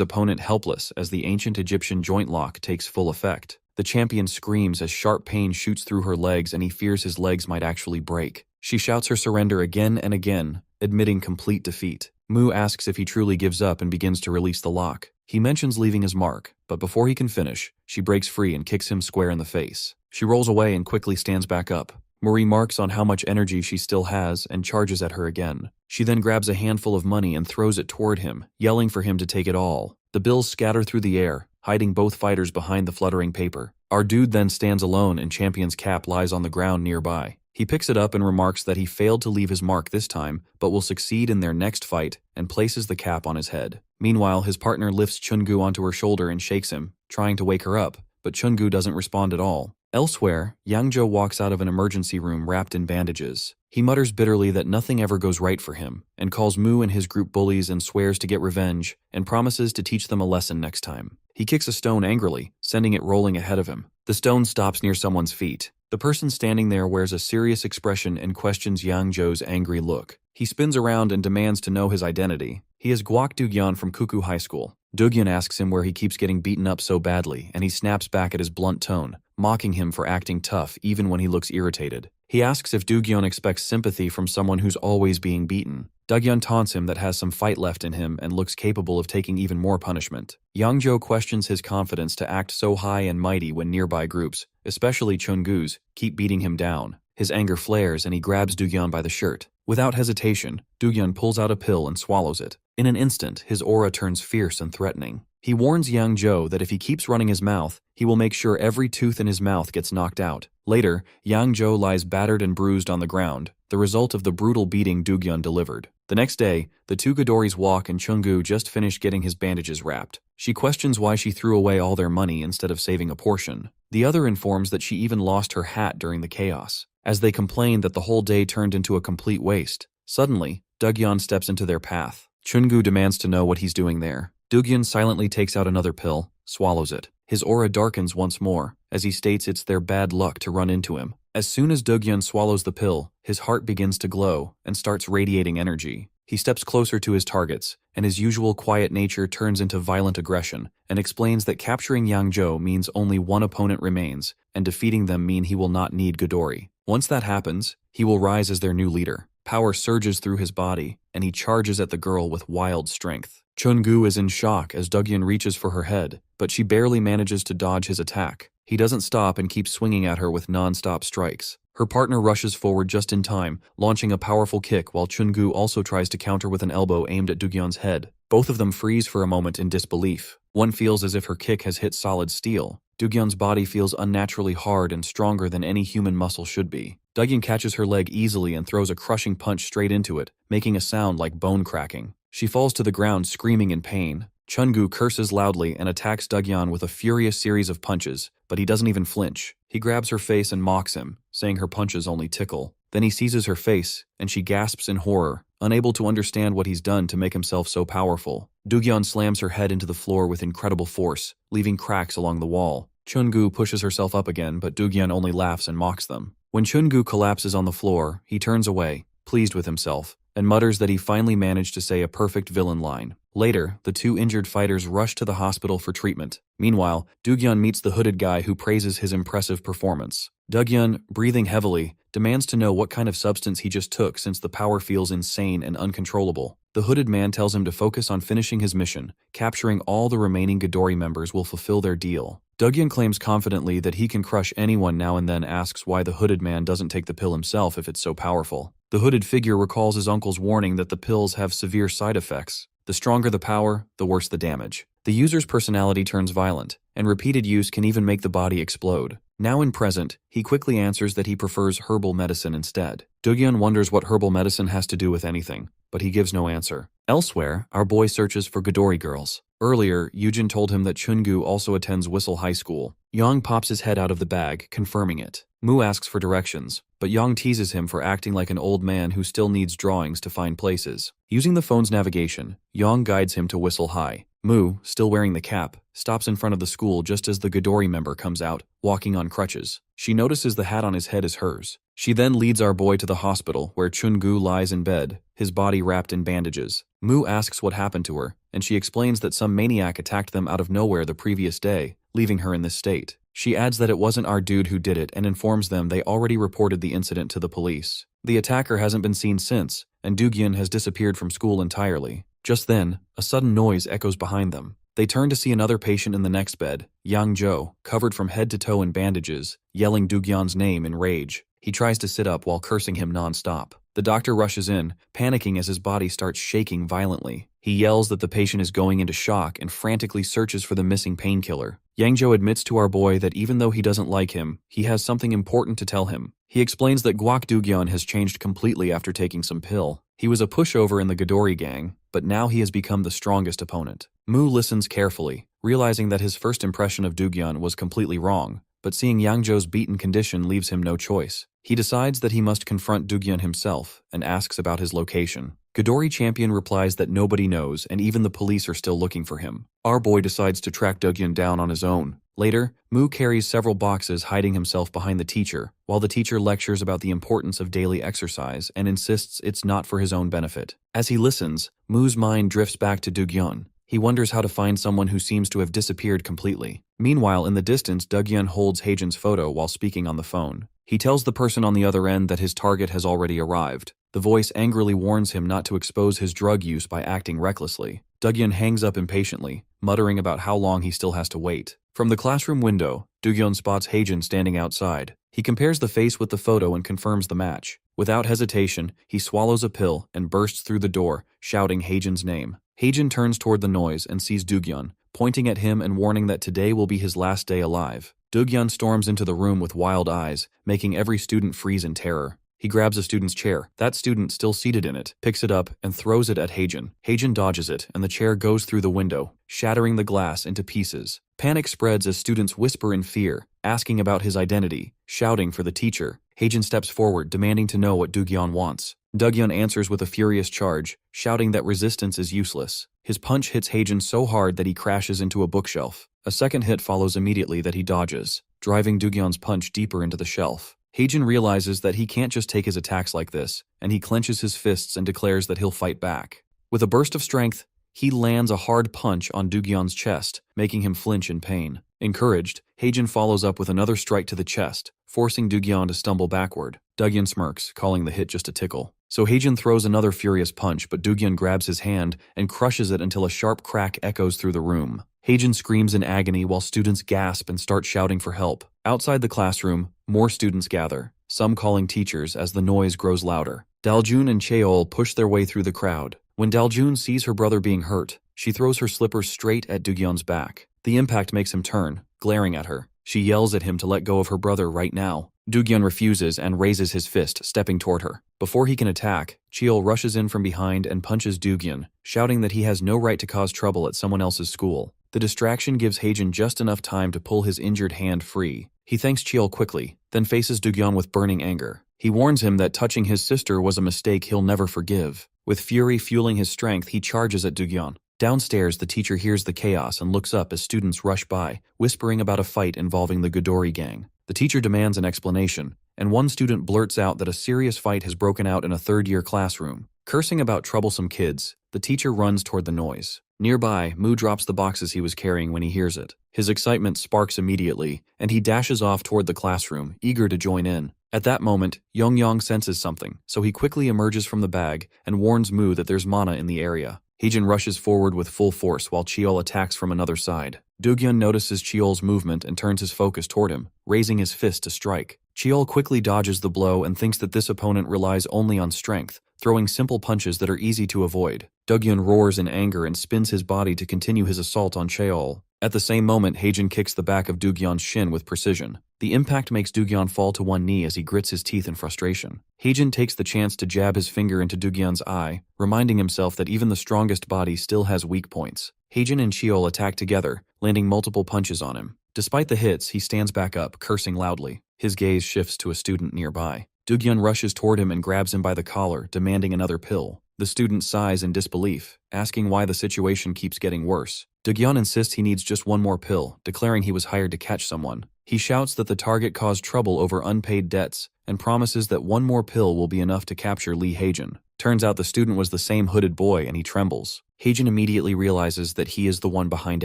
opponent helpless as the ancient Egyptian joint lock takes full effect. The champion screams as sharp pain shoots through her legs and he fears his legs might actually break. She shouts her surrender again and again, admitting complete defeat. Mu asks if he truly gives up and begins to release the lock. He mentions leaving his mark, but before he can finish, she breaks free and kicks him square in the face. She rolls away and quickly stands back up. Mu remarks on how much energy she still has and charges at her again. She then grabs a handful of money and throws it toward him, yelling for him to take it all. The bills scatter through the air, hiding both fighters behind the fluttering paper. Our dude then stands alone and Champion's cap lies on the ground nearby. He picks it up and remarks that he failed to leave his mark this time, but will succeed in their next fight, and places the cap on his head. Meanwhile, his partner lifts Chungu onto her shoulder and shakes him, trying to wake her up, but Chungu doesn't respond at all. Elsewhere, Yangzhou walks out of an emergency room wrapped in bandages. He mutters bitterly that nothing ever goes right for him, and calls Mu and his group bullies and swears to get revenge, and promises to teach them a lesson next time. He kicks a stone angrily, sending it rolling ahead of him. The stone stops near someone's feet. The person standing there wears a serious expression and questions Yangzhou's angry look. He spins around and demands to know his identity. He is Guok Dugyan from Kuku High School. Dugyan asks him where he keeps getting beaten up so badly, and he snaps back at his blunt tone, mocking him for acting tough even when he looks irritated. He asks if Dugyan expects sympathy from someone who's always being beaten. Dugyan taunts him that has some fight left in him and looks capable of taking even more punishment. Yangzhou questions his confidence to act so high and mighty when nearby groups, especially Chungu's, keep beating him down. His anger flares and he grabs Dugyan by the shirt. Without hesitation, Dugyan pulls out a pill and swallows it. In an instant, his aura turns fierce and threatening. He warns Yangzhou that if he keeps running his mouth, he will make sure every tooth in his mouth gets knocked out. Later, Yangzhou lies battered and bruised on the ground, the result of the brutal beating Dugyan delivered. The next day, the two Ghidorris walk and Chungu just finished getting his bandages wrapped. She questions why she threw away all their money instead of saving a portion. The other informs that she even lost her hat during the chaos. As they complain that the whole day turned into a complete waste, suddenly, Dugyan steps into their path. Chungu demands to know what he's doing there. Dugyan silently takes out another pill, swallows it. His aura darkens once more, as he states it's their bad luck to run into him. As soon as Dugyan swallows the pill, his heart begins to glow and starts radiating energy. He steps closer to his targets, and his usual quiet nature turns into violent aggression, and explains that capturing Yangzhou means only one opponent remains, and defeating them mean he will not need Ghidorri. Once that happens, he will rise as their new leader. Power surges through his body, and he charges at the girl with wild strength. Chungu is in shock as Dugyan reaches for her head, but she barely manages to dodge his attack. He doesn't stop and keeps swinging at her with non-stop strikes. Her partner rushes forward just in time, launching a powerful kick while Chungu also tries to counter with an elbow aimed at Dugyan's head. Both of them freeze for a moment in disbelief. One feels as if her kick has hit solid steel. Dugyan's body feels unnaturally hard and stronger than any human muscle should be. Dugyan catches her leg easily and throws a crushing punch straight into it, making a sound like bone cracking. She falls to the ground screaming in pain. Chungu curses loudly and attacks Dugyan with a furious series of punches, but he doesn't even flinch. He grabs her face and mocks him, saying her punches only tickle. Then he seizes her face, and she gasps in horror, unable to understand what he's done to make himself so powerful. Dugyan slams her head into the floor with incredible force, leaving cracks along the wall. Chungu pushes herself up again, but Dugyan only laughs and mocks them. When Chungu collapses on the floor, he turns away, pleased with himself, and mutters that he finally managed to say a perfect villain line. Later, the two injured fighters rush to the hospital for treatment. Meanwhile, Dugyan meets the hooded guy who praises his impressive performance. Dugyan, breathing heavily, demands to know what kind of substance he just took since the power feels insane and uncontrollable. The hooded man tells him to focus on finishing his mission. Capturing all the remaining Ghidorah members will fulfill their deal. Dugyeon claims confidently that he can crush anyone now and then asks why the hooded man doesn't take the pill himself if it's so powerful. The hooded figure recalls his uncle's warning that the pills have severe side effects. The stronger the power, the worse the damage. The user's personality turns violent, and repeated use can even make the body explode. Now in present, he quickly answers that he prefers herbal medicine instead. Dugyeon wonders what herbal medicine has to do with anything, but he gives no answer. Elsewhere, our boy searches for Ghidorah girls. Earlier, Yujin told him that Chungu also attends Whistle High School. Yang pops his head out of the bag, confirming it. Mu asks for directions, but Yang teases him for acting like an old man who still needs drawings to find places. Using the phone's navigation, Yang guides him to Whistle High. Mu, still wearing the cap, stops in front of the school just as the Ghidorah member comes out, walking on crutches. She notices the hat on his head is hers. She then leads our boy to the hospital, where Chungu lies in bed, his body wrapped in bandages. Mu asks what happened to her, and she explains that some maniac attacked them out of nowhere the previous day, leaving her in this state. She adds that it wasn't our dude who did it and informs them they already reported the incident to the police. The attacker hasn't been seen since, and Dugyeon has disappeared from school entirely. Just then, a sudden noise echoes behind them. They turn to see another patient in the next bed, Yang Jo, covered from head to toe in bandages, yelling Dugyeon's name in rage. He tries to sit up while cursing him non-stop. The doctor rushes in, panicking as his body starts shaking violently. He yells that the patient is going into shock and frantically searches for the missing painkiller. Yangjo admits to our boy that even though he doesn't like him, he has something important to tell him. He explains that Guak Dugyeon has changed completely after taking some pill. He was a pushover in the Ghidorah gang, but now he has become the strongest opponent. Mu listens carefully, realizing that his first impression of Dugyeon was completely wrong, but seeing Yangjo's beaten condition leaves him no choice. He decides that he must confront Dugyeon himself and asks about his location. Ghidorah Champion replies that nobody knows and even the police are still looking for him. Our boy decides to track Dugyeon down on his own. Later, Mu carries several boxes hiding himself behind the teacher, while the teacher lectures about the importance of daily exercise and insists it's not for his own benefit. As he listens, Mu's mind drifts back to Dugyeon. He wonders how to find someone who seems to have disappeared completely. Meanwhile, in the distance, Dugyeon holds Haejin's photo while speaking on the phone. He tells the person on the other end that his target has already arrived. The voice angrily warns him not to expose his drug use by acting recklessly. Dugyeon hangs up impatiently, muttering about how long he still has to wait. From the classroom window, Dugyeon spots Haejin standing outside. He compares the face with the photo and confirms the match. Without hesitation, he swallows a pill and bursts through the door, shouting Haejin's name. Haejin turns toward the noise and sees Dugyeon, pointing at him and warning that today will be his last day alive. Dugyeon storms into the room with wild eyes, making every student freeze in terror. He grabs a student's chair. That student, still seated in it, picks it up and throws it at Haejin. Haejin dodges it, and the chair goes through the window, shattering the glass into pieces. Panic spreads as students whisper in fear, asking about his identity, shouting for the teacher. Haejin steps forward, demanding to know what Dugyeon wants. Dugyeon answers with a furious charge, shouting that resistance is useless. His punch hits Haejin so hard that he crashes into a bookshelf. A second hit follows immediately that he dodges, driving Dugyeon's punch deeper into the shelf. Haejin realizes that he can't just take his attacks like this, and he clenches his fists and declares that he'll fight back. With a burst of strength, he lands a hard punch on Dugyeon's chest, making him flinch in pain. Encouraged, Haejin follows up with another strike to the chest, forcing Dugyeon to stumble backward. Dugyeon smirks, calling the hit just a tickle. So Haejin throws another furious punch, but Dugyeon grabs his hand and crushes it until a sharp crack echoes through the room. Haejin screams in agony while students gasp and start shouting for help. Outside the classroom, more students gather, some calling teachers as the noise grows louder. Daljun and Cheol push their way through the crowd. When Daljun sees her brother being hurt, she throws her slippers straight at Dugyeon's back. The impact makes him turn, glaring at her. She yells at him to let go of her brother right now. Dugyeon refuses and raises his fist, stepping toward her. Before he can attack, Cheol rushes in from behind and punches Dugyeon, shouting that he has no right to cause trouble at someone else's school. The distraction gives Haejin just enough time to pull his injured hand free. He thanks Cheol quickly, then faces Dugyeon with burning anger. He warns him that touching his sister was a mistake he'll never forgive. With fury fueling his strength, he charges at Dugyeon. Downstairs, the teacher hears the chaos and looks up as students rush by, whispering about a fight involving the Ghidorah gang. The teacher demands an explanation, and one student blurts out that a serious fight has broken out in a third-year classroom. Cursing about troublesome kids, the teacher runs toward the noise. Nearby, Mu drops the boxes he was carrying when he hears it. His excitement sparks immediately, and he dashes off toward the classroom, eager to join in. At that moment, Yongyang senses something, so he quickly emerges from the bag and warns Mu that there's mana in the area. Heejin rushes forward with full force while Cheol attacks from another side. Doogyun notices Cheol's movement and turns his focus toward him, raising his fist to strike. Cheol quickly dodges the blow and thinks that this opponent relies only on strength, throwing simple punches that are easy to avoid. Doogyun roars in anger and spins his body to continue his assault on Cheol. At the same moment, Heijin kicks the back of Doogyun's shin with precision. The impact makes Doogyun fall to one knee as he grits his teeth in frustration. Heijin takes the chance to jab his finger into Doogyun's eye, reminding himself that even the strongest body still has weak points. Heijin and Cheol attack together, landing multiple punches on him. Despite the hits, he stands back up, cursing loudly. His gaze shifts to a student nearby. Doogyun rushes toward him and grabs him by the collar, demanding another pill. The student sighs in disbelief, asking why the situation keeps getting worse. Doogyun insists he needs just one more pill, declaring he was hired to catch someone. He shouts that the target caused trouble over unpaid debts and promises that one more pill will be enough to capture Lee Heijin. Turns out the student was the same hooded boy and he trembles. Heijin immediately realizes that he is the one behind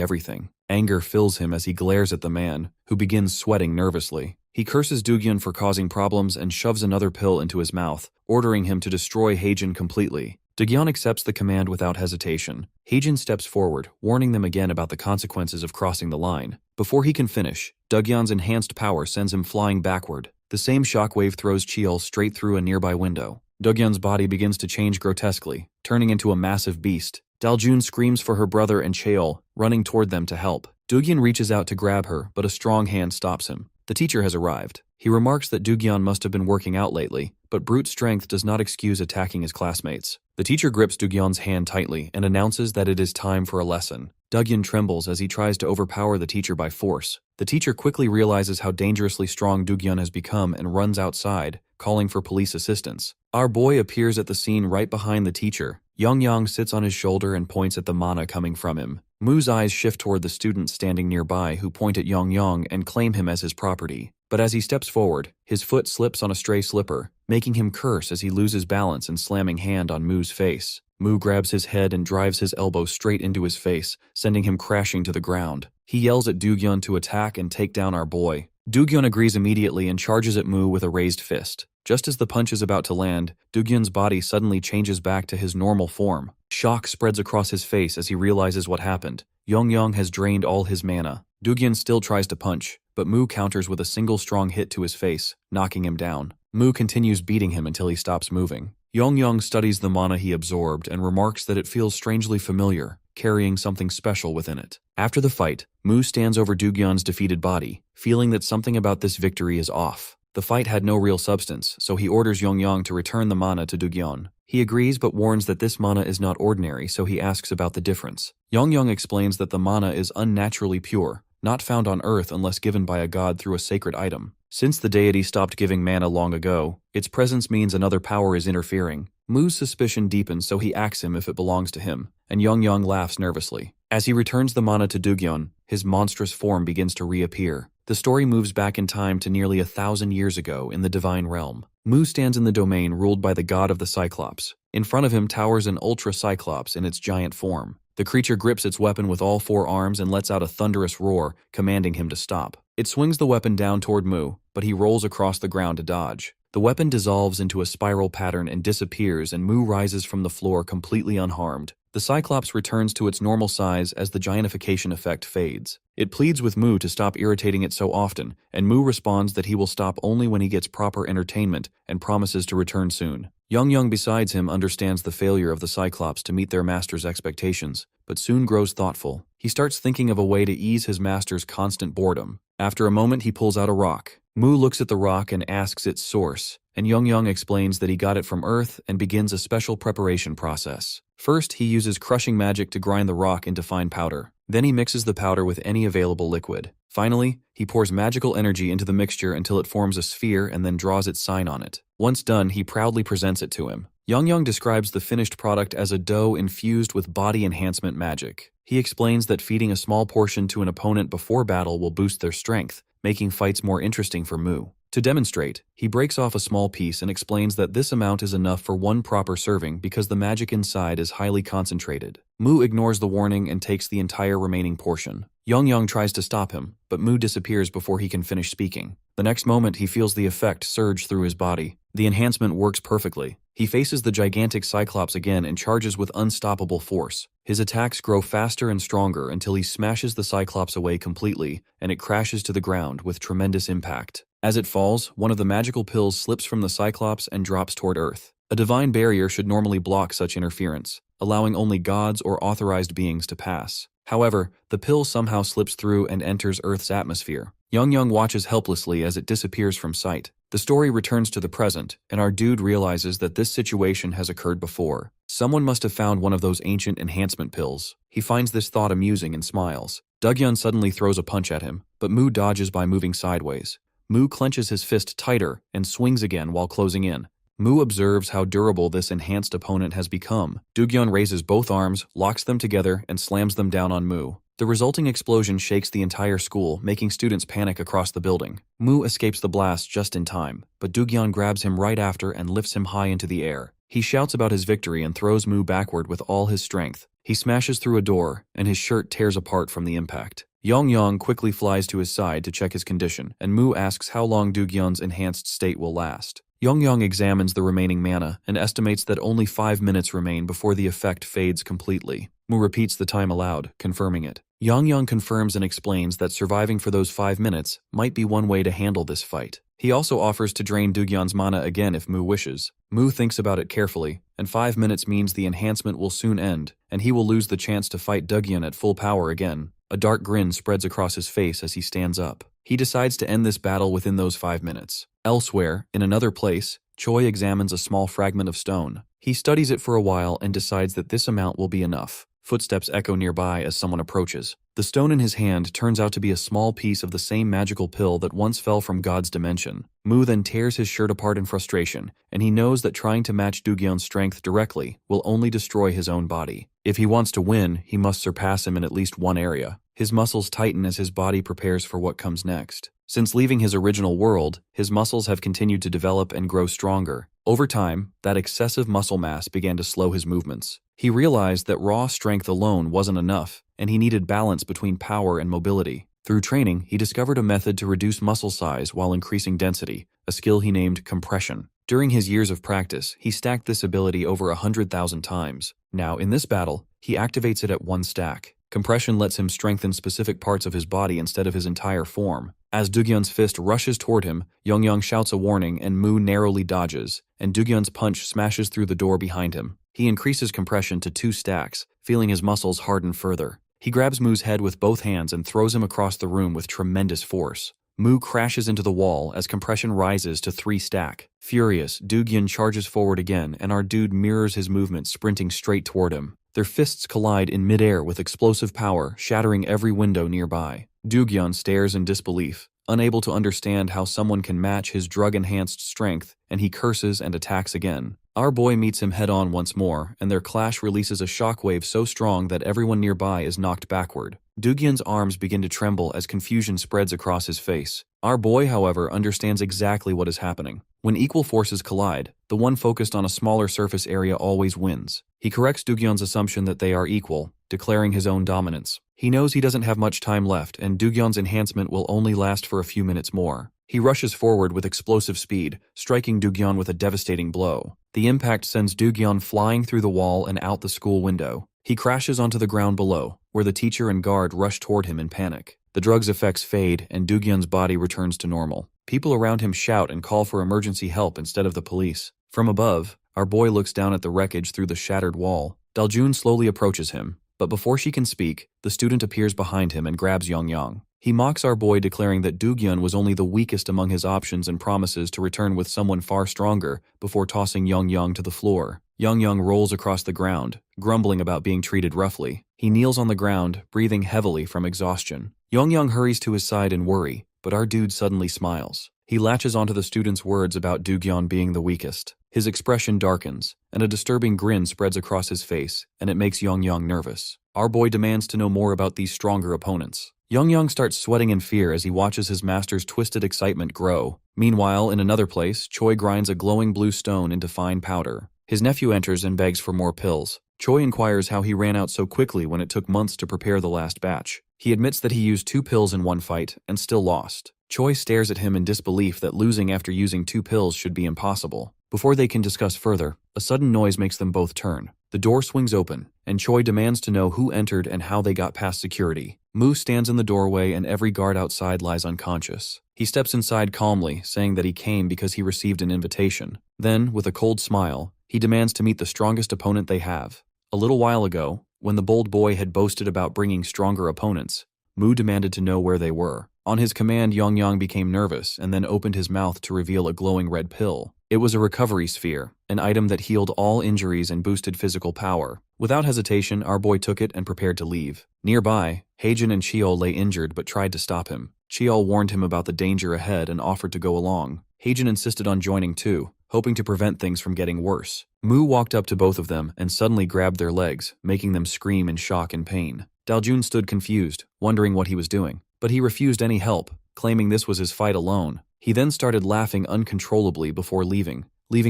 everything. Anger fills him as he glares at the man, who begins sweating nervously. He curses Doogyun for causing problems and shoves another pill into his mouth, ordering him to destroy Heijin completely. Doogyun accepts the command without hesitation. Heijin steps forward, warning them again about the consequences of crossing the line. Before he can finish, Doogyun's enhanced power sends him flying backward. The same shockwave throws Cheol straight through a nearby window. Doogyun's body begins to change grotesquely, turning into a massive beast. Daljun screams for her brother and Cheol, running toward them to help. Doogyun reaches out to grab her, but a strong hand stops him. The teacher has arrived. He remarks that Doogyun must have been working out lately, but brute strength does not excuse attacking his classmates. The teacher grips Doogyun's hand tightly and announces that it is time for a lesson. Doogyun trembles as he tries to overpower the teacher by force. The teacher quickly realizes how dangerously strong Doogyun has become and runs outside, calling for police assistance. Our boy appears at the scene right behind the teacher. Yongyang sits on his shoulder and points at the mana coming from him. Mu's eyes shift toward the students standing nearby who point at Yongyang and claim him as his property. But as he steps forward, his foot slips on a stray slipper, making him curse as he loses balance and slamming hand on Mu's face. Mu grabs his head and drives his elbow straight into his face, sending him crashing to the ground. He yells at Doogyun to attack and take down our boy. Doogyun agrees immediately and charges at Mu with a raised fist. Just as the punch is about to land, Doogyun's body suddenly changes back to his normal form. Shock spreads across his face as he realizes what happened. Yongyang has drained all his mana. Doogyun still tries to punch, but Mu counters with a single strong hit to his face, knocking him down. Mu continues beating him until he stops moving. Yongyang studies the mana he absorbed and remarks that it feels strangely familiar, carrying something special within it. After the fight, Mu stands over Doogyun's defeated body, feeling that something about this victory is off. The fight had no real substance, so he orders Yongyang to return the mana to Doogyun. He agrees but warns that this mana is not ordinary, so he asks about the difference. Yongyang explains that the mana is unnaturally pure, not found on Earth unless given by a god through a sacred item. Since the deity stopped giving mana long ago, its presence means another power is interfering. Mu's suspicion deepens, so he asks him if it belongs to him, and Yongyang laughs nervously. As he returns the mana to Doogyun, his monstrous form begins to reappear. The story moves back in time to nearly 1,000 years ago in the divine realm. Mu stands in the domain ruled by the god of the Cyclops. In front of him towers an Ultra Cyclops in its giant form. The creature grips its weapon with all four arms and lets out a thunderous roar, commanding him to stop. It swings the weapon down toward Mu, but he rolls across the ground to dodge. The weapon dissolves into a spiral pattern and disappears, and Mu rises from the floor completely unharmed. The Cyclops returns to its normal size as the giantification effect fades. It pleads with Mu to stop irritating it so often, and Mu responds that he will stop only when he gets proper entertainment and promises to return soon. Yongyang besides him understands the failure of the Cyclops to meet their master's expectations, but soon grows thoughtful. He starts thinking of a way to ease his master's constant boredom. After a moment, he pulls out a rock. Mu looks at the rock and asks its source, and Yongyang explains that he got it from Earth and begins a special preparation process. First, he uses crushing magic to grind the rock into fine powder. Then he mixes the powder with any available liquid. Finally, he pours magical energy into the mixture until it forms a sphere and then draws its sign on it. Once done, he proudly presents it to him. Yongyang describes the finished product as a dough infused with body enhancement magic. He explains that feeding a small portion to an opponent before battle will boost their strength, making fights more interesting for Mu. To demonstrate, he breaks off a small piece and explains that this amount is enough for one proper serving because the magic inside is highly concentrated. Mu ignores the warning and takes the entire remaining portion. Young tries to stop him, but Mu disappears before he can finish speaking. The next moment, he feels the effect surge through his body. The enhancement works perfectly. He faces the gigantic Cyclops again and charges with unstoppable force. His attacks grow faster and stronger until he smashes the Cyclops away completely, and it crashes to the ground with tremendous impact. As it falls, one of the magical pills slips from the Cyclops and drops toward Earth. A divine barrier should normally block such interference, allowing only gods or authorized beings to pass. However, the pill somehow slips through and enters Earth's atmosphere. Young watches helplessly as it disappears from sight. The story returns to the present, and our dude realizes that this situation has occurred before. Someone must have found one of those ancient enhancement pills. He finds this thought amusing and smiles. Dugyeon suddenly throws a punch at him, but Mu dodges by moving sideways. Mu clenches his fist tighter and swings again while closing in. Mu observes how durable this enhanced opponent has become. Dugyeon raises both arms, locks them together, and slams them down on Mu. The resulting explosion shakes the entire school, making students panic across the building. Mu escapes the blast just in time, but Dugyeon grabs him right after and lifts him high into the air. He shouts about his victory and throws Mu backward with all his strength. He smashes through a door, and his shirt tears apart from the impact. Young quickly flies to his side to check his condition, and Mu asks how long Dugyeon's enhanced state will last. Young examines the remaining mana and estimates that only 5 minutes remain before the effect fades completely. Mu repeats the time aloud, confirming it. Young confirms and explains that surviving for those 5 minutes might be one way to handle this fight. He also offers to drain Dugyeon's mana again if Mu wishes. Mu thinks about it carefully, and 5 minutes means the enhancement will soon end, and he will lose the chance to fight Dugyeon at full power again. A dark grin spreads across his face as he stands up. He decides to end this battle within those 5 minutes. Elsewhere, in another place, Choi examines a small fragment of stone. He studies it for a while and decides that this amount will be enough. Footsteps echo nearby as someone approaches. The stone in his hand turns out to be a small piece of the same magical pill that once fell from God's dimension. Mu then tears his shirt apart in frustration, and he knows that trying to match Dugyeon's strength directly will only destroy his own body. If he wants to win, he must surpass him in at least one area. His muscles tighten as his body prepares for what comes next. Since leaving his original world, his muscles have continued to develop and grow stronger. Over time, that excessive muscle mass began to slow his movements. He realized that raw strength alone wasn't enough, and he needed balance between power and mobility. Through training, he discovered a method to reduce muscle size while increasing density, a skill he named compression. During his years of practice, he stacked this ability over 100,000 times. Now, in this battle, he activates it at 1 stack. Compression lets him strengthen specific parts of his body instead of his entire form. As Dugyeon's fist rushes toward him, Young shouts a warning and Mu narrowly dodges, and Dugyeon's punch smashes through the door behind him. He increases compression to 2 stacks, feeling his muscles harden further. He grabs Mu's head with both hands and throws him across the room with tremendous force. Mu crashes into the wall as compression rises to 3 stack. Furious, Dugyeon charges forward again, and our dude mirrors his movement, sprinting straight toward him. Their fists collide in midair with explosive power, shattering every window nearby. Dugyeon stares in disbelief, unable to understand how someone can match his drug-enhanced strength, and he curses and attacks again. Our boy meets him head-on once more, and their clash releases a shockwave so strong that everyone nearby is knocked backward. Dugyeon's arms begin to tremble as confusion spreads across his face. Our boy, however, understands exactly what is happening. When equal forces collide, the one focused on a smaller surface area always wins. He corrects Dugyeon's assumption that they are equal, declaring his own dominance. He knows he doesn't have much time left, and Dugyeon's enhancement will only last for a few minutes more. He rushes forward with explosive speed, striking Dugyeon with a devastating blow. The impact sends Dugyeon flying through the wall and out the school window. He crashes onto the ground below, where the teacher and guard rush toward him in panic. The drug's effects fade, and Dugyeon's body returns to normal. People around him shout and call for emergency help instead of the police. From above, our boy looks down at the wreckage through the shattered wall. Daljun slowly approaches him, but before she can speak, the student appears behind him and grabs Young. He mocks our boy, declaring that Dugyeon was only the weakest among his options and promises to return with someone far stronger before tossing Young to the floor. Young rolls across the ground, grumbling about being treated roughly. He kneels on the ground, breathing heavily from exhaustion. Young hurries to his side in worry, but our dude suddenly smiles. He latches onto the student's words about Dugyeon being the weakest. His expression darkens, and a disturbing grin spreads across his face, and it makes Young nervous. Our boy demands to know more about these stronger opponents. Young starts sweating in fear as he watches his master's twisted excitement grow. Meanwhile, in another place, Choi grinds a glowing blue stone into fine powder. His nephew enters and begs for more pills. Choi inquires how he ran out so quickly when it took months to prepare the last batch. He admits that he used 2 pills in one fight and still lost. Choi stares at him in disbelief that losing after using 2 pills should be impossible. Before they can discuss further, a sudden noise makes them both turn. The door swings open, and Choi demands to know who entered and how they got past security. Moo stands in the doorway and every guard outside lies unconscious. He steps inside calmly, saying that he came because he received an invitation. Then, with a cold smile, he demands to meet the strongest opponent they have. A little while ago, when the bold boy had boasted about bringing stronger opponents, Moo demanded to know where they were. On his command, Yongyang became nervous and then opened his mouth to reveal a glowing red pill. It was a recovery sphere, an item that healed all injuries and boosted physical power. Without hesitation, our boy took it and prepared to leave. Nearby, Heijin and Cheol lay injured but tried to stop him. Cheol warned him about the danger ahead and offered to go along. Heijin insisted on joining too, hoping to prevent things from getting worse. Moo walked up to both of them and suddenly grabbed their legs, making them scream in shock and pain. Daljun stood confused, wondering what he was doing, but he refused any help, claiming this was his fight alone. He then started laughing uncontrollably before leaving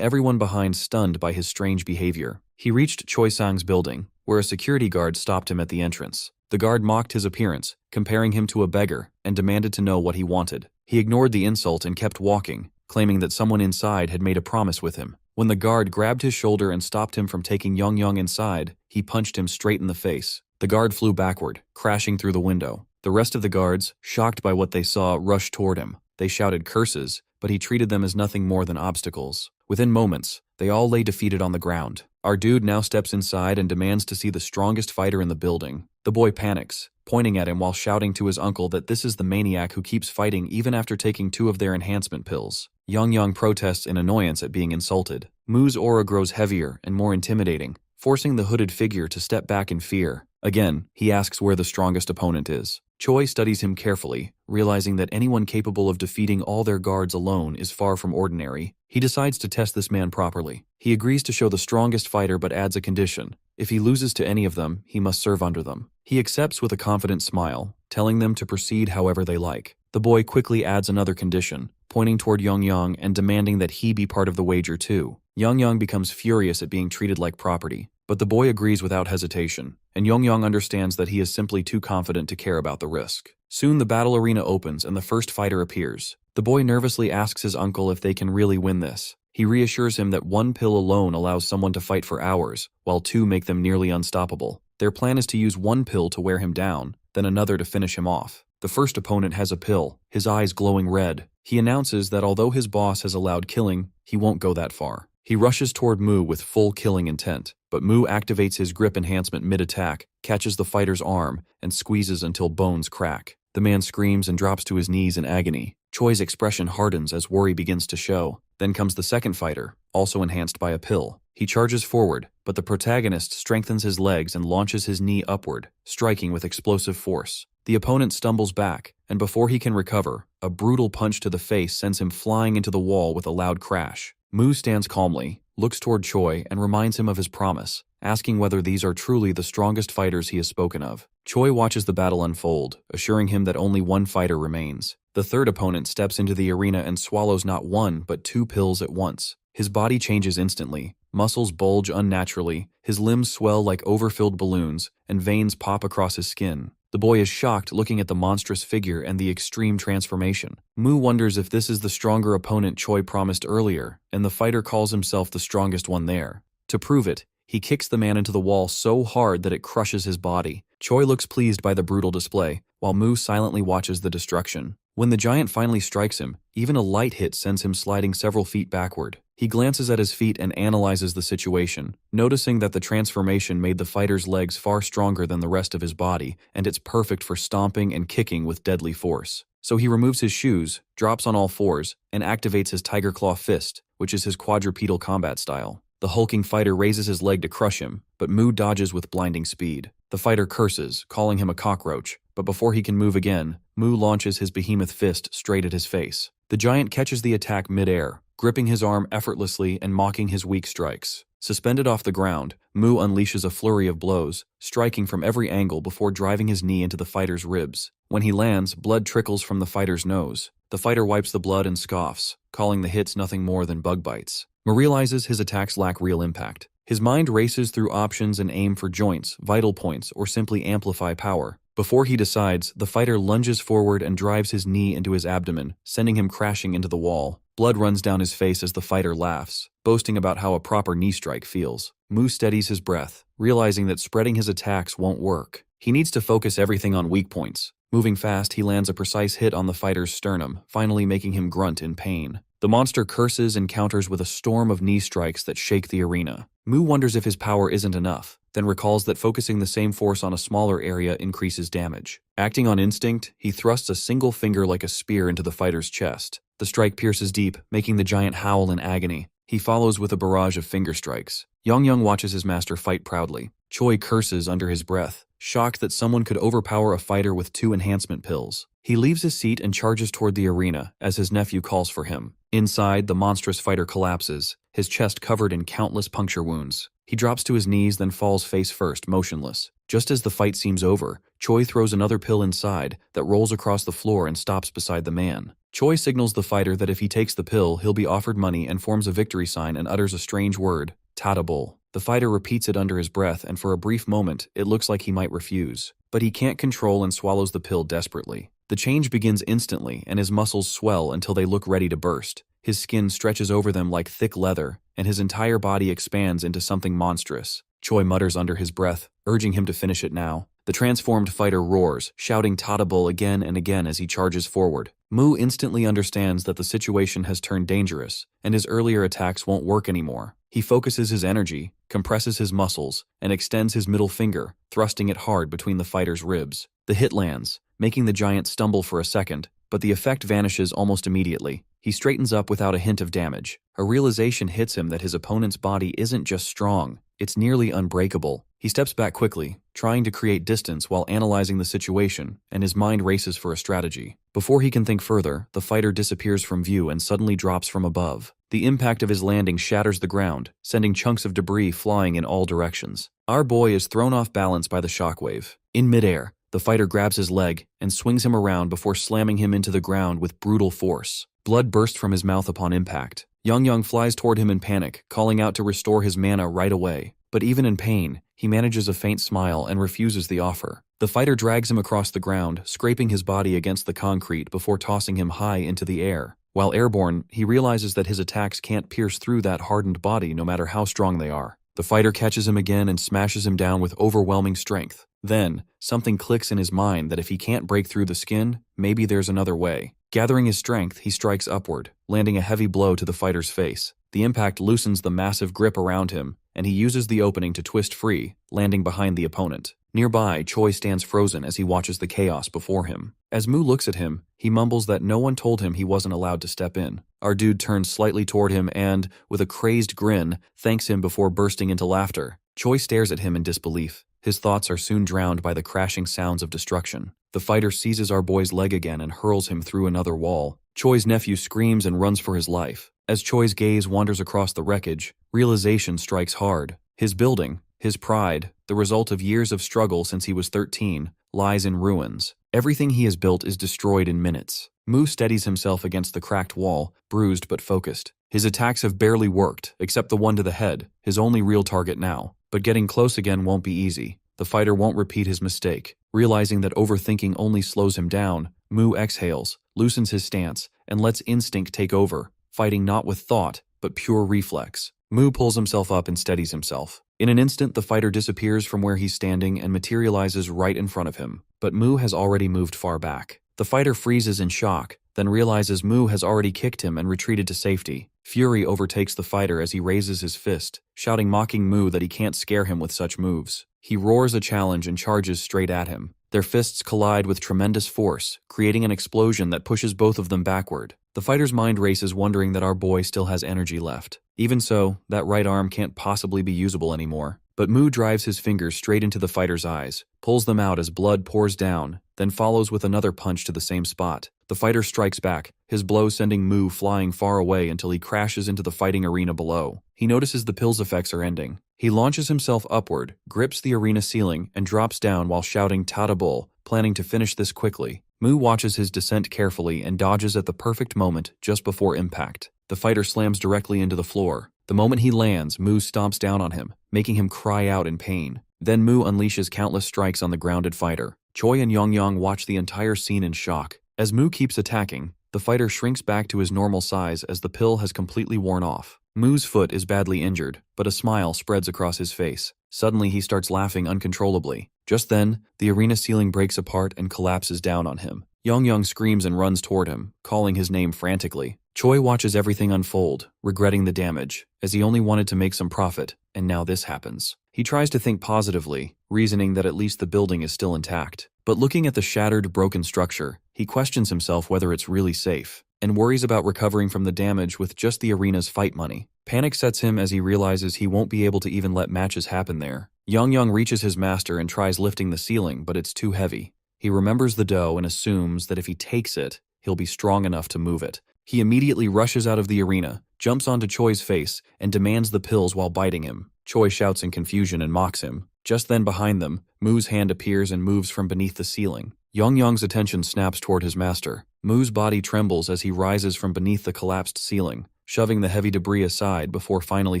everyone behind stunned by his strange behavior. He reached Choi Sang's building, where a security guard stopped him at the entrance. The guard mocked his appearance, comparing him to a beggar, and demanded to know what he wanted. He ignored the insult and kept walking, claiming that someone inside had made a promise with him. When the guard grabbed his shoulder and stopped him from taking Yongyang inside, he punched him straight in the face. The guard flew backward, crashing through the window. The rest of the guards, shocked by what they saw, rushed toward him. They shouted curses, but he treated them as nothing more than obstacles. Within moments, they all lay defeated on the ground. Our dude now steps inside and demands to see the strongest fighter in the building. The boy panics, pointing at him while shouting to his uncle that this is the maniac who keeps fighting even after taking 2 of their enhancement pills. Yongyang protests in annoyance at being insulted. Moo's aura grows heavier and more intimidating, forcing the hooded figure to step back in fear. Again, he asks where the strongest opponent is. Choi studies him carefully, realizing that anyone capable of defeating all their guards alone is far from ordinary. He decides to test this man properly. He agrees to show the strongest fighter but adds a condition. If he loses to any of them, he must serve under them. He accepts with a confident smile, telling them to proceed however they like. The boy quickly adds another condition, pointing toward Yongyang and demanding that he be part of the wager too. Yongyang becomes furious at being treated like property, but the boy agrees without hesitation, and Yongyang understands that he is simply too confident to care about the risk. Soon the battle arena opens and the first fighter appears. The boy nervously asks his uncle if they can really win this. He reassures him that 1 pill alone allows someone to fight for hours, while 2 make them nearly unstoppable. Their plan is to use 1 pill to wear him down, then another to finish him off. The first opponent has a pill, his eyes glowing red. He announces that although his boss has allowed killing, he won't go that far. He rushes toward Moo with full killing intent, but Moo activates his grip enhancement mid-attack, catches the fighter's arm, and squeezes until bones crack. The man screams and drops to his knees in agony. Choi's expression hardens as worry begins to show. Then comes the second fighter, also enhanced by a pill. He charges forward, but the protagonist strengthens his legs and launches his knee upward, striking with explosive force. The opponent stumbles back, and before he can recover, a brutal punch to the face sends him flying into the wall with a loud crash. Moo stands calmly, looks toward Choi, and reminds him of his promise, asking whether these are truly the strongest fighters he has spoken of. Choi watches the battle unfold, assuring him that only 1 fighter remains. The third opponent steps into the arena and swallows not 1 but 2 pills at once. His body changes instantly, muscles bulge unnaturally, his limbs swell like overfilled balloons, and veins pop across his skin. The boy is shocked looking at the monstrous figure and the extreme transformation. Moo wonders if this is the stronger opponent Choi promised earlier, and the fighter calls himself the strongest one there. To prove it, he kicks the man into the wall so hard that it crushes his body. Choi looks pleased by the brutal display, while Moo silently watches the destruction. When the giant finally strikes him, even a light hit sends him sliding several feet backward. He glances at his feet and analyzes the situation, noticing that the transformation made the fighter's legs far stronger than the rest of his body, and it's perfect for stomping and kicking with deadly force. So he removes his shoes, drops on all fours, and activates his Tiger Claw Fist, which is his quadrupedal combat style. The hulking fighter raises his leg to crush him, but Moo dodges with blinding speed. The fighter curses, calling him a cockroach, but before he can move again, Moo launches his behemoth fist straight at his face. The giant catches the attack mid-air, gripping his arm effortlessly and mocking his weak strikes. Suspended off the ground, Moo unleashes a flurry of blows, striking from every angle before driving his knee into the fighter's ribs. When he lands, blood trickles from the fighter's nose. The fighter wipes the blood and scoffs, calling the hits nothing more than bug bites. Moo realizes his attacks lack real impact. His mind races through options and aim for joints, vital points, or simply amplify power. Before he decides, the fighter lunges forward and drives his knee into his abdomen, sending him crashing into the wall. Blood runs down his face as the fighter laughs, boasting about how a proper knee strike feels. Mu steadies his breath, realizing that spreading his attacks won't work. He needs to focus everything on weak points. Moving fast, he lands a precise hit on the fighter's sternum, finally making him grunt in pain. The monster curses and counters with a storm of knee strikes that shake the arena. Mu wonders if his power isn't enough, then recalls that focusing the same force on a smaller area increases damage. Acting on instinct, he thrusts a single finger like a spear into the fighter's chest. The strike pierces deep, making the giant howl in agony. He follows with a barrage of finger strikes. Yongyang watches his master fight proudly. Choi curses under his breath, shocked that someone could overpower a fighter with 2 enhancement pills. He leaves his seat and charges toward the arena as his nephew calls for him. Inside, the monstrous fighter collapses, his chest covered in countless puncture wounds. He drops to his knees, then falls face first, motionless. Just as the fight seems over, Choi throws another pill inside that rolls across the floor and stops beside the man. Choi signals the fighter that if he takes the pill, he'll be offered money and forms a victory sign and utters a strange word, Tadabul. The fighter repeats it under his breath, and for a brief moment, it looks like he might refuse. But he can't control and swallows the pill desperately. The change begins instantly, and his muscles swell until they look ready to burst. His skin stretches over them like thick leather, and his entire body expands into something monstrous. Choi mutters under his breath, urging him to finish it now. The transformed fighter roars, shouting Tadabul again and again as he charges forward. Mu instantly understands that the situation has turned dangerous, and his earlier attacks won't work anymore. He focuses his energy, compresses his muscles, and extends his middle finger, thrusting it hard between the fighter's ribs. The hit lands, making the giant stumble for a second, but the effect vanishes almost immediately. He straightens up without a hint of damage. A realization hits him that his opponent's body isn't just strong, it's nearly unbreakable. He steps back quickly, trying to create distance while analyzing the situation, and his mind races for a strategy. Before he can think further, the fighter disappears from view and suddenly drops from above. The impact of his landing shatters the ground, sending chunks of debris flying in all directions. Our boy is thrown off balance by the shockwave. In midair, the fighter grabs his leg and swings him around before slamming him into the ground with brutal force. Blood bursts from his mouth upon impact. Yongyang flies toward him in panic, calling out to restore his mana right away. But even in pain, he manages a faint smile and refuses the offer. The fighter drags him across the ground, scraping his body against the concrete before tossing him high into the air. While airborne, he realizes that his attacks can't pierce through that hardened body no matter how strong they are. The fighter catches him again and smashes him down with overwhelming strength. Then, something clicks in his mind that if he can't break through the skin, maybe there's another way. Gathering his strength, he strikes upward, landing a heavy blow to the fighter's face. The impact loosens the massive grip around him, and he uses the opening to twist free, landing behind the opponent. Nearby, Choi stands frozen as he watches the chaos before him. As Mu looks at him, he mumbles that no one told him he wasn't allowed to step in. Our dude turns slightly toward him and, with a crazed grin, thanks him before bursting into laughter. Choi stares at him in disbelief. His thoughts are soon drowned by the crashing sounds of destruction. The fighter seizes our boy's leg again and hurls him through another wall. Choi's nephew screams and runs for his life. As Choi's gaze wanders across the wreckage, realization strikes hard. His building, his pride, the result of years of struggle since he was 13, lies in ruins. Everything he has built is destroyed in minutes. Mu steadies himself against the cracked wall, bruised but focused. His attacks have barely worked, except the one to the head, his only real target now. But getting close again won't be easy. The fighter won't repeat his mistake. Realizing that overthinking only slows him down, Mu exhales, loosens his stance, and lets instinct take over, fighting not with thought, but pure reflex. Mu pulls himself up and steadies himself. In an instant, the fighter disappears from where he's standing and materializes right in front of him. But Mu has already moved far back. The fighter freezes in shock, then realizes Mu has already kicked him and retreated to safety. Fury overtakes the fighter as he raises his fist, shouting mocking Mu that he can't scare him with such moves. He roars a challenge and charges straight at him. Their fists collide with tremendous force, creating an explosion that pushes both of them backward. The fighter's mind races, wondering that our boy still has energy left. Even so, that right arm can't possibly be usable anymore. But Mu drives his fingers straight into the fighter's eyes, pulls them out as blood pours down, then follows with another punch to the same spot. The fighter strikes back, his blow sending Mu flying far away until he crashes into the fighting arena below. He notices the pill's effects are ending. He launches himself upward, grips the arena ceiling, and drops down while shouting Tadabul, planning to finish this quickly. Mu watches his descent carefully and dodges at the perfect moment just before impact. The fighter slams directly into the floor. The moment he lands, Mu stomps down on him, making him cry out in pain. Then Mu unleashes countless strikes on the grounded fighter. Choi and Yongyang watch the entire scene in shock. As Mu keeps attacking, the fighter shrinks back to his normal size as the pill has completely worn off. Mu's foot is badly injured, but a smile spreads across his face. Suddenly he starts laughing uncontrollably. Just then, the arena ceiling breaks apart and collapses down on him. Yongyang screams and runs toward him, calling his name frantically. Choi watches everything unfold, regretting the damage, as he only wanted to make some profit, and now this happens. He tries to think positively, reasoning that at least the building is still intact. But looking at the shattered, broken structure, he questions himself whether it's really safe, and worries about recovering from the damage with just the arena's fight money. Panic sets him as he realizes he won't be able to even let matches happen there. Yongyang reaches his master and tries lifting the ceiling, but it's too heavy. He remembers the dough and assumes that if he takes it, he'll be strong enough to move it. He immediately rushes out of the arena, jumps onto Choi's face, and demands the pills while biting him. Choi shouts in confusion and mocks him. Just then behind them, Mu's hand appears and moves from beneath the ceiling. Yongyang's attention snaps toward his master. Mu's body trembles as he rises from beneath the collapsed ceiling, shoving the heavy debris aside before finally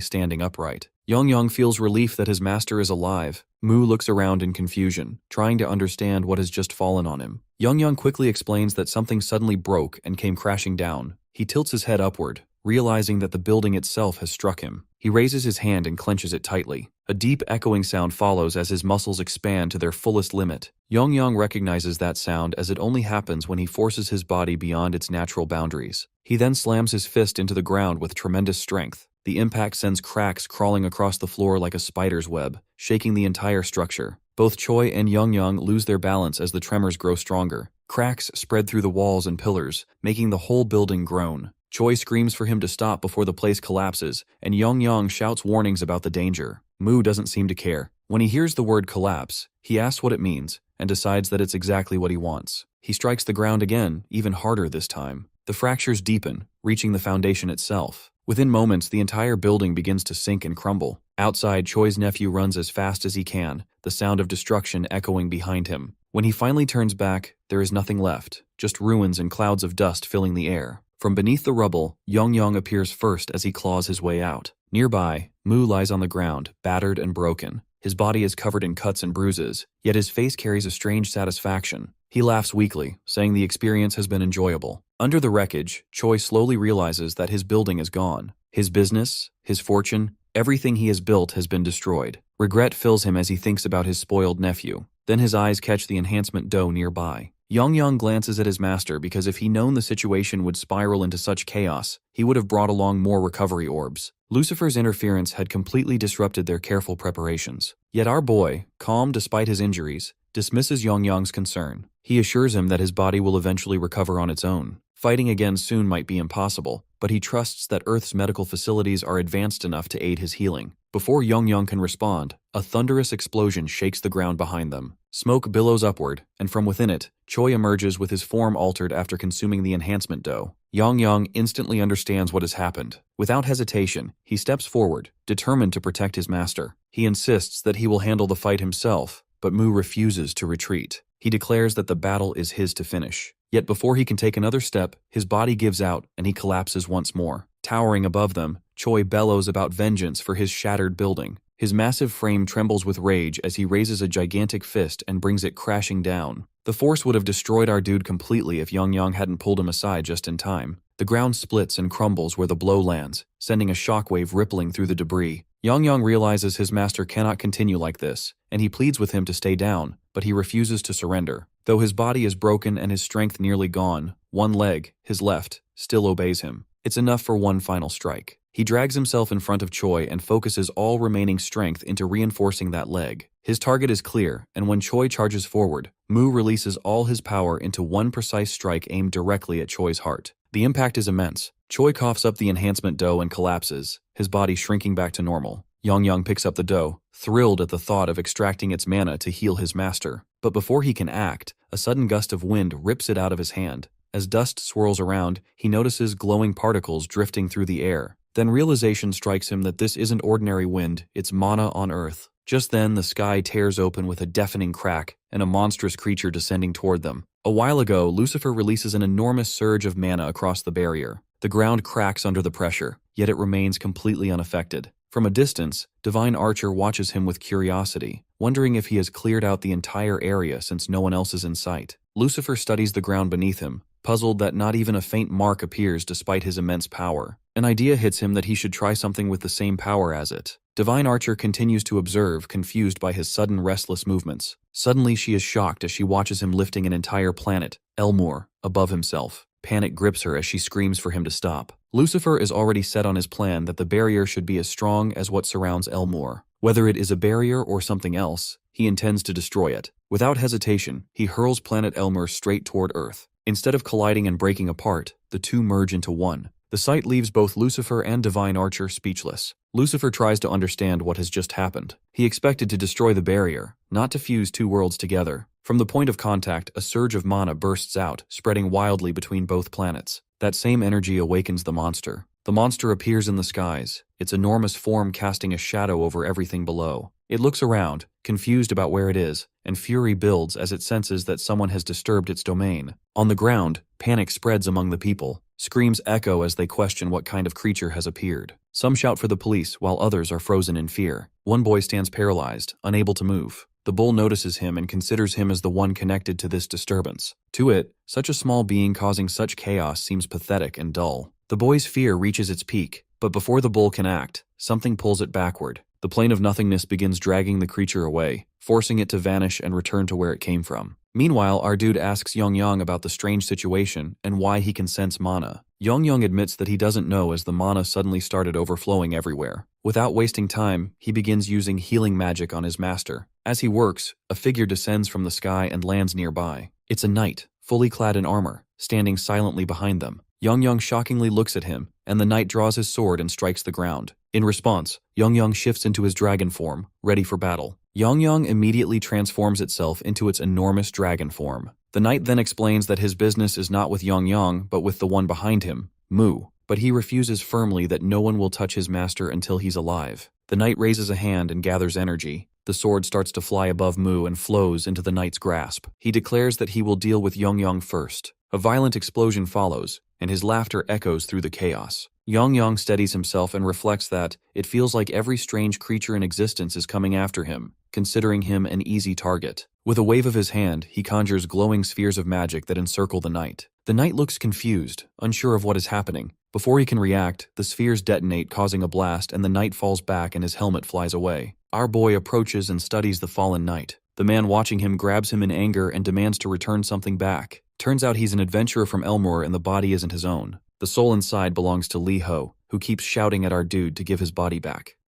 standing upright. Yongyang feels relief that his master is alive. Mu looks around in confusion, trying to understand what has just fallen on him. Yongyang quickly explains that something suddenly broke and came crashing down. He tilts his head upward, realizing that the building itself has struck him. He raises his hand and clenches it tightly. A deep echoing sound follows as his muscles expand to their fullest limit. Yongyang recognizes that sound as it only happens when he forces his body beyond its natural boundaries. He then slams his fist into the ground with tremendous strength. The impact sends cracks crawling across the floor like a spider's web, shaking the entire structure. Both Choi and Yongyang lose their balance as the tremors grow stronger. Cracks spread through the walls and pillars, making the whole building groan. Choi screams for him to stop before the place collapses, and Yongyang shouts warnings about the danger. Mu doesn't seem to care. When he hears the word collapse, he asks what it means, and decides that it's exactly what he wants. He strikes the ground again, even harder this time. The fractures deepen, reaching the foundation itself. Within moments, the entire building begins to sink and crumble. Outside, Choi's nephew runs as fast as he can, the sound of destruction echoing behind him. When he finally turns back, there is nothing left, just ruins and clouds of dust filling the air. From beneath the rubble, Yongyang appears first as he claws his way out. Nearby, Mu lies on the ground, battered and broken. His body is covered in cuts and bruises, yet his face carries a strange satisfaction. He laughs weakly, saying the experience has been enjoyable. Under the wreckage, Choi slowly realizes that his building is gone. His business, his fortune, everything he has built has been destroyed. Regret fills him as he thinks about his spoiled nephew. Then his eyes catch the enhancement dough nearby. Yongyang glances at his master because if he known the situation would spiral into such chaos, he would have brought along more recovery orbs. Lucifer's interference had completely disrupted their careful preparations. Yet our boy, calm despite his injuries, dismisses Yongyang's concern. He assures him that his body will eventually recover on its own. Fighting again soon might be impossible, but he trusts that Earth's medical facilities are advanced enough to aid his healing. Before Yongyang can respond, a thunderous explosion shakes the ground behind them. Smoke billows upward, and from within it, Choi emerges with his form altered after consuming the enhancement dough. Yongyang instantly understands what has happened. Without hesitation, he steps forward, determined to protect his master. He insists that he will handle the fight himself, but Mu refuses to retreat. He declares that the battle is his to finish. Yet before he can take another step, his body gives out and he collapses once more. Towering above them, Choi bellows about vengeance for his shattered building. His massive frame trembles with rage as he raises a gigantic fist and brings it crashing down. The force would have destroyed our dude completely if Yongyang hadn't pulled him aside just in time. The ground splits and crumbles where the blow lands, sending a shockwave rippling through the debris. Yongyang realizes his master cannot continue like this, and he pleads with him to stay down, but he refuses to surrender. Though his body is broken and his strength nearly gone, one leg, his left, still obeys him. It's enough for one final strike. He drags himself in front of Choi and focuses all remaining strength into reinforcing that leg. His target is clear, and when Choi charges forward, Mu releases all his power into one precise strike aimed directly at Choi's heart. The impact is immense. Choi coughs up the enhancement dough and collapses, his body shrinking back to normal. Yongyang picks up the dough, thrilled at the thought of extracting its mana to heal his master. But before he can act, a sudden gust of wind rips it out of his hand. As dust swirls around, he notices glowing particles drifting through the air. Then realization strikes him that this isn't ordinary wind, it's mana on Earth. Just then, the sky tears open with a deafening crack, and a monstrous creature descending toward them. A while ago, Lucifer releases an enormous surge of mana across the barrier. The ground cracks under the pressure, yet it remains completely unaffected. From a distance, Divine Archer watches him with curiosity, wondering if he has cleared out the entire area since no one else is in sight. Lucifer studies the ground beneath him, puzzled that not even a faint mark appears despite his immense power. An idea hits him that he should try something with the same power as it. Divine Archer continues to observe, confused by his sudden restless movements. Suddenly she is shocked as she watches him lifting an entire planet, Elmore, above himself. Panic grips her as she screams for him to stop. Lucifer is already set on his plan that the barrier should be as strong as what surrounds Elmore. Whether it is a barrier or something else, he intends to destroy it. Without hesitation, he hurls planet Elmore straight toward Earth. Instead of colliding and breaking apart, the two merge into one. The sight leaves both Lucifer and Divine Archer speechless. Lucifer tries to understand what has just happened. He expected to destroy the barrier, not to fuse two worlds together. From the point of contact, a surge of mana bursts out, spreading wildly between both planets. That same energy awakens the monster. The monster appears in the skies, its enormous form casting a shadow over everything below. It looks around, confused about where it is, and fury builds as it senses that someone has disturbed its domain. On the ground, panic spreads among the people. Screams echo as they question what kind of creature has appeared. Some shout for the police, while others are frozen in fear. One boy stands paralyzed, unable to move. The bull notices him and considers him as the one connected to this disturbance. To it, such a small being causing such chaos seems pathetic and dull. The boy's fear reaches its peak, but before the bull can act, something pulls it backward. The plane of nothingness begins dragging the creature away, forcing it to vanish and return to where it came from. Meanwhile, our dude asks Yong about the strange situation and why he can sense mana. Yong admits that he doesn't know as the mana suddenly started overflowing everywhere. Without wasting time, he begins using healing magic on his master. As he works, a figure descends from the sky and lands nearby. It's a knight, fully clad in armor, standing silently behind them. Yong shockingly looks at him, and the knight draws his sword and strikes the ground. In response, Yong shifts into his dragon form, ready for battle. Yong immediately transforms itself into its enormous dragon form. The knight then explains that his business is not with Yong but with the one behind him, Mu, but he refuses firmly that no one will touch his master until he's alive. The knight raises a hand and gathers energy. The sword starts to fly above Mu and flows into the knight's grasp. He declares that he will deal with Yong first. A violent explosion follows, and his laughter echoes through the chaos. Yong steadies himself and reflects that it feels like every strange creature in existence is coming after him, considering him an easy target. With a wave of his hand, he conjures glowing spheres of magic that encircle the knight. The knight looks confused, unsure of what is happening. Before he can react, the spheres detonate, causing a blast, and the knight falls back and his helmet flies away. Our boy approaches and studies the fallen knight. The man watching him grabs him in anger and demands to return something back. Turns out he's an adventurer from Elmore and the body isn't his own. The soul inside belongs to Lee Ho, who keeps shouting at our dude to give his body back.